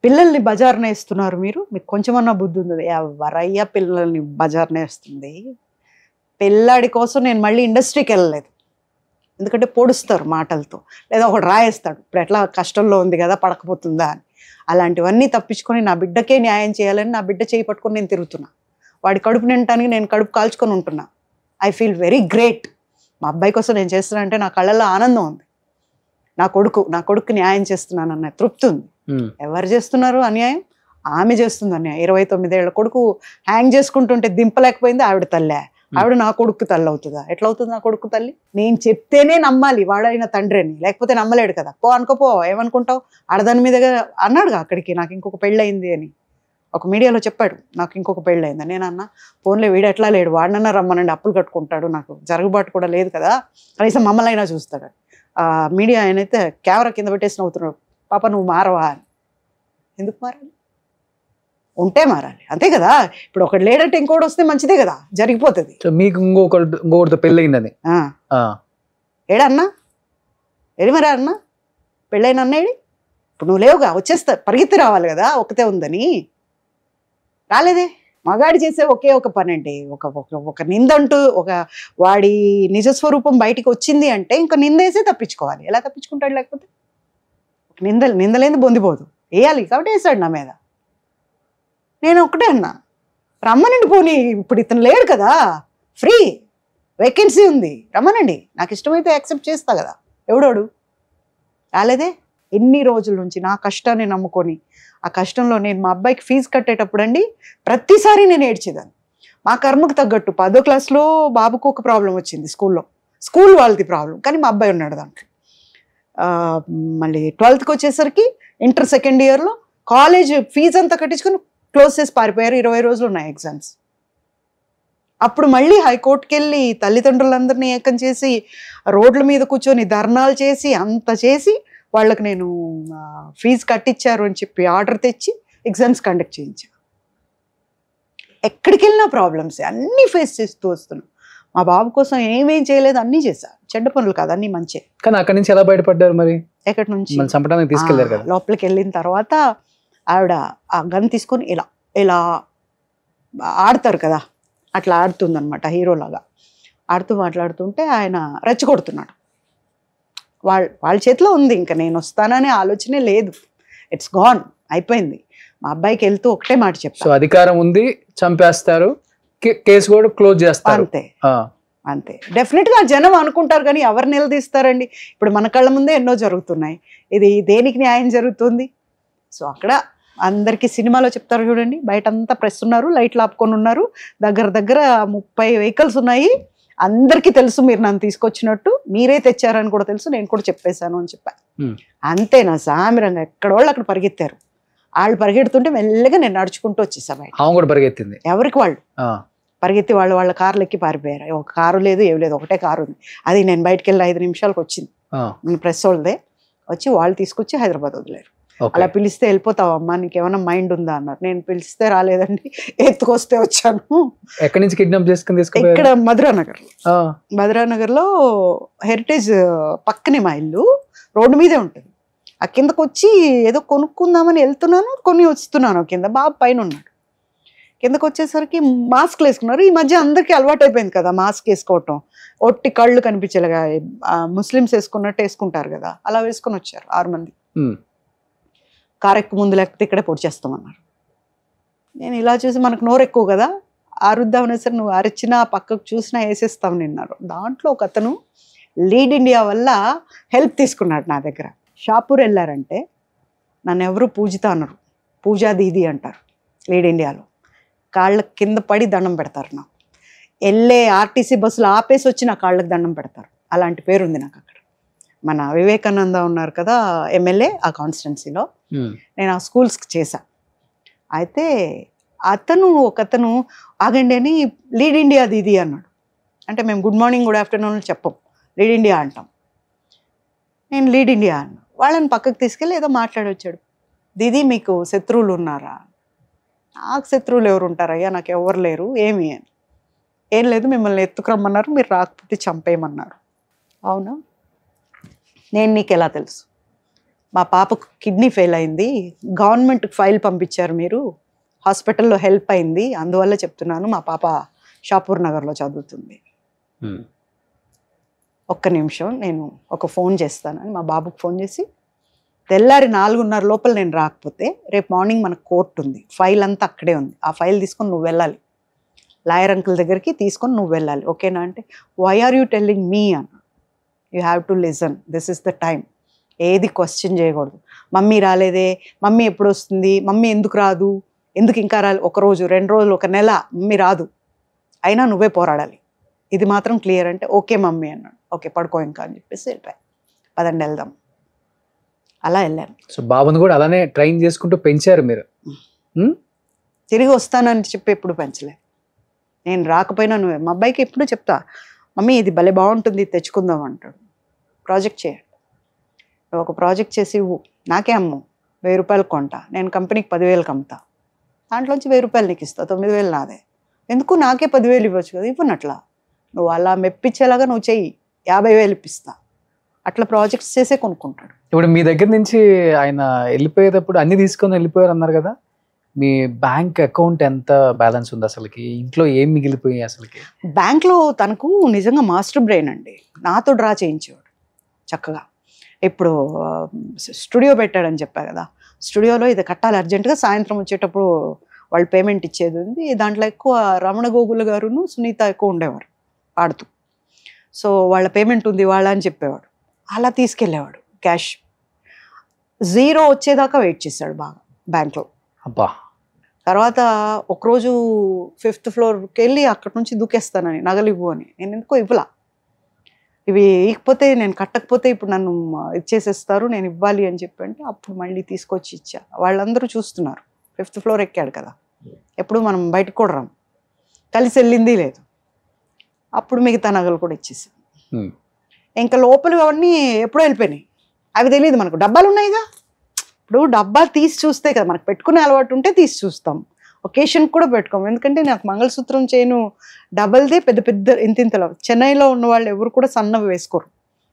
పిల్లల్ని బజార్న వేస్తున్నారు మీరు, మీకు కొంచెమన్నా బుద్ధి ఉంది? ఎవరయ్యా పిల్లల్ని బజార్న వేస్తుంది? పిల్లాడి కోసం నేను మళ్ళీ ఇండస్ట్రీకి వెళ్ళలేదు, ఎందుకంటే పొడుస్తారు మాటలతో, లేదా ఒకడు రాయేస్తాడు, ఇప్పుడు ఎట్లా కష్టంలో ఉంది కదా పడకపోతుందా అని. అలాంటివన్నీ తప్పించుకొని నా బిడ్డకే న్యాయం చేయాలని నా బిడ్డ చేయి పట్టుకొని నేను తిరుగుతున్నా. వాడి కడుపు నిండటానికి నేను కడుపు కాల్చుకొని ఉంటున్నా. I feel very great. మా అబ్బాయి కోసం నేను చేస్తున్నా అంటే నా కళ్ళల్లో ఆనందం ఉంది. నా కొడుకు న్యాయం చేస్తున్నాను అన్న తృప్తి ఉంది. ఎవరు చేస్తున్నారు అన్యాయం? ఆమె చేస్తుంది అన్యాయం. 29 ఏళ్ల కొడుకు హ్యాంగ్ చేసుకుంటుంటే దింపలేకపోయింది ఆవిడ తల్లే. ఆవిడ నా కొడుకు తల్లి అవుతుందా? ఎట్లా అవుతుంది నా కొడుకు తల్లి? నేను చెప్తేనే నమ్మాలి వాడైన తండ్రి అని, లేకపోతే నమ్మలేడు కదా. పో అనుకోపో, ఏమనుకుంటావు? ఆడదాని మీద అన్నాడుగా అక్కడికి, నాకు ఇంకొక పెళ్ళయింది అని ఒక మీడియాలో చెప్పాడు, నాకు ఇంకొక పెళ్ళయింది. నేను అన్నా, ఫోన్లో వీడు ఎట్లా లేడు, వాడినన్నా రమ్మనండి, అప్పులు కట్టుకుంటాడు, నాకు జరుగుబాటు కూడా లేదు కదా, కనీసం మమ్మల్ని అయినా చూస్తాడు. మీడియా ఆయనైతే కెమెరా కింద పెట్టేసి నవ్వుతున్నాడు, పాప నువ్వు మారవా అని. ఎందుకు మారాలి? ఉంటే మారాలి, అంతే కదా. ఇప్పుడు ఒకటి లేడంటే ఇంకోటి వస్తే మంచిదే కదా, జరిగిపోతుంది. మీకు ఇంకొకటితో పెళ్ళయిందని ఏడన్నా ఏడి మరి అన్నా, పెళ్ళైన అన్నేడి? ఇప్పుడు నువ్వు లేవుగా, వచ్చేస్తా పరిగెత్తి రావాలి కదా, ఒకతే ఉందని. రాలేదే. మగాడి చేసే ఒకే ఒక పని అండి, ఒక నిందంటూ ఒక వాడి నిజస్వరూపం బయటికి వచ్చింది అంటే ఇంకా నిందేసే తప్పించుకోవాలి. ఎలా తప్పించుకుంటాడు? లేకపోతే నిందలేంది బొందిపోదు, వేయాలి కాబట్టి వేసాడు నా మీద. నేను ఒకటే అన్నా, రమ్మనండి పోనీ, ఇప్పుడు ఇతను లేడు కదా, ఫ్రీ వేకెన్సీ ఉంది, రమ్మనండి, నాకు ఇష్టమైతే యాక్సెప్ట్ చేస్తా కదా. ఎవడోడు రాలేదే. ఎన్ని రోజుల నుంచి నా కష్టాన్ని నమ్ముకొని, ఆ కష్టంలో నేను మా అబ్బాయికి ఫీజు కట్టేటప్పుడు అండి ప్రతిసారి నేను ఏడ్చేదాన్ని. మా కర్మకు తగ్గట్టు 10వ క్లాస్లో బాబుకు ఒక ప్రాబ్లం వచ్చింది, స్కూల్ వాళ్ళది ప్రాబ్లం, కానీ మా అబ్బాయి ఉన్నాడు దాంట్లో. మళ్ళీ 12th వచ్చేసరికి ఇంటర్ సెకండ్ ఇయర్లో కాలేజ్ ఫీజు అంతా కట్టించుకొని క్లోజ్ చేసి పారిపోయారు. 20 రోజులు ఉన్నాయి ఎగ్జామ్స్. అప్పుడు మళ్ళీ హైకోర్టుకి వెళ్ళి తల్లిదండ్రులందరినీ ఏకం చేసి రోడ్ల మీద కూర్చొని ధర్నాలు చేసి అంత చేసి వాళ్ళకి నేను ఫీజు కట్టించారు అని చెప్పి ఆర్డర్ తెచ్చి ఎగ్జామ్స్ కండక్ట్ చేయించాను. ఎక్కడికి వెళ్ళినా ప్రాబ్లమ్స్ అన్నీ ఫేస్ చేస్తూ వస్తున్నాను. మా బాబు కోసం ఏమేం చేయలేదు, అన్నీ చేశా. చెడ్డ పనులు కాదు, అన్నీ మంచి. కానీ అక్కడి నుంచి ఎలా బయటపడ్డారు మరి? ఎక్కడి నుంచి? చంపడానికి తీసుకెళ్లారు కదా. లోపలికి వెళ్ళిన తర్వాత ఆవిడ ఆ గన్ తీసుకొని ఇలా ఇలా ఆడతారు కదా, అట్లా ఆడుతుందనమాట, హీరోలాగా ఆడుతూ మాట్లాడుతుంటే ఆయన రెచ్చగొడుతున్నాడు. వాళ్ళ చేతిలో ఉంది, ఇంకా నేను వస్తాననే ఆలోచనే లేదు, ఇట్స్ గాన్, అయిపోయింది. మా అబ్బాయికి వెళ్తూ ఒకటే మాట చెప్తాను, అధికారం ఉంది, చంపేస్తారు, కేసు కూడా క్లోజ్ చేస్తారు, అంతే. డెఫినెట్ గా జనం అనుకుంటారు, కానీ ఎవరు నిలదీస్తారండి? ఇప్పుడు మన కళ్ళ ముందే ఎన్నో జరుగుతున్నాయి, ఇది దేనికి న్యాయం జరుగుతుంది? సో అక్కడ అందరికీ సినిమాలో చెప్తారు చూడండి, బయట అంతా ప్రెస్ ఉన్నారు, లైట్లు ఆపుకొని ఉన్నారు, దగ్గర 30 వెహికల్స్ ఉన్నాయి, అందరికీ తెలుసు మీరు నన్ను తీసుకొచ్చినట్టు, మీరే తెచ్చారని కూడా తెలుసు, నేను కూడా చెప్పేశాను అని చెప్పాను. అంతేనా సామిరంగా ఎక్కడోళ్ళు అక్కడ పరిగెత్తారు. వాళ్ళు పరిగెడుతుంటే మెల్లగా నేను నడుచుకుంటూ వచ్చేసాను. పరిగెత్తింది ఎవరికి వాళ్ళు పరిగెత్తి వాళ్ళ కార్లు ఎక్కి పారిపోయారు. ఒక కారు లేదు, ఏమి లేదు, ఒకటే కారు ఉంది. అది నేను బయటకు వెళ్ళి 5 నిమిషాలకు వచ్చింది, ప్రెస్ వాళ్ళదే వచ్చి వాళ్ళు తీసుకొచ్చి హైదరాబాద్ వదిలేరు. అలా పిలిస్తే వెళ్ళిపోతావమ్మా, నీకేమైనా మైండ్ ఉందా అన్నారు. నేను పిలిస్తే రాలేదండి, ఎత్తుకొస్తే వచ్చాను. ఎక్కడి నుంచి కిడ్నాప్ చేసుకుని? ఇక్కడ మధురానగర్లో హెరిటేజ్ పక్కనే మా ఇల్లు, రోడ్డు మీదే ఉంటుంది. ఆ కిందకు వచ్చి ఏదో కొనుక్కుందామని వెళ్తున్నాను, వస్తున్నాను కింద, బాబు పైన ఉన్నాడు. కిందకు వచ్చేసరికి మాస్క్లు వేసుకున్నారు. ఈ మధ్య అందరికీ అలవాటు అయిపోయింది కదా మాస్క్ వేసుకోవటం, ఒట్టి కళ్ళు కనిపించేలాగా ముస్లిమ్స్ వేసుకున్నట్టు వేసుకుంటారు కదా, అలా వేసుకొని వచ్చారు 6 మంది. కారు ఎక్కువ ముందు లేకపోతే ఇక్కడే పొడి చేస్తామన్నారు. నేను ఇలా చూసి, మనకు నోరు ఎక్కువ కదా, అరుద్దామనే సరే నువ్వు అరిచినా పక్కకు చూసినా వేసేస్తాం నిన్నారు. దాంట్లో ఒక అతను లీడ్ ఇండియా వల్ల హెల్ప్ తీసుకున్నాడు నా దగ్గర. షాపూర్ వెళ్ళారంటే నన్ను ఎవరు పూజిత అన్నారు, పూజా దీది అంటారు లీడ్ ఇండియాలో. కాళ్ళ కింద పడి దండం పెడతారు. నాకు వెళ్ళే ఆర్టీసీ బస్సులు ఆపేసి వచ్చి నా కాళ్ళకి దండం పెడతారు. అలాంటి పేరు ఉంది నాకు అక్కడ. మన వివేకానంద ఉన్నారు కదా ఎమ్మెల్యే, ఆ కాన్స్టిట్యున్సీలో నేను ఆ స్కూల్స్కి చేశా. అయితే ఒకతను ఆగండి అని లీడ్ ఇండియా దీది అన్నాడు. అంటే మేము గుడ్ మార్నింగ్ గుడ్ ఆఫ్టర్నూన్ చెప్పం, లీడ్ ఇండియా అంటాం. నేను లీడ్ ఇండియా అన్నా. వాళ్ళని పక్కకు తీసుకెళ్ళి ఏదో మాట్లాడొచ్చాడు. దీది మీకు శత్రువులు ఉన్నారా? నాకు శత్రువులు ఎవరు ఉంటారయ్యా, నాకు ఎవరు లేరు, ఏమి అని. ఏం లేదు, మిమ్మల్ని ఎత్తుకురమ్మన్నారు, మీరు రాకపోతే చంపేయమన్నారు. అవునా, నేను నీకు ఎలా తెలుసు? మా పాపకు కిడ్నీ ఫెయిల్ అయింది, గవర్నమెంట్కి ఫైల్ పంపించారు, మీరు హాస్పిటల్లో హెల్ప్ అయింది, అందువల్ల చెప్తున్నాను. మా పాప షాపూర్ నగర్లో చదువుతుంది. ఒక్క నిమిషం, నేను ఒక ఫోన్ చేస్తానని మా బాబుకి ఫోన్ చేసి, తెల్లారి 4:30 లోపల నేను రాకపోతే రేపు మార్నింగ్ మనకు కోర్టు ఉంది, ఫైల్ అంతా అక్కడే ఉంది, ఆ ఫైల్ తీసుకొని నువ్వు వెళ్ళాలి, లాయర్ అంకుల్ దగ్గరికి తీసుకొని నువ్వు వెళ్ళాలి, ఓకేనా అంటే, why are you telling me అన్న, you have to listen, this is the time, ఏది క్వశ్చన్ చేయకూడదు. మమ్మీ రాలేదే, మమ్మీ ఎప్పుడు వస్తుంది, మమ్మీ ఎందుకు రాదు, ఎందుకు ఇంకా రాలి, 1 రోజు 2 రోజులు 1 నెల మమ్మీ రాదు, అయినా నువ్వే పోరాడాలి, ఇది మాత్రం క్లియర్ అంటే, ఓకే మమ్మీ అన్నాడు. ఓకే పడుకో ఇంకా అని చెప్పేసి వెళ్ళిపోయాయి. పదండి వెళ్దాం, అలా వెళ్ళాను. సో బాబుని కూడా అలానే ట్రైన్ చేసుకుంటూ పెంచారు మీరు. తిరిగి వస్తానని చెప్పి ఎప్పుడు పెంచలేదు. నేను రాకపోయినా నువ్వే, మా అబ్బాయికి ఎప్పుడు చెప్తా, మమ్మీ ఇది భలే బాగుంటుంది తెచ్చుకుందాం అంటాడు. ప్రాజెక్ట్ చేయండి, నువ్వు ఒక ప్రాజెక్ట్ చేసి ఇవ్వు, నాకే అమ్ము, 1000 రూపాయలకు కొంటా, నేను కంపెనీకి 10,000కి అమ్ముతా, దాంట్లోంచి 1000 రూపాయలు నీకు ఇస్తా, 9,000 నాదే, ఎందుకు నాకే 10,000 ఇవ్వచ్చు కదా, ఇవ్వనట్లా నువ్వు అలా మెప్పించేలాగా నువ్వు చెయ్యి, 50,000 ఇప్పిస్తా, అట్లా ప్రాజెక్ట్స్ చేసే కొనుక్కుంటాడు. ఇప్పుడు మీ దగ్గర నుంచి ఆయన వెళ్ళిపోయేటప్పుడు అన్ని తీసుకొని వెళ్ళిపోయారు అన్నారు కదా, మీ బ్యాంక్ అకౌంట్ ఎంత బ్యాలెన్స్ ఉంది అసలుకి, ఇంట్లో ఏం మిగిలిపోయాయి అసలుకి? బ్యాంక్లో తనకు నిజంగా మాస్టర్ బ్రెయిన్ అండి, నాతో డ్రా చేయించేవాడు చక్కగా. ఇప్పుడు స్టూడియో పెట్టాడని చెప్పా కదా, స్టూడియోలో ఇది కట్టాలి అర్జెంటుగా, సాయంత్రం వచ్చేటప్పుడు వాళ్ళు పేమెంట్ ఇచ్చేది ఉంది. దాంట్లో ఎక్కువ రమణ గోగుల గారును సునీత ఎక్కువ ఉండేవారు ఆడుతూ. సో వాళ్ళ పేమెంట్ ఉంది వాళ్ళ అని చెప్పేవాడు, అలా తీసుకెళ్ళేవాడు క్యాష్. 0 వచ్చేదాకా వెయిట్ చేశాడు బాగా బ్యాంక్లో. అబ్బా. తర్వాత ఒకరోజు 5th ఫ్లోర్కి వెళ్ళి అక్కడి నుంచి దూకేస్తానని, నగలు ఇవ్వు అని. నేను ఎందుకో ఇవ్వలా, ఇవి ఇకపోతే నేను కట్టకపోతే ఇప్పుడు నన్ను ఇచ్చేసేస్తారు, నేను ఇవ్వాలి అని చెప్పి అంటే అప్పుడు మళ్ళీ తీసుకొచ్చి ఇచ్చా. వాళ్ళందరూ చూస్తున్నారు, 5th ఫ్లోర్ ఎక్కాడు కదా, ఎప్పుడు మనం బయటకు కూడా రాం, కలిసి వెళ్ళింది లేదు. అప్పుడు మిగతా నగలు కూడా ఇచ్చేసాను. ఇంకా లోపల అవన్నీ ఎప్పుడో వెళ్ళిపోయినాయి, అవి తెలియదు మనకు, డబ్బాలు ఉన్నాయిగా. ఇప్పుడు డబ్బా తీసి చూస్తే కదా మనకు, పెట్టుకునే అలవాటు ఉంటే తీసి చూస్తాం, ఒకేషన్ కూడా పెట్టుకోము. ఎందుకంటే నాకు మంగళసూత్రం చైను డబల్దే, పెద్ద పెద్ద ఇంతింతలో. చెన్నైలో ఉన్న వాళ్ళు ఎవరు కూడా సన్నవి వేసుకోరు,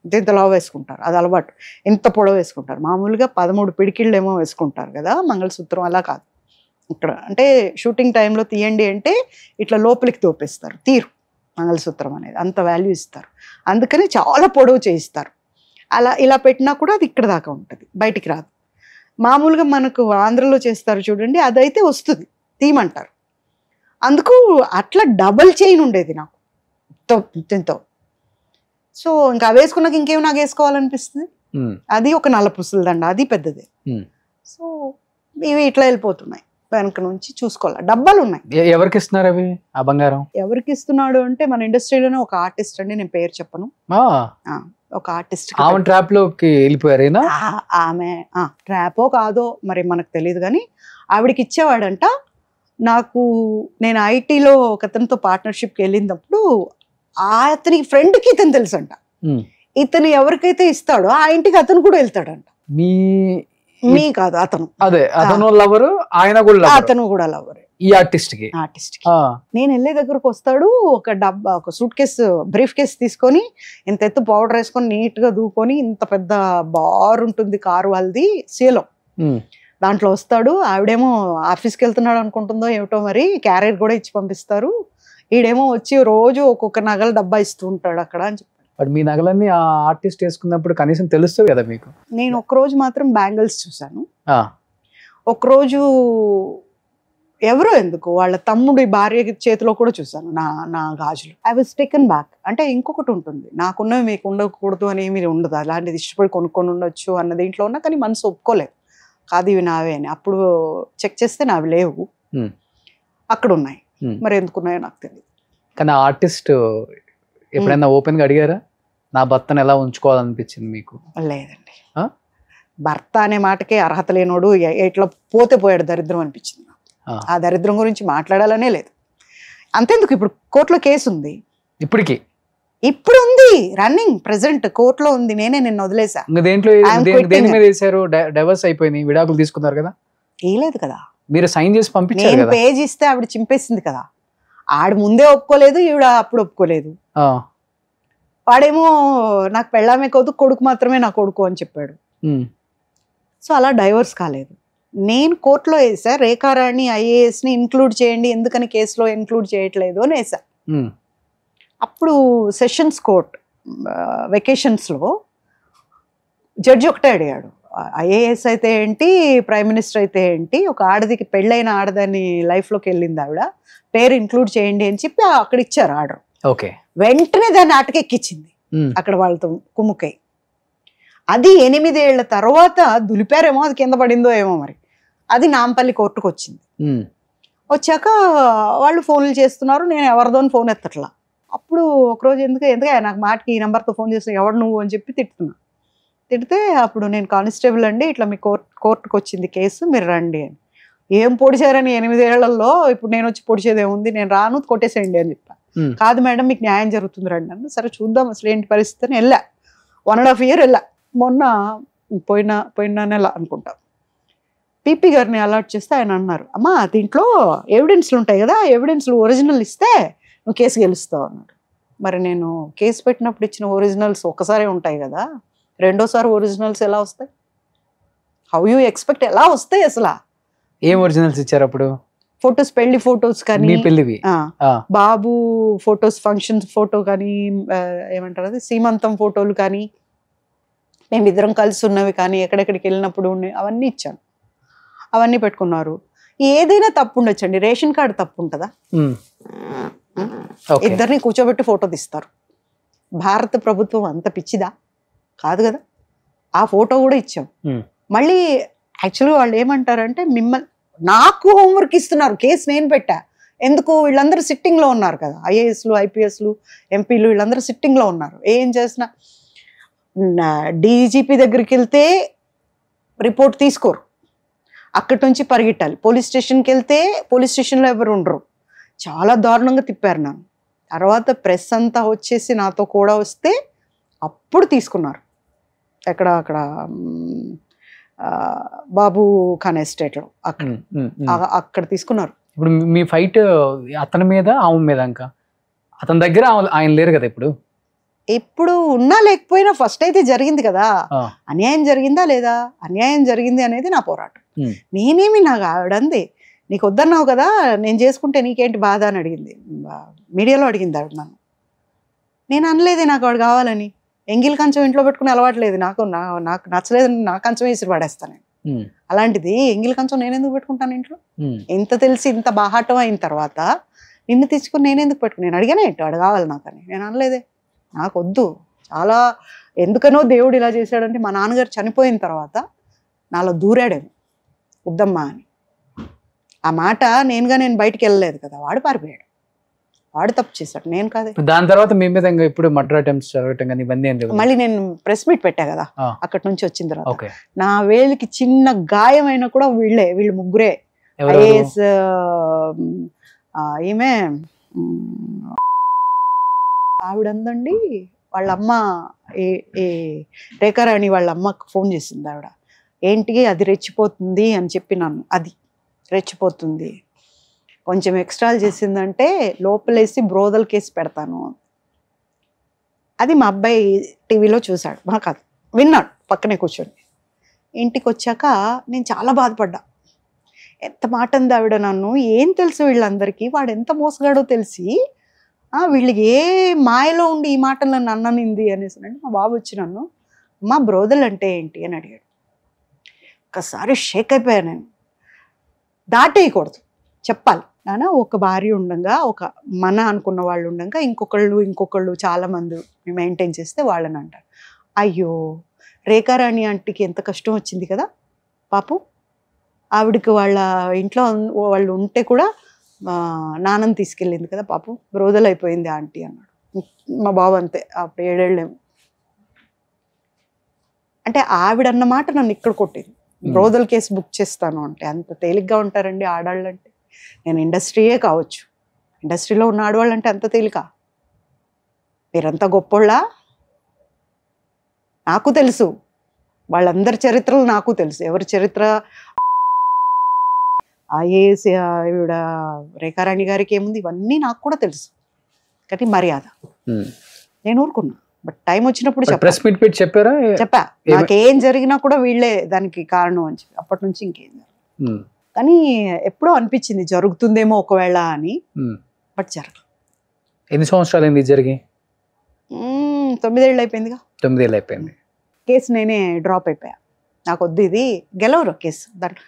ఇంతింతలో వేసుకుంటారు, అది అలవాటు. ఇంత పొడవు వేసుకుంటారు, మామూలుగా 13 పిడికిళ్ళు ఏమో వేసుకుంటారు కదా మంగళసూత్రం, అలా కాదు ఇక్కడ. అంటే షూటింగ్ టైంలో తీయండి అంటే ఇట్లా లోపలికి తోపేస్తారు, తీరు మంగళసూత్రం అనేది, అంత వాల్యూ ఇస్తారు, అందుకని చాలా పొడవు చేయిస్తారు. అలా ఇలా పెట్టినా కూడా అది ఇక్కడ దాకా ఉంటుంది, బయటికి రాదు. మామూలుగా మనకు ఆంధ్రలో చేస్తారు చూడండి, అదైతే వస్తుంది, తీయమంటారు. అందుకు అట్లా డబల్ చైన్ ఉండేది నాకు ఇంతో. సో ఇంకా వేసుకున్నాక ఇంకేం నాకు వేసుకోవాలనిపిస్తుంది, అది ఒక నల్ల పుసల దండ, అది పెద్దదే. సో ఇవి ఇట్లా వెళ్ళిపోతున్నాయి, వెనక నుంచి చూసుకోవాలి. డబ్బాలు ఉన్నాయి. ఎవరికి ఇస్తున్నారు అవి, ఆ బంగారం? ఎవరికి ఇస్తున్నాడు అంటే మన ఇండస్ట్రీలోనే ఒక ఆర్టిస్ట్ అండి, నేను పేరు చెప్పను, ఒక ఆర్టిస్ట్. ఆమె ట్రాప్ లోకి వెళ్ళిపోయారేనా? ఆమె ట్రాపో కాదో మరి మనకు తెలియదు, కానీ ఆవిడకి ఇచ్చేవాడంట. నాకు నేను ఐటీలో ఒక అతనితో పార్ట్నర్షిప్కి వెళ్ళినప్పుడు అతని ఫ్రెండ్కి ఇతను తెలుసంట. ఇతను ఎవరికైతే ఇస్తాడో ఆ ఇంటికి అతను కూడా వెళ్తాడంట. మీ కాదు అతను, అదే అతను లవరు, ఆయన కూడా అతను కూడా లవర్ ఈ ఆర్టిస్ట్ కి. నేను వెళ్ళే దగ్గరకు వస్తాడు, ఒక డబ్బా, ఒక సూట్ కేసు, బ్రీఫ్ కేసు తీసుకొని, ఇంత ఎత్తు పౌడర్ వేసుకొని నీట్ గా దూకొని, ఇంత పెద్ద బార్ ఉంటుంది కారు వాళ్ళది సేలో, దాంట్లో వస్తాడు. ఆవిడేమో ఆఫీస్కి వెళ్తున్నాడు అనుకుంటుందో ఏమిటో మరి, క్యారియర్ కూడా ఇచ్చి పంపిస్తారు. ఈడేమో వచ్చి రోజు ఒక్కొక్క నగల డబ్బా ఇస్తూ ఉంటాడు అక్కడ అని చెప్పాడు. బట్ మీ నగలన్నీ ఆ ఆర్టిస్ట్ వేసుకున్నప్పుడు కనీసం తెలుస్తుంది కదా మీకు. నేను ఒక్కరోజు మాత్రం బ్యాంగిల్స్ చూసాను, ఒకరోజు ఎవరో ఎందుకు వాళ్ళ తమ్ముడి భార్య చేతిలో కూడా చూసాను నా గాజులు. I was taken back. అంటే ఇంకొకటి ఉంటుంది, నాకున్నవి మీకు ఉండకూడదు అని ఏమీ ఉండదు, అలాంటిది ఇష్టపడి కొనుక్కొని ఉండొచ్చు అన్న దీంట్లో ఉన్నా, కానీ మనసు ఒప్పుకోలేదు, కాదు ఇవి నావే అని. అప్పుడు చెక్ చేస్తే నావి లేవు, అక్కడ ఉన్నాయి, మరి ఎందుకున్నాయో నాకు తెలియదు. కానీ ఆర్టిస్ట్ ఎప్పుడైనా ఓపెన్ గా అడిగారా, నా భర్తను ఎలా ఉంచుకోవాలనిపించింది మీకు? లేదండి, భర్త అనే మాటకే అర్హత లేనోడు ఇట్లా పోతే పోయాడు దరిద్రం అనిపించింది. ఆ దరిద్రం గురించి మాట్లాడాలనే లేదు. అంతేందుకు, ఇప్పుడు కోర్టులో కేసు ఉంది, ఇప్పుడు ఉంది రన్నింగ్ ప్రెసెంట్ కోర్టులో ఉంది. నేనే నిన్న వదిలేసా. ఇంకా దేంట్లో I'm దేని quitting. మీద వేసారు? డైవర్స్ అయిపోయింది, విడాకులు తీసుకున్నారు కదా, వేయలేదు కదా. మీరు సైన్ చేసి పంపించారు నేను కదా. పేజ్ ఇస్తే ఆవిడ చింపేసింది కదా. ఆడ ముందే ఒప్పుకోలేదు, ఈవిడ అప్పుడు ఒప్పుకోలేదు. ఆ, వాడేమో నాకు పెళ్ళామే కాదు, కొడుకు మాత్రమే నా కొడుకు అని చెప్పాడు. ఉమ్, సో అలా డైవర్స్ కాలేదు. నేను కోర్టులో వేసా, రేఖారాణి ఐఏఎస్ని ఇంక్లూడ్ చేయండి, ఎందుకని కేసులో ఇంక్లూడ్ చేయట్లేదు అని వేసా. ఉమ్, అప్పుడు సెషన్స్ కోర్ట్ వెకేషన్స్లో జడ్జి ఒకటే అడిగాడు, ఐఏఎస్ అయితే ఏంటి, ప్రైమ్ మినిస్టర్ అయితే ఏంటి, ఒక ఆడదికి పెళ్ళైన ఆడదాని లైఫ్లోకి వెళ్ళింది ఆవిడ, పేరు ఇంక్లూడ్ చేయండి అని చెప్పి అక్కడ ఇచ్చారు ఆర్డర్. ఓకే. వెంటనే దాన్ని ఆటకెక్కించింది ఉమ్, అక్కడ వాళ్ళతో కుమ్ముకై. అది 8 ఏళ్ల తర్వాత దులిపారేమో, అది కింద పడిందో ఏమో మరి, అది నాంపల్లి కోర్టుకు వచ్చింది. ఉమ్, వచ్చాక వాళ్ళు ఫోన్లు చేస్తున్నారు, నేను ఎవరిదోని ఫోన్ ఎత్తట్లా. అప్పుడు ఒకరోజు ఎందుకే నాకు మాటకి ఈ నెంబర్తో ఫోన్ చేసిన, ఎవడు నువ్వు అని చెప్పి తిట్టుతున్నా. తిడితే అప్పుడు నేను కానిస్టేబుల్ అండి, ఇట్లా మీ కోర్టుకు వచ్చింది కేసు, మీరు రండి అని. ఏం పొడిచారని 8 ఏళ్లలో ఇప్పుడు నేను వచ్చి పొడిచేది ఏముంది, నేను రాను, కొట్టేసేయండి అని చెప్పా. ఉమ్, కాదు మేడం మీకు న్యాయం జరుగుతుంది రండి అన్న. సరే చూద్దాం అసలు ఏంటి పరిస్థితి అని వెళ్ళా. 1.5 year వెళ్ళా. మొన్న పోయిన నెల అనుకుంటా పీపీ గారిని అలర్ట్ చేస్తే ఆయన అన్నారు, అమ్మా దీంట్లో ఎవిడెన్స్లు ఉంటాయి కదా, ఎవిడెన్స్లు ఒరిజినల్ ఇస్తే నువ్వు కేసు గెలుస్తావు అన్నాడు. మరి నేను కేసు పెట్టినప్పుడు ఇచ్చిన ఒరిజినల్స్ ఒకసారి ఉంటాయి కదా, రెండోసారి ఒరిజినల్స్ ఎలా వస్తాయి? హౌ యూ ఎక్స్పెక్ట్, ఎలా వస్తాయి అసలు? ఏం ఒరిజినల్స్ ఇచ్చారు అప్పుడు? ఫొటోస్, పెళ్లి ఫొటోస్ కానీ, మీ పెళ్లివి? బాబు ఫొటోస్, ఫంక్షన్స్ ఫోటో కానీ, ఏమంటారు అది, సీమంతం ఫోటోలు కానీ, మేమిద్దరం కలిసి ఉన్నవి కానీ, ఎక్కడెక్కడికి వెళ్ళినప్పుడు అవన్నీ ఇచ్చాను. అవన్నీ పెట్టుకున్నారు. ఏదైనా తప్పు ఉండొచ్చండి, రేషన్ కార్డు తప్పు ఉంటుందా? ఇద్దరిని కూర్చోబెట్టి ఫోటో తీస్తారు. భారత ప్రభుత్వం అంత పిచ్చిదా? కాదు కదా. ఆ ఫోటో కూడా ఇచ్చాం. మళ్ళీ యాక్చువల్గా వాళ్ళు ఏమంటారంటే, మిమ్మల్ని నాకు హోంవర్క్ ఇస్తున్నారు, కేసు నేను పెట్టా, ఎందుకు, వీళ్ళందరూ సిట్టింగ్లో ఉన్నారు కదా, ఐఏఎస్లు ఐపీఎస్లు ఎంపీలు వీళ్ళందరూ సిట్టింగ్లో ఉన్నారు. ఏం చేసినా డీజీపీ దగ్గరికి వెళ్తే రిపోర్ట్ తీసుకోరు, అక్కడి నుంచి పరిగెట్టాలి. పోలీస్ స్టేషన్కి వెళ్తే పోలీస్ స్టేషన్లో ఎవరు ఉండరు. చాలా దారుణంగా తిప్పారు నన్ను. తర్వాత ప్రెస్ అంతా వచ్చేసి నాతో కూడా వస్తే అప్పుడు తీసుకున్నారు. అక్కడ బాబు ఖాన్ ఎస్టేట్లో అక్కడ తీసుకున్నారు. ఇప్పుడు మీ ఫైట్ అతని మీద ఆమె మీద, ఇంకా అతని దగ్గర ఆయన లేరు కదా ఇప్పుడు. ఇప్పుడు ఉన్నా లేకపోయినా ఫస్ట్ అయితే జరిగింది కదా, అన్యాయం జరిగిందా లేదా, అన్యాయం జరిగింది అనేది నా పోరాటం. నేనేమి, నాకు ఆవిడంది నీకు వద్దన్నావు కదా, నేను చేసుకుంటే నీకేంటి బాధ అని అడిగింది, మీడియాలో అడిగింది ఆవిడ నన్ను. నేను అనలేదే నాకు వాడు కావాలని. ఎంగిల్ కంచం ఇంట్లో పెట్టుకుని అలవాట్లేదు నాకు, నాకు నచ్చలేదు, నా కంచం వేసి పడేస్తాను నేను. అలాంటిది ఎంగిల్ కంచం నేను ఎందుకు పెట్టుకుంటాను ఇంట్లో? ఇంత తెలిసి ఇంత బాహాటం అయిన తర్వాత నిన్ను తెచ్చుకుని నేను ఎందుకు పెట్టుకుని, నేను అడిగానే ఏంటి వాడు కావాలి నాకని. నేను అనలేదే, నాకు వద్దు. చాలా ఎందుకనో దేవుడు ఇలా చేశాడంటే, మా నాన్నగారు చనిపోయిన తర్వాత నాలో దూరాడేమో వద్దమ్మా అని. ఆ మాట నేను బయటికి వెళ్ళలేదు కదా, వాడు పారిపోయాడు, వాడు తప్పు చేశాడు, నేను కాదే. దాని తర్వాత మీ మీద ఇంకా ఇప్పుడు మర్డర్ అటెంప్ట్స్ జరగటం కానీ ఇవన్నీ ఏం లేవు? మళ్ళీ నేను ప్రెస్ మీట్ పెట్టా కదా అక్కడి నుంచి వచ్చిన తర్వాత, నా వేలికి చిన్న గాయమైనా కూడా వీళ్ళు ముగ్గురే. ఐఏఎస్ ఈమె ఆవిడందండి, వాళ్ళ అమ్మ రేఖారాణి వాళ్ళ అమ్మకు ఫోన్ చేసింది ఆవిడ. ఏంటి అది రెచ్చిపోతుంది అని చెప్పి నన్ను, అది రెచ్చిపోతుంది కొంచెం ఎక్స్ట్రాలు చేసిందంటే లోపలేసి బ్రోదల్ కేసు పెడతాను. అది మా అబ్బాయి టీవీలో చూశాడు, మా కాదు విన్నాడు పక్కనే కూర్చొని. ఇంటికి వచ్చాక నేను చాలా బాధపడ్డా. ఎంత మాట అంది ఆవిడ నన్ను, ఏం తెలుసు వీళ్ళందరికీ, వాడు ఎంత మోసగాడో తెలిసి వీళ్ళకి ఏ మాయలో ఉండి ఈ మాటలు నన్ను అన్ననింది అనేసి. అంటే మా బాబు వచ్చి నన్ను, మా బ్రోదల్ అంటే ఏంటి అని అడిగాడు. ఒకసారి షేక్ అయిపోయాను నేను. దాటేయకూడదు, చెప్పాలి. నాన్న ఒక భార్య ఉండగా, ఒక మన అనుకున్న వాళ్ళు ఉండగా ఇంకొకళ్ళు చాలామంది మెయింటైన్ చేస్తే వాళ్ళని అంటారు. అయ్యో రేఖారాణి ఆంటీకి ఎంత కష్టం వచ్చింది కదా పాపం, ఆవిడకి వాళ్ళ ఇంట్లో వాళ్ళు ఉంటే కూడా నాన్నని తీసుకెళ్ళింది కదా పాపం, బ్రోదల్ అయిపోయింది ఆంటీ అన్నాడు. మా బాబు అంతే, అప్పుడు 7 ఏళ్ళేమో. అంటే ఆవిడన్నమాట నన్ను ఇక్కడ కొట్టింది. బ్రోదల్ కేసు బుక్ చేస్తాను అంటే అంత తేలిగ్గా ఉంటారండి ఆడాళ్ళు అంటే? నేను ఇండస్ట్రీయే కావచ్చు, ఇండస్ట్రీలో ఉన్న ఆడవాళ్ళు అంటే అంత తేలిక? మీరంతా గొప్పోళ్ళా? నాకు తెలుసు, వాళ్ళందరి చరిత్రలు నాకు తెలుసు. ఎవరి చరిత్ర ఐఏఎస్ ఈవిడ రేఖారాణి గారికి ఏముంది ఇవన్నీ నాకు కూడా తెలుసు. కానీ మర్యాద నేను ఊరుకున్నా. బట్ టైం వచ్చినప్పుడు ప్రెస్ మీట్ పెట్టి చెప్పారా? చెప్పా, నాకేం జరిగినా కూడా వీళ్ళే దానికి కారణం అని చెప్పి. అప్పటి నుంచి ఇంకేం జరగదు. కానీ ఎప్పుడో అనిపించింది జరుగుతుందేమో ఒకవేళ అని, బట్ జరగదు. ఎన్ని సంవత్సరాలు అయింది జరిగి? 9 ఏళ్ళు అయిపోయిందిగా. 9 ఏళ్ళు అయిపోయింది. కేసు నేనే డ్రాప్ అయిపోయా. నాకు వద్దు, ఇది గెలవరు కేసు. దాంట్లో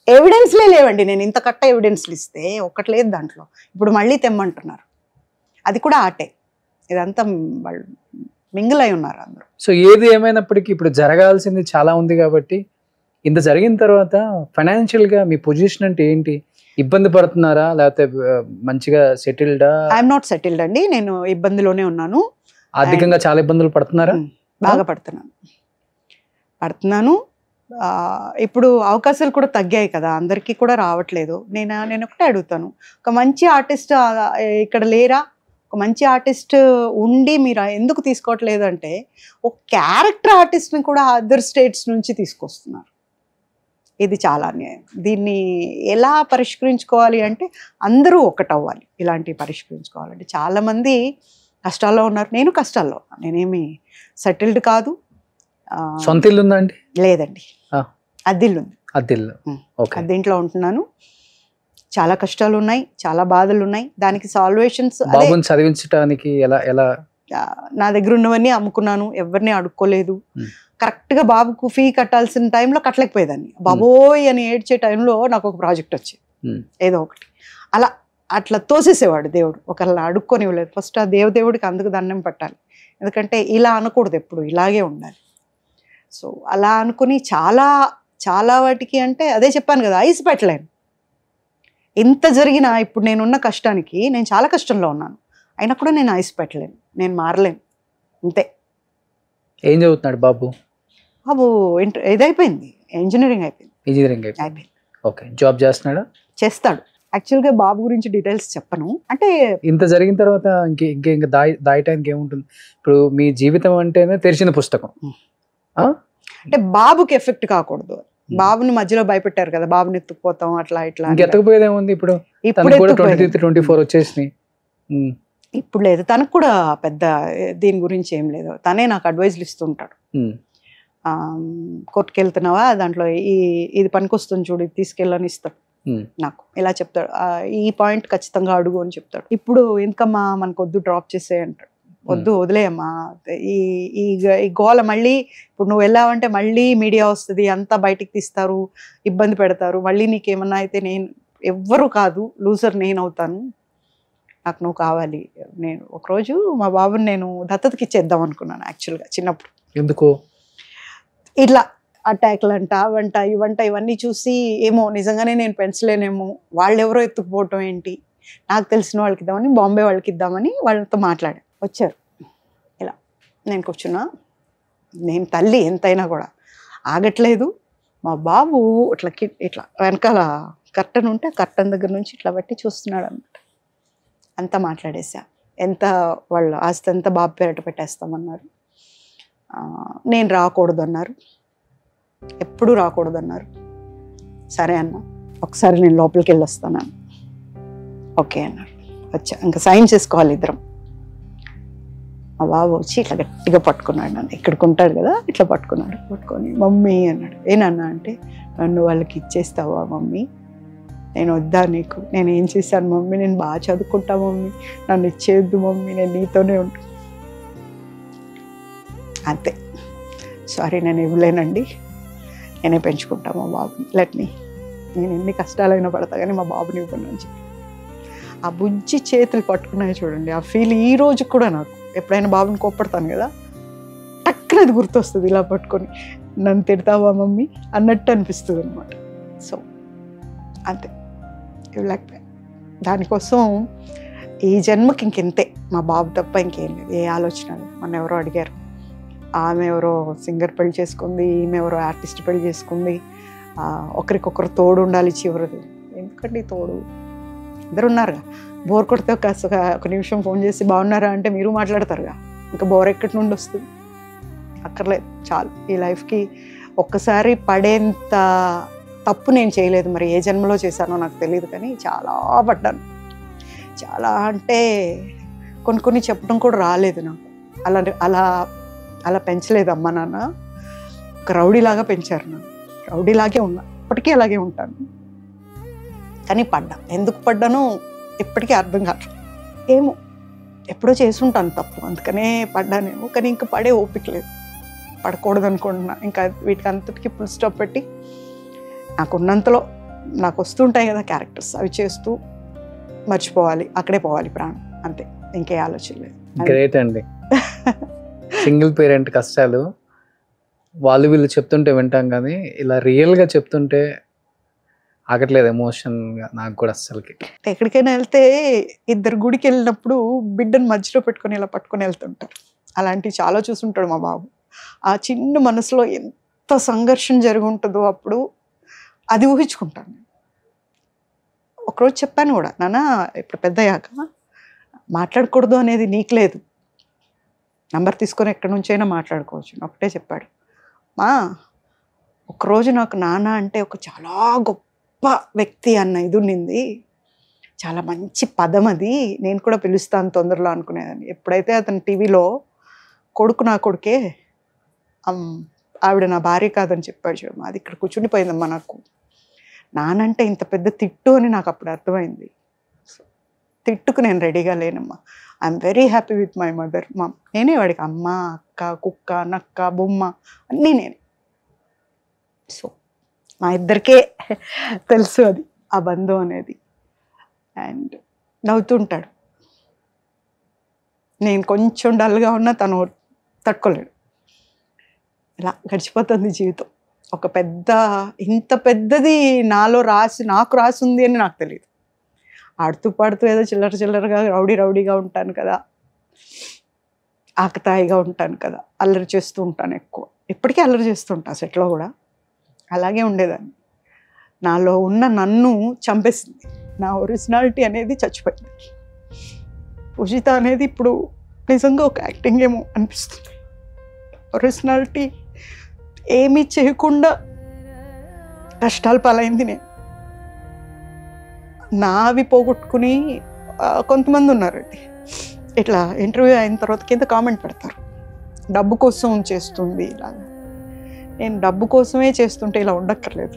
ఎవిడెన్స్లే లేవండి. నేను ఇంత కట్ట ఎవిడెన్స్లు ఇస్తే ఒక్కటి లేదు దాంట్లో. ఇప్పుడు మళ్ళీ తెమ్మంటున్నారు. అది కూడా ఆటే. ఇదంతా వాళ్ళు మింగిల్ అయి ఉన్నారు అందరూ. సో ఏది ఏమైనప్పటికీ ఇప్పుడు జరగాల్సింది చాలా ఉంది కాబట్టి, ఇంత జరిగిన తర్వాత ఫైనాన్షియల్గా మీ పొజిషన్ అంటే ఏంటి? ఇబ్బంది పడుతున్నారా లేకపోతే మంచిగా సెటిల్డా? ఐఎమ్ నాట్ సెటిల్డ్ అండి. నేను ఇబ్బందిలోనే ఉన్నాను. ఆర్థికంగా చాలా ఇబ్బందులు పడుతున్నారా? బాగా పడుతున్నాను. ఇప్పుడు అవకాశాలు కూడా తగ్గాయి కదా, అందరికీ కూడా రావట్లేదు. నేను ఒకటే అడుగుతాను, ఒక మంచి ఆర్టిస్ట్ ఇక్కడ లేరా? ఒక మంచి ఆర్టిస్ట్ ఉండి మీరు ఎందుకు తీసుకోవట్లేదు అంటే, ఒక క్యారెక్టర్ ఆర్టిస్ట్ని కూడా అదర్ స్టేట్స్ నుంచి తీసుకొస్తున్నారు. ఇది చాలా అన్యాయం. దీన్ని ఎలా పరిష్కరించుకోవాలి అంటే అందరూ ఒకటవ్వాలి. ఇలాంటివి పరిష్కరించుకోవాలంటే చాలామంది కష్టాల్లో ఉన్నారు. నేను కష్టాల్లో ఉన్నాను. నేనేమి సెటిల్డ్ కాదు. సొంత ఇల్లు ఉందా అండి? లేదండి, అద్దెల్లు ఉంది. అద్దెంట్లో ఉంటున్నాను. చాలా కష్టాలు ఉన్నాయి, చాలా బాధలు ఉన్నాయి. దానికి సాల్వేషన్స్ చదివించడానికి నా దగ్గర ఉన్నవన్నీ అమ్ముకున్నాను. ఎవరిని అడుక్కోలేదు. కరెక్ట్గా బాబుకు ఫీ కట్టాల్సిన టైంలో కట్టలేకపోయేదాన్ని. బాబోయ్ అని ఏడ్చే టైంలో నాకు ఒక ప్రాజెక్ట్ వచ్చింది, ఏదో ఒకటి. అట్లా తోసేసేవాడు దేవుడు. ఒకళ్ళని అడుక్కొని ఇవ్వలేదు. ఫస్ట్ ఆ దేవుడికి అందుకు దండం పెట్టాలి. ఎందుకంటే ఇలా అనకూడదు, ఎప్పుడు ఇలాగే ఉండాలి. సో అలా అనుకుని చాలా వాటికి అంటే అదే చెప్పాను కదా, ఐస్ పెట్టలేను. ఇంత జరిగినా ఇప్పుడు నేనున్న కష్టానికి నేను చాలా కష్టంలో ఉన్నాను. అయినా కూడా నేను ఐస్ పెట్టలేను, నేను మారలేను. అంతే. ఏం చదువుతున్నాడు బాబు? ఇదైపోయింది, ఇంజనీరింగ్ అయిపోయింది. ఓకే. జాబ్ చేస్తున్నాడా? చేస్తాడు. యాక్చువల్గా బాబు గురించి డీటెయిల్స్ చెప్పను. అంటే ఇంత జరిగిన తర్వాత ఇంకా దాయటానికి ఏముంటుంది? ఇప్పుడు మీ జీవితం అంటేనే తెరిచిన పుస్తకం. అంటే బాబుకి ఎఫెక్ట్ కాకూడదు. బాబుని మధ్యలో భయపెట్టారు కదా, బాబుని ఎత్తుకుపోతాం అట్లా ఇట్లా. ఎత్తకపోయేదేముంది? ఇప్పుడు 23-24 వచ్చేసినాయి. ఇప్పుడు లేదు, తనకు కూడా పెద్ద దీని గురించి ఏం లేదు. తనే నాకు అడ్వైజ్లు ఇస్తుంటాడు. కోర్టుకి వెళ్తున్నావా, దాంట్లో ఇది పనికొస్తుంది చూడు, ఇది తీసుకెళ్ళని ఇస్తాడు నాకు. ఇలా చెప్తాడు, ఈ పాయింట్ ఖచ్చితంగా అడుగు అని చెప్తాడు. ఇప్పుడు ఎందుకమ్మా మనకు వద్దు, డ్రాప్ చేసే అంటాడు. వద్దు, వదిలేయమ్మా. ఈ గోల మళ్ళీ ఇప్పుడు నువ్వు వెళ్ళావంటే మళ్ళీ మీడియా వస్తుంది, అంతా బయటికి తీస్తారు, ఇబ్బంది పెడతారు. మళ్ళీ నీకేమన్నా అయితే నేను ఎవ్వరు కాదు, లూజర్ నేను అవుతాను. నాకు నువ్వు కావాలి. నేను ఒకరోజు మా బాబుని నేను దత్తతకి ఇచ్చేద్దాం అనుకున్నాను యాక్చువల్గా చిన్నప్పుడు. ఎందుకు? ఇట్లా అటాక్లు అంట, అవంట ఇవంట ఇవన్నీ చూసి ఏమో నిజంగానే నేను పెంచలేనేమో, వాళ్ళు ఎవరో ఎత్తుకుపోవటం ఏంటి, నాకు తెలిసిన వాళ్ళకి ఇద్దామని, బాంబే వాళ్ళకి ఇద్దామని వాళ్ళతో మాట్లాడా. వచ్చారు. ఇలా నేను కూర్చున్నా. నేను తల్లి ఎంతైనా కూడా ఆగట్లేదు. మా బాబు ఇట్లా వెనకాల కర్టన్ ఉంటే కర్టన్ దగ్గర నుంచి ఇట్లా బట్టి చూస్తున్నాడు అన్నమాట. అంతా మాట్లాడేసా. ఎంత వాళ్ళ ఆస్తి అంతా బాబు పేరట పెట్టేస్తామన్నారు. నేను రాకూడదు అన్నారు, ఎప్పుడు రాకూడదు అన్నారు. సరే అన్న, ఒకసారి నేను లోపలికి వెళ్ళి వస్తాను. ఓకే అన్నారు. వచ్చా, ఇంకా సైన్ చేసుకోవాలి ఇద్దరం. మా బాబు వచ్చి ఇట్లా గట్టిగా పట్టుకున్నాడు నన్ను. ఇక్కడికి ఉంటాడు కదా, ఇట్లా పట్టుకొని మమ్మీ అన్నాడు. ఏనన్నా అంటే, నన్ను వాళ్ళకి ఇచ్చేస్తావా మమ్మీ? నేను వద్దా నీకు? నేను ఏం చేశాను మమ్మీ? నేను బాగా చదువుకుంటా మమ్మీ, నన్ను ఇచ్చేయద్దు మమ్మీ, నేను నీతోనే ఉంటాను. అంతే. సారీ, నేను ఇవ్వలేనండి, నేనే పెంచుకుంటా మా బాబుని. నేను ఎన్ని కష్టాలైనా పడతా కానీ మా బాబుని ఇవ్వను అని చెప్పి ఆ బుజ్జి చేతులు పట్టుకున్నాయి చూడండి. ఆ ఫీల్ ఈ రోజు కూడా నాకు ఎప్పుడైనా బాబుని కోప్పడతాను కదా, టక్కున అది గుర్తొస్తుంది. ఇలా పట్టుకొని నన్ను తిడతావా మమ్మీ అన్నట్టు అనిపిస్తుంది అనమాట. సో అంతే, ఇవ్వలేకపోయా. దానికోసం ఈ జన్మకి ఇంకెంతే, మా బాబు తప్ప ఇంకేం లేదు, ఏ ఆలోచన లేదు. మొన్న ఎవరో అడిగారు, ఆమె ఎవరో సింగర్ పెళ్లి చేసుకుంది, ఈమె ఎవరో ఆర్టిస్ట్ పెళ్లి చేసుకుంది, ఒకరికొకరు తోడు ఉండాలి చివరిది. ఎందుకండి తోడు? ఇద్దరు ఉన్నారుగా. బోర్ కొడితే ఒక నిమిషం ఫోన్ చేసి బాగున్నారా అంటే మీరు మాట్లాడతారుగా. ఇంకా బోర్ ఎక్కడి నుండి వస్తుంది? అక్కర్లేదు, చాలు. ఈ లైఫ్కి ఒక్కసారి పడేంత తప్పు నేను చేయలేదు. మరి ఏ జన్మలో చేశానో నాకు తెలియదు, కానీ చాలా పడ్డాను. చాలా అంటే కొన్ని చెప్పడం కూడా రాలేదు నాకు. అలా అలా పెంచలేదు అమ్మ నాన్న. ఒక రౌడీలాగా పెంచారు నన్ను. రౌడీలాగే ఉన్నా, ఇప్పటికీ అలాగే ఉంటాను. కానీ పడ్డా. ఎందుకు పడ్డానో ఇప్పటికీ అర్థం కాదు. ఏమో ఎప్పుడో చేసుంటాను తప్పు, అందుకనే పడ్డానేమో. కానీ ఇంకా పడే ఓపిక లేదు, పడకూడదు అనుకుంటున్నా. ఇంకా వీటికి అంతటికి ఫుల్ స్టాప్ పెట్టి నాకున్నంతలో నాకు వస్తుంటాయి కదా క్యారెక్టర్స్, అవి చేస్తూ మర్చిపోవాలి, అక్కడే పోవాలి ప్రాణం, అంతే. ఇంకే ఆలోచన లేదు. గ్రేట్ అండి. సింగిల్ పేరెంట్ కష్టాలు వాళ్ళు వీళ్ళు చెప్తుంటే వింటాం, కానీ ఇలా రియల్గా చెప్తుంటే ఆగట్లేదు ఎమోషన్గా నాకు కూడా అస్సలకి. ఎక్కడికైనా వెళ్తే ఇద్దరు గుడికి వెళ్ళినప్పుడు బిడ్డను మధ్యలో పెట్టుకొని ఇలా పట్టుకొని వెళ్తుంటారు. అలాంటివి చాలా చూసుంటాడు మా బాబు. ఆ చిన్న మనసులో ఎంత సంఘర్షణ జరిగి ఉంటుందో అప్పుడు అది ఊహించుకుంటాను. ఒకరోజు చెప్పాను కూడా, నాన్న ఇప్పుడు పెద్దయ్యాక మాట్లాడకూడదు అనేది నీకు లేదు, నంబర్ తీసుకొని ఎక్కడి నుంచైనా మాట్లాడుకోవచ్చు. ఒకటే చెప్పాడు, మా ఒకరోజు నాకు నాన్న అంటే ఒక చాలా గొప్ప వ్యక్తి అన్న ఇది ఉండింది, చాలా మంచి పదం అది, నేను కూడా పిలుస్తాను తొందరలో అనుకునేదాన్ని. ఎప్పుడైతే అతను టీవీలో కొడుకు నా కొడుకే, ఆవిడ నా భార్య కాదని చెప్పాడు చూడమ్మా, అది ఇక్కడ కూర్చుండిపోయిందమ్మా. నాకు నానంటే ఇంత పెద్ద తిట్టు అని నాకు అప్పుడు అర్థమైంది. సో తిట్టుకు నేను రెడీగా లేనమ్మా. I'm very happy with my mother. నేనే వాడికి అమ్మ, అక్క, కుక్క, నక్క, బొమ్మ అన్నీ నేనే. సో మా ఇద్దరికే తెలుసు అది, ఆ బంధం అనేది. అండ్ నవ్వుతుంటాడు. నేను కొంచెం డల్గా ఉన్నా తను తట్టుకోలేడు. ఇలా గడిచిపోతుంది జీవితం. ఒక ఇంత పెద్దది నాకు రాసి ఉంది అని నాకు తెలియదు. ఆడుతూ పాడుతూ ఏదో చిల్లరగా రౌడీగా ఉంటాను కదా, ఆకతాయిగా ఉంటాను కదా, అల్లరి చేస్తూ ఉంటాను ఎక్కువ. ఇప్పటికీ అల్లరి చేస్తూ ఉంటాను, సెట్లో కూడా అలాగే ఉండేదాన్ని. నాలో ఉన్న నన్ను చంపేసింది. నా ఒరిజినాలిటీ అనేది చచ్చిపోయింది. పూజిత అనేది ఇప్పుడు నిజంగా ఒక యాక్టింగ్ ఏమో అనిపిస్తుంది. ఒరిజినాలిటీ ఏమీ చేయకుండా కష్టాలు పాలైంది నేను. నావి పోగొట్టుకుని కొంతమంది ఉన్నారండి ఇట్లా ఇంటర్వ్యూ అయిన తర్వాత కింద కామెంట్ పెడతారు, డబ్బు కోసం చేస్తుంది ఇలాగా. నేను డబ్బు కోసమే చేస్తుంటే ఇలా ఉండక్కర్లేదు.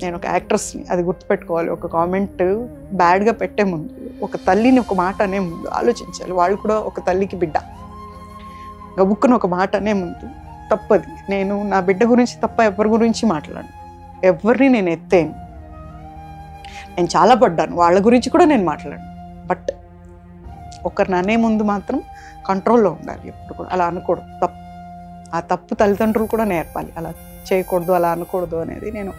నేను ఒక యాక్ట్రెస్ని, అది గుర్తుపెట్టుకోవాలి. ఒక కామెంట్ బ్యాడ్గా పెట్టే ముందు, ఒక తల్లిని ఒక మాట అనే ముందు ఆలోచించాలి. వాళ్ళు కూడా ఒక తల్లికి బిడ్డ. గబుక్కుని ఒక మాట అనే ముందు తప్పది. నేను నా బిడ్డ గురించి తప్ప ఎవరి గురించి మాట్లాడను, ఎవరిని నేను ఎత్తేను. నేను చాలా పడ్డాను, వాళ్ళ గురించి కూడా నేను మాట్లాడాను. బట్ ఒకరిని అనే ముందు మాత్రం కంట్రోల్లో ఉండాలి ఎప్పుడు కూడా. అలా అనకూడదు, తప్పు. ఆ తప్పు తల్లిదండ్రులు కూడా నేర్పాలి, అలా చేయకూడదు, అలా అనకూడదు అనేది. నేను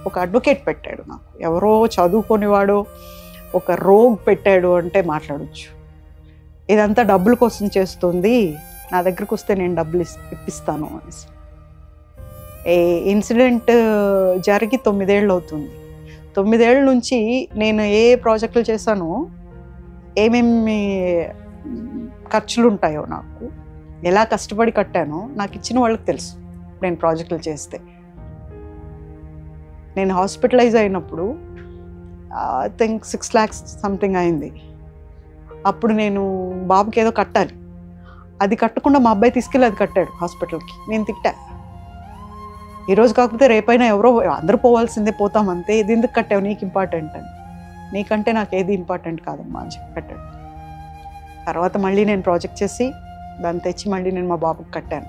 ఒక అడ్వకేట్ పెట్టాడు నాకు, ఎవరో చదువుకొనివాడో ఒక రోగ్ పెట్టాడు అంటే మాట్లాడచ్చు. ఇదంతా డబ్బుల కోసం చేస్తుంది, నా దగ్గరకు వస్తే నేను డబ్బులు ఇప్పిస్తాను అనేసి. ఏ ఇన్సిడెంట్ జరిగి 9 ఏళ్ళు అవుతుంది. 9 ఏళ్ళ నుంచి నేను ఏ ప్రాజెక్టులు చేశానో, ఏమేమి ఖర్చులు ఉంటాయో, నాకు ఎలా కష్టపడి కట్టానో నాకు ఇచ్చిన వాళ్ళకి తెలుసు. నేను ప్రాజెక్టులు చేస్తే, నేను హాస్పిటలైజ్ అయినప్పుడు ఐ థింక్ 6 lakhs సంథింగ్ అయింది. అప్పుడు నేను బాబుకి ఏదో కట్టాలి, అది కట్టకుండా మా అబ్బాయి తీసుకెళ్ళి అది కట్టాడు హాస్పిటల్కి. నేను తిట్టా, ఈరోజు కాకపోతే రేపైనా ఎవరో అందరూ పోవాల్సిందే, పోతామంతే, ఇది ఎందుకు కట్టావు, నీకు ఇంపార్టెంట్ అని. నీకంటే నాకు ఏది ఇంపార్టెంట్ కాదమ్మా అని చెప్పి కట్టాడు. తర్వాత మళ్ళీ నేను ప్రాజెక్ట్ చేసి దాన్ని తెచ్చి మళ్ళీ నేను మా బాబుకి కట్టాను.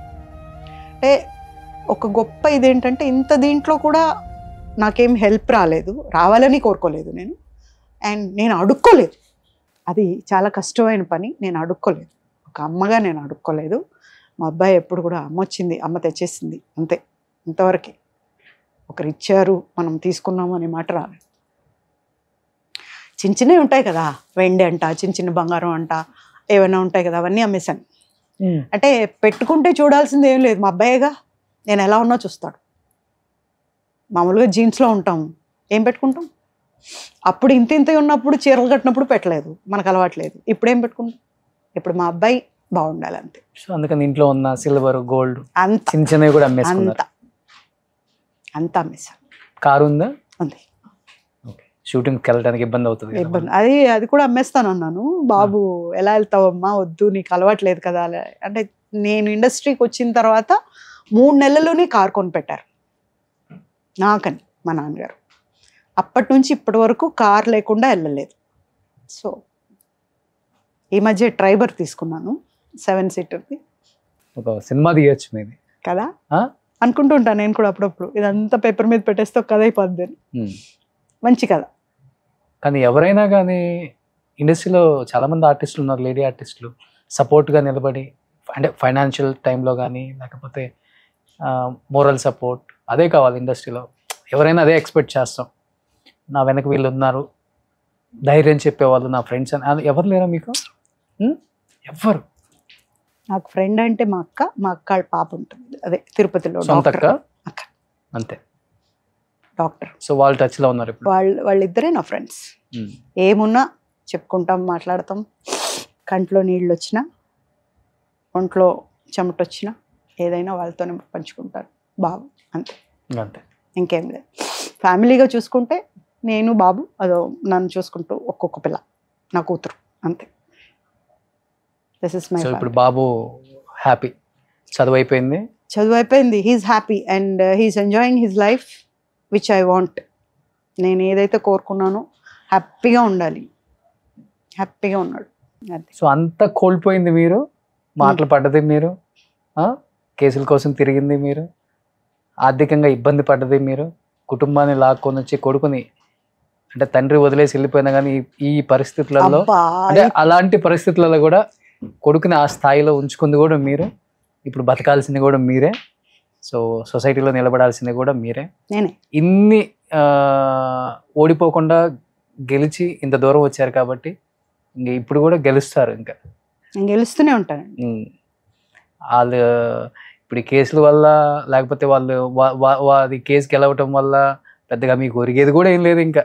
అంటే ఒక గొప్ప ఇదేంటంటే, ఇంత దీంట్లో కూడా నాకేం హెల్ప్ రాలేదు, రావాలని కోరుకోలేదు నేను. అండ్ నేను అడుక్కోలేదు, అది చాలా కష్టమైన పని. నేను అడుక్కోలేదు, ఒక అమ్మగా నేను అడుక్కోలేదు. మా అబ్బాయి ఎప్పుడు కూడా అమ్మ వచ్చింది, అమ్మ తెచ్చేసింది, అంతే, ఇంతవరకే. ఒకరు ఇచ్చారు మనం తీసుకున్నాము అనే మాట రాలేదు. చిన్న చిన్నవి ఉంటాయి కదా, వెండి అంట, చిన్న చిన్న బంగారం అంట, ఏమైనా ఉంటాయి కదా, అవన్నీ అమ్మేశాను. అంటే పెట్టుకుంటే చూడాల్సింది ఏం లేదు, మా అబ్బాయిగా నేను ఎలా ఉన్నా చూస్తాడు. మామూలుగా జీన్స్లో ఉంటాము, ఏం పెట్టుకుంటాం? అప్పుడు ఇంత ఉన్నప్పుడు చీరలు కట్టినప్పుడు పెట్టలేదు, మనకు అలవాట్లేదు. ఇప్పుడు ఏం పెట్టుకుంటాం? ఇప్పుడు మా అబ్బాయి బాగుండాలి అంతే. సో అందుకని ఇంట్లో ఉన్న సిల్వర్ గోల్డ్ అంత చిన్న చిన్నవి కూడా అమ్మేసుకున్నారు. అంతా అమ్మేశాను. కారు ఉందా? ఉంది. ఓకే. షూటింగ్కి వెళ్ళడానికి ఇబ్బంది అవుతుంది కదా ఇబ్బంది అది కూడా అమ్మేస్తాను అన్నాను. బాబు ఎలా వెళ్తావమ్మా, వద్దు నీకు అలవాట్లేదు కదా అంటే. నేను ఇండస్ట్రీకి వచ్చిన తర్వాత 3 నెలల్లోనే కార్ కొని పెట్టారు నాకని మా నాన్నగారు. అప్పటి నుంచి ఇప్పటి వరకు కార్ లేకుండా వెళ్ళలేదు. సో ఈ మధ్య ట్రైబర్ తీసుకున్నాను 7 సీటర్ది. ఒక సినిమా తీయచ్చు మీది కదా ఆ? అనుకుంటూ ఉంటాను నేను కూడా అప్పుడప్పుడు. ఇదంతా పేపర్ మీద పెట్టేస్తే ఒక కథ అయిపోద్ది అని. మంచి కథ. కానీ ఎవరైనా కానీ ఇండస్ట్రీలో చాలామంది ఆర్టిస్టులు ఉన్నారు, లేడీ ఆర్టిస్టులు సపోర్ట్గా నిలబడి, అంటే ఫైనాన్షియల్ టైంలో కానీ లేకపోతే మోరల్ సపోర్ట్ అదే కావాలి ఇండస్ట్రీలో. ఎవరైనా అదే ఎక్స్పెక్ట్ చేస్తాం. నా వెనక వీళ్ళు ఉన్నారు, ధైర్యం చెప్పేవాళ్ళు నా ఫ్రెండ్స్ అని. ఎవరు లేరా మీకు? ఎవ్వరు? నాకు ఫ్రెండ్ అంటే మా అక్క వాళ్ళ పాప ఉంటుంది, అదే తిరుపతిలో సొంత డాక్టర్. అక్క అంతే. డాక్టర్. సో వాళ్ళు టచ్లో ఉన్నారు ఇప్పుడు? వాళ్ళిద్దరే నా ఫ్రెండ్స్. ఏమున్నా చెప్పుకుంటాం, మాట్లాడతాం. కంట్లో నీళ్ళు వచ్చినా, ఒంట్లో చెమట వచ్చినా ఏదైనా వాళ్ళతోనే పంచుకుంటారు. బాబు అంతే. అంతే, ఇంకేం లేదు. ఫ్యామిలీగా చూసుకుంటే నేను బాబు, అదో నన్ను చూసుకుంటూ ఒక్కొక్క పిల్ల, నా కూతురు, అంతే. This is my. సో ఇప్పుడు బాబు హ్యాపీ, చదువు అయిపోయింది, he's happy and he's enjoying his life which I want. నేను ఏదైతే కోరుకున్నానో హ్యాపీగా ఉండాలి, హ్యాపీగా ఉన్నాడు అంతే. సో అంతా కోల్పోయింది మీరు, మాటలు పడ్డది మీరు, కేసుల కోసం తిరిగింది మీరు, ఆర్థికంగా ఇబ్బంది పడ్డది మీరు, కుటుంబాన్ని లాక్కొని వచ్చి కొడుకుని, అంటే తండ్రి వదిలేసి వెళ్ళిపోయినా కానీ ఈ పరిస్థితులలో, అంటే అలాంటి పరిస్థితులలో కూడా కొడుకుని ఆ స్థాయిలో ఉంచుకుంది కూడా మీరు, ఇప్పుడు బతకాల్సింది కూడా మీరే, సో సొసైటీలో నిలబడాల్సింది కూడా మీరే. నేనే. ఇన్ని ఓడిపోకుండా గెలిచి ఇంత దూరం వచ్చారు కాబట్టి ఇంక ఇప్పుడు కూడా గెలుస్తారు. ఇంకా నేను గెలుస్తూనే ఉంటాను. వాళ్ళు ఇప్పుడు ఈ కేసుల వల్ల లేకపోతే వాళ్ళు అది కేసు గెలవటం వల్ల పెద్దగా మీకు ఒరిగేది కూడా ఏం లేదు. ఇంకా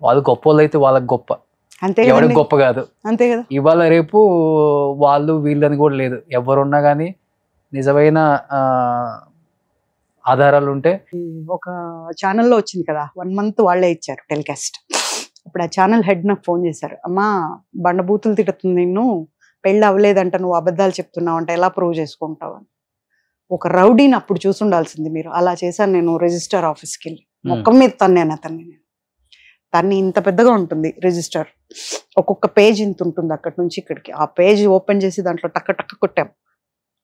వాళ్ళు గొప్ప వాళ్ళు అయితే వాళ్ళకి గొప్ప, అంతే, ఎవరికి గొప్ప కాదు. అంతే కదా. ఇవాళ రేపు వాళ్ళు వీళ్ళని కూడా లేదు, ఎవరున్నా కానీ నిజమైన ఆధారాలు ఉంటే. ఒక ఛానల్లో వచ్చింది కదా, 1 month వాళ్ళే ఇచ్చారు టెలికాస్ట్. అప్పుడు ఆ ఛానల్ హెడ్ నాకు ఫోన్ చేశారు, అమ్మా బండబూతులు తిడుతుంది నిన్ను, పెళ్ళి అవ్వలేదంట, నువ్వు అబద్ధాలు చెప్తున్నావు అంటే ఎలా ప్రూవ్ చేసుకుంటావు అని. ఒక రౌడీని అప్పుడు చూసుండాల్సింది మీరు. అలా చేశాను నేను. రిజిస్టర్ ఆఫీస్కి వెళ్ళి మొక్కం మీద తన్నాను అతన్ని. తన్ని ఇంత పెద్దగా ఉంటుంది రిజిస్టర్, ఒక్కొక్క పేజ్ ఇంత ఉంటుంది అక్కడి నుంచి ఇక్కడికి. ఆ పేజ్ ఓపెన్ చేసి దాంట్లో టక్క టక్క కొట్టాం.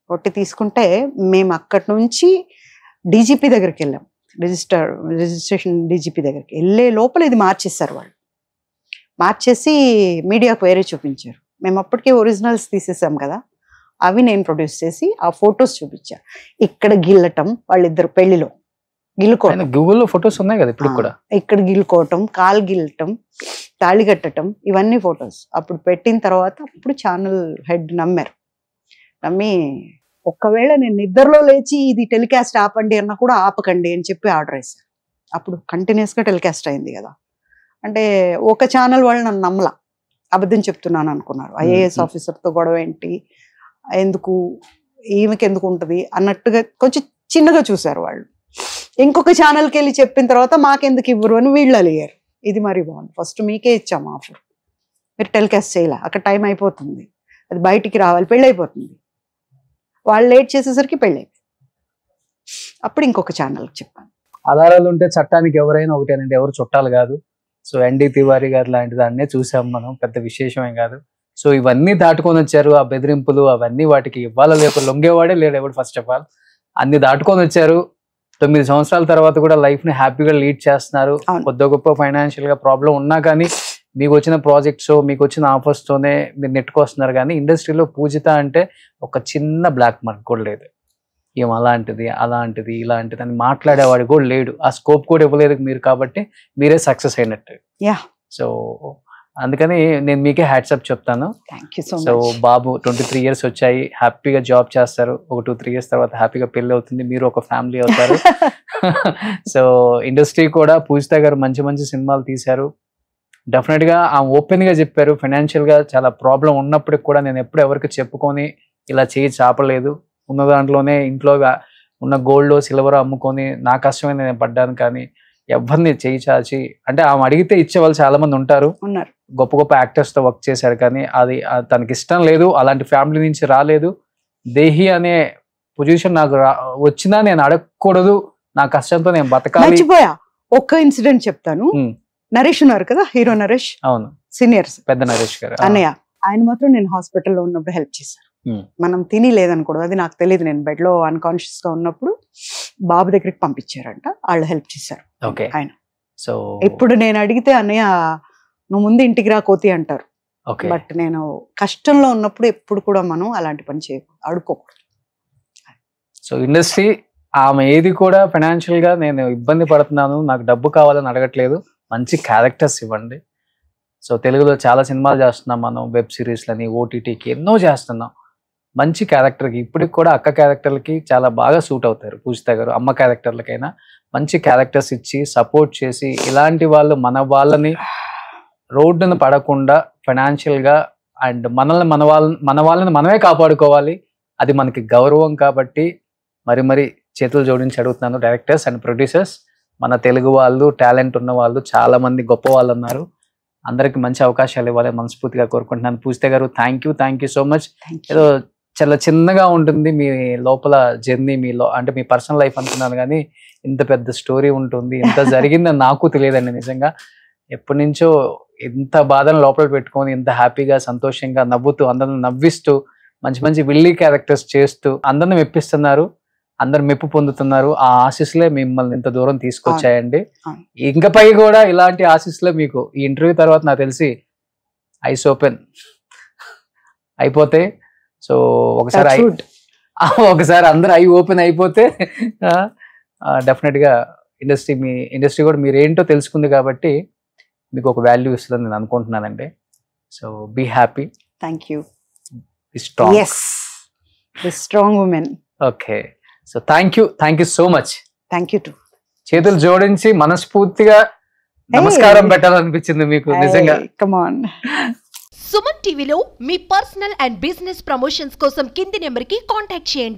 కొట్టి తీసుకుంటే మేము అక్కడి నుంచి డీజీపీ దగ్గరికి వెళ్ళాం. రిజిస్ట్రేషన్ డీజీపీ దగ్గరికి వెళ్ళే లోపల ఇది మార్చేస్తారు వాళ్ళు. మార్చేసి మీడియాకు వేరే చూపించారు. మేము అప్పటికే ఒరిజినల్స్ తీసేసాం కదా, అవి నేను ప్రొడ్యూస్ చేసి ఆ ఫొటోస్ చూపించా. ఇక్కడ గిల్లటం, వాళ్ళిద్దరు పెళ్లిలో గిల్లుకోవటం, గూగుల్లో ఫొటోస్ ఉన్నాయి కదా ఇప్పుడు కూడా. ఇక్కడ గిల్లుకోవటం, కాలు గిల్లటం, తాళి కట్టడం, ఇవన్నీ ఫొటోస్ అప్పుడు పెట్టిన తర్వాత అప్పుడు ఛానల్ హెడ్ నమ్మారు. నమ్మి ఒక్కవేళ నేను నిద్రలో లేచి ఇది టెలికాస్ట్ ఆపండి అన్నా కూడా ఆపకండి అని చెప్పి ఆర్డర్ వేశారు. అప్పుడు కంటిన్యూస్గా టెలికాస్ట్ అయింది కదా. అంటే ఒక ఛానల్ వాళ్ళు నన్ను నమ్మలా, అబద్ధం చెప్తున్నాను అనుకున్నారు. ఐఏఎస్ ఆఫీసర్తో గొడవ ఏంటి, ఎందుకు ఈమెకి ఎందుకు ఉంటుంది అన్నట్టుగా కొంచెం చిన్నగా చూశారు వాళ్ళు. ఇంకొక ఛానల్కి వెళ్ళి చెప్పిన తర్వాత మాకెందుకు ఇవ్వరు అని వీళ్ళు అలిగారు. ఇది మరి బాగుంది, ఫస్ట్ మీకే ఇచ్చాము ఆఫర్, మీరు టెలికాస్ట్ చేయలే, అక్కడ టైం అయిపోతుంది, అది బయటికి రావాలి, పెళ్ళి అయిపోతుంది. వాళ్ళు లేట్ చేసేసరికి పెళ్ళి అయిపోయింది. అప్పుడు ఇంకొక ఛానల్కి చెప్పాను. ఆధారాలు ఉంటే చట్టానికి ఎవరైనా ఒకటేనండి, ఎవరు చుట్టాలు కాదు. సో ఎన్డీ తివారీ గారు లాంటి దాన్నే చూసాం మనం, పెద్ద విశేషమే కాదు. సో ఇవన్నీ దాటుకొని వచ్చారు, ఆ బెదిరింపులు అవన్నీ, వాటికి ఇవ్వాల లేకపోతే లొంగేవాడే లేడు ఎవడు. ఫస్ట్ ఆఫ్ ఆల్ అన్ని దాటుకొని వచ్చారు. 9 సంవత్సరాల తర్వాత కూడా లైఫ్ ని హ్యాపీగా లీడ్ చేస్తున్నారు. కొద్ది గొప్ప ఫైనాన్షియల్ గా ప్రాబ్లం ఉన్నా కానీ మీకు వచ్చిన ప్రాజెక్ట్స్, మీకు వచ్చిన ఆఫర్స్ తోనే మీరు నెట్టుకొస్తున్నారు. కానీ ఇండస్ట్రీలో పూజిత అంటే ఒక చిన్న బ్లాక్ మార్క్ కూడా లేదు. ఏం అలాంటిది అలాంటిది ఇలాంటిది అని మాట్లాడేవాడు కూడా లేడు. ఆ స్కోప్ కూడా ఇవ్వలేదు మీరు, కాబట్టి మీరే సక్సెస్ అయినట్టు. సో అందుకని నేను మీకే హ్యాట్సప్ చెప్తాను. సో బాబు 23 years వచ్చాయి, హ్యాపీగా జాబ్ చేస్తారు. ఒక 2-3 years తర్వాత హ్యాపీగా పెళ్లి అవుతుంది, మీరు ఒక ఫ్యామిలీ అవుతారు. సో ఇండస్ట్రీ కూడా పూజిత గారు మంచి మంచి సినిమాలు తీశారు, డెఫినెట్గా ఆమె ఓపెన్గా చెప్పారు. ఫైనాన్షియల్గా చాలా ప్రాబ్లం ఉన్నప్పటికి కూడా నేను ఎప్పుడు ఎవరికి చెప్పుకొని ఇలా చేయి చాపలేదు. ఉన్న దాంట్లోనే ఇంట్లో ఉన్న గోల్డ్ సిల్వర్ అమ్ముకొని నా కష్టమే నేను పడ్డాను. కానీ ఎవరిని చేయి చాచి అంటే ఆమె అడిగితే ఇచ్చే వాళ్ళు చాలా మంది ఉంటారు. గొప్ప గొప్ప యాక్టర్స్తో వర్క్ చేశారు. కానీ అది తనకి ఇష్టం లేదు. అలాంటి ఫ్యామిలీ నుంచి రాలేదు. దేహి అనే పొజిషన్ నాకు వచ్చినా నేను అడగకూడదు. నా కష్టంతో నేను బతకాలి. మర్చిపోయా ఒక్క ఇన్సిడెంట్ చెప్తాను. నరేష్ ఉన్నారు కదా, హీరో నరేష్. అవును, సీనియర్స్ పెద్ద నరేష్ గారు అన్నయ్య. ఆయన మాత్రం నేను హాస్పిటల్లో ఉన్నప్పుడు హెల్ప్ చేశారు. మనం తిని లేదనుకోవడం, అది నాకు తెలియదు. నేను బెడ్ లో అన్కాన్షియస్ గా ఉన్నప్పుడు బాబు దగ్గరికి పంపించారంట, వాళ్ళు హెల్ప్ చేశారు ఆయన. సో ఇప్పుడు నేను అడిగితే అన్నయ్య నువ్వు ముందు ఇంటికి రా కోతి అంటారు. బట్ నేను కష్టంలో ఉన్నప్పుడు ఎప్పుడు కూడా మనం అలాంటి పని చేయకూడదు, అడుక్కోకూడదు. సో ఇండస్ట్రీ ఆమె ఏది కూడా ఫైనాన్షియల్ గా నేను ఇబ్బంది పడుతున్నాను, నాకు డబ్బు కావాలని అడగట్లేదు. మంచి క్యారెక్టర్స్ ఇవ్వండి. సో తెలుగులో చాలా సినిమాలు చేస్తున్నాం మనం, వెబ్ సిరీస్లని, ఓటీటీకి ఎన్నో చేస్తున్నాం. మంచి క్యారెక్టర్కి ఇప్పటికి కూడా అక్క క్యారెక్టర్లకి చాలా బాగా సూట్ అవుతారు పూజిత గారు. అమ్మ క్యారెక్టర్లకైనా మంచి క్యారెక్టర్స్ ఇచ్చి సపోర్ట్ చేసి, ఇలాంటి వాళ్ళు మన వాళ్ళని రోడ్డును పడకుండా ఫైనాన్షియల్గా అండ్ మన వాళ్ళని మనమే కాపాడుకోవాలి. అది మనకి గౌరవం. కాబట్టి మరి చేతులు జోడించి అడుగుతున్నాను డైరెక్టర్స్ అండ్ ప్రొడ్యూసర్స్, మన తెలుగు వాళ్ళు టాలెంట్ ఉన్న వాళ్ళు చాలా మంది గొప్ప వాళ్ళు ఉన్నారు. అందరికి మంచి అవకాశాలు ఇవ్వాలి మనస్ఫూర్తిగా కోరుకుంటున్నాను. పూజిత గారు థ్యాంక్ యూ సో మచ్. ఏదో చాలా చిన్నగా ఉంటుంది మీ లోపల జర్నీ, అంటే మీ పర్సనల్ లైఫ్ అనుకున్నాను, కానీ ఇంత పెద్ద స్టోరీ ఉంటుంది, ఇంత జరిగిందని నాకు తెలియదండి. నిజంగా ఎప్పటి నుంచో ఇంత బాధను లోపల పెట్టుకొని ఇంత హ్యాపీగా సంతోషంగా నవ్వుతూ అందరిని నవ్విస్తూ మంచి మంచి విల్లీ క్యారెక్టర్స్ చేస్తూ అందరిని మెప్పిస్తున్నారు, అందరు మెప్పు పొందుతున్నారు. ఆ ఆశీస్సులే మిమ్మల్ని ఇంత దూరం తీసుకొచ్చాయండి. ఇంకపై కూడా ఇలాంటి ఆశీస్సులే మీకు ఈ ఇంటర్వ్యూ తర్వాత నాకు తెలిసి ఐస్ ఓపెన్ అయిపోతే. సో ఒకసారి అందరు ఐ ఓపెన్ అయిపోతే డెఫినెట్గా ఇండస్ట్రీ కూడా మీరేంటో తెలుసుకుంది కాబట్టి మీకు ఒక వాల్యూ ఇస్తుందని నేను అనుకుంటున్నానండి. So be happy. Thank you. Strong women. Okay. So thank you so much. Thank you too. చేతులు జోడించి మనస్ఫూర్తిగా నమస్కారం పెట్టాలనిపించింది మీకు నిజంగా. Come on. సుమన్ టీవీలో మీ పర్సనల్ అండ్ బిజినెస్ ప్రమోషన్స్ కోసం కింది నెంబర్కి కాంటాక్ట్ చేయండి.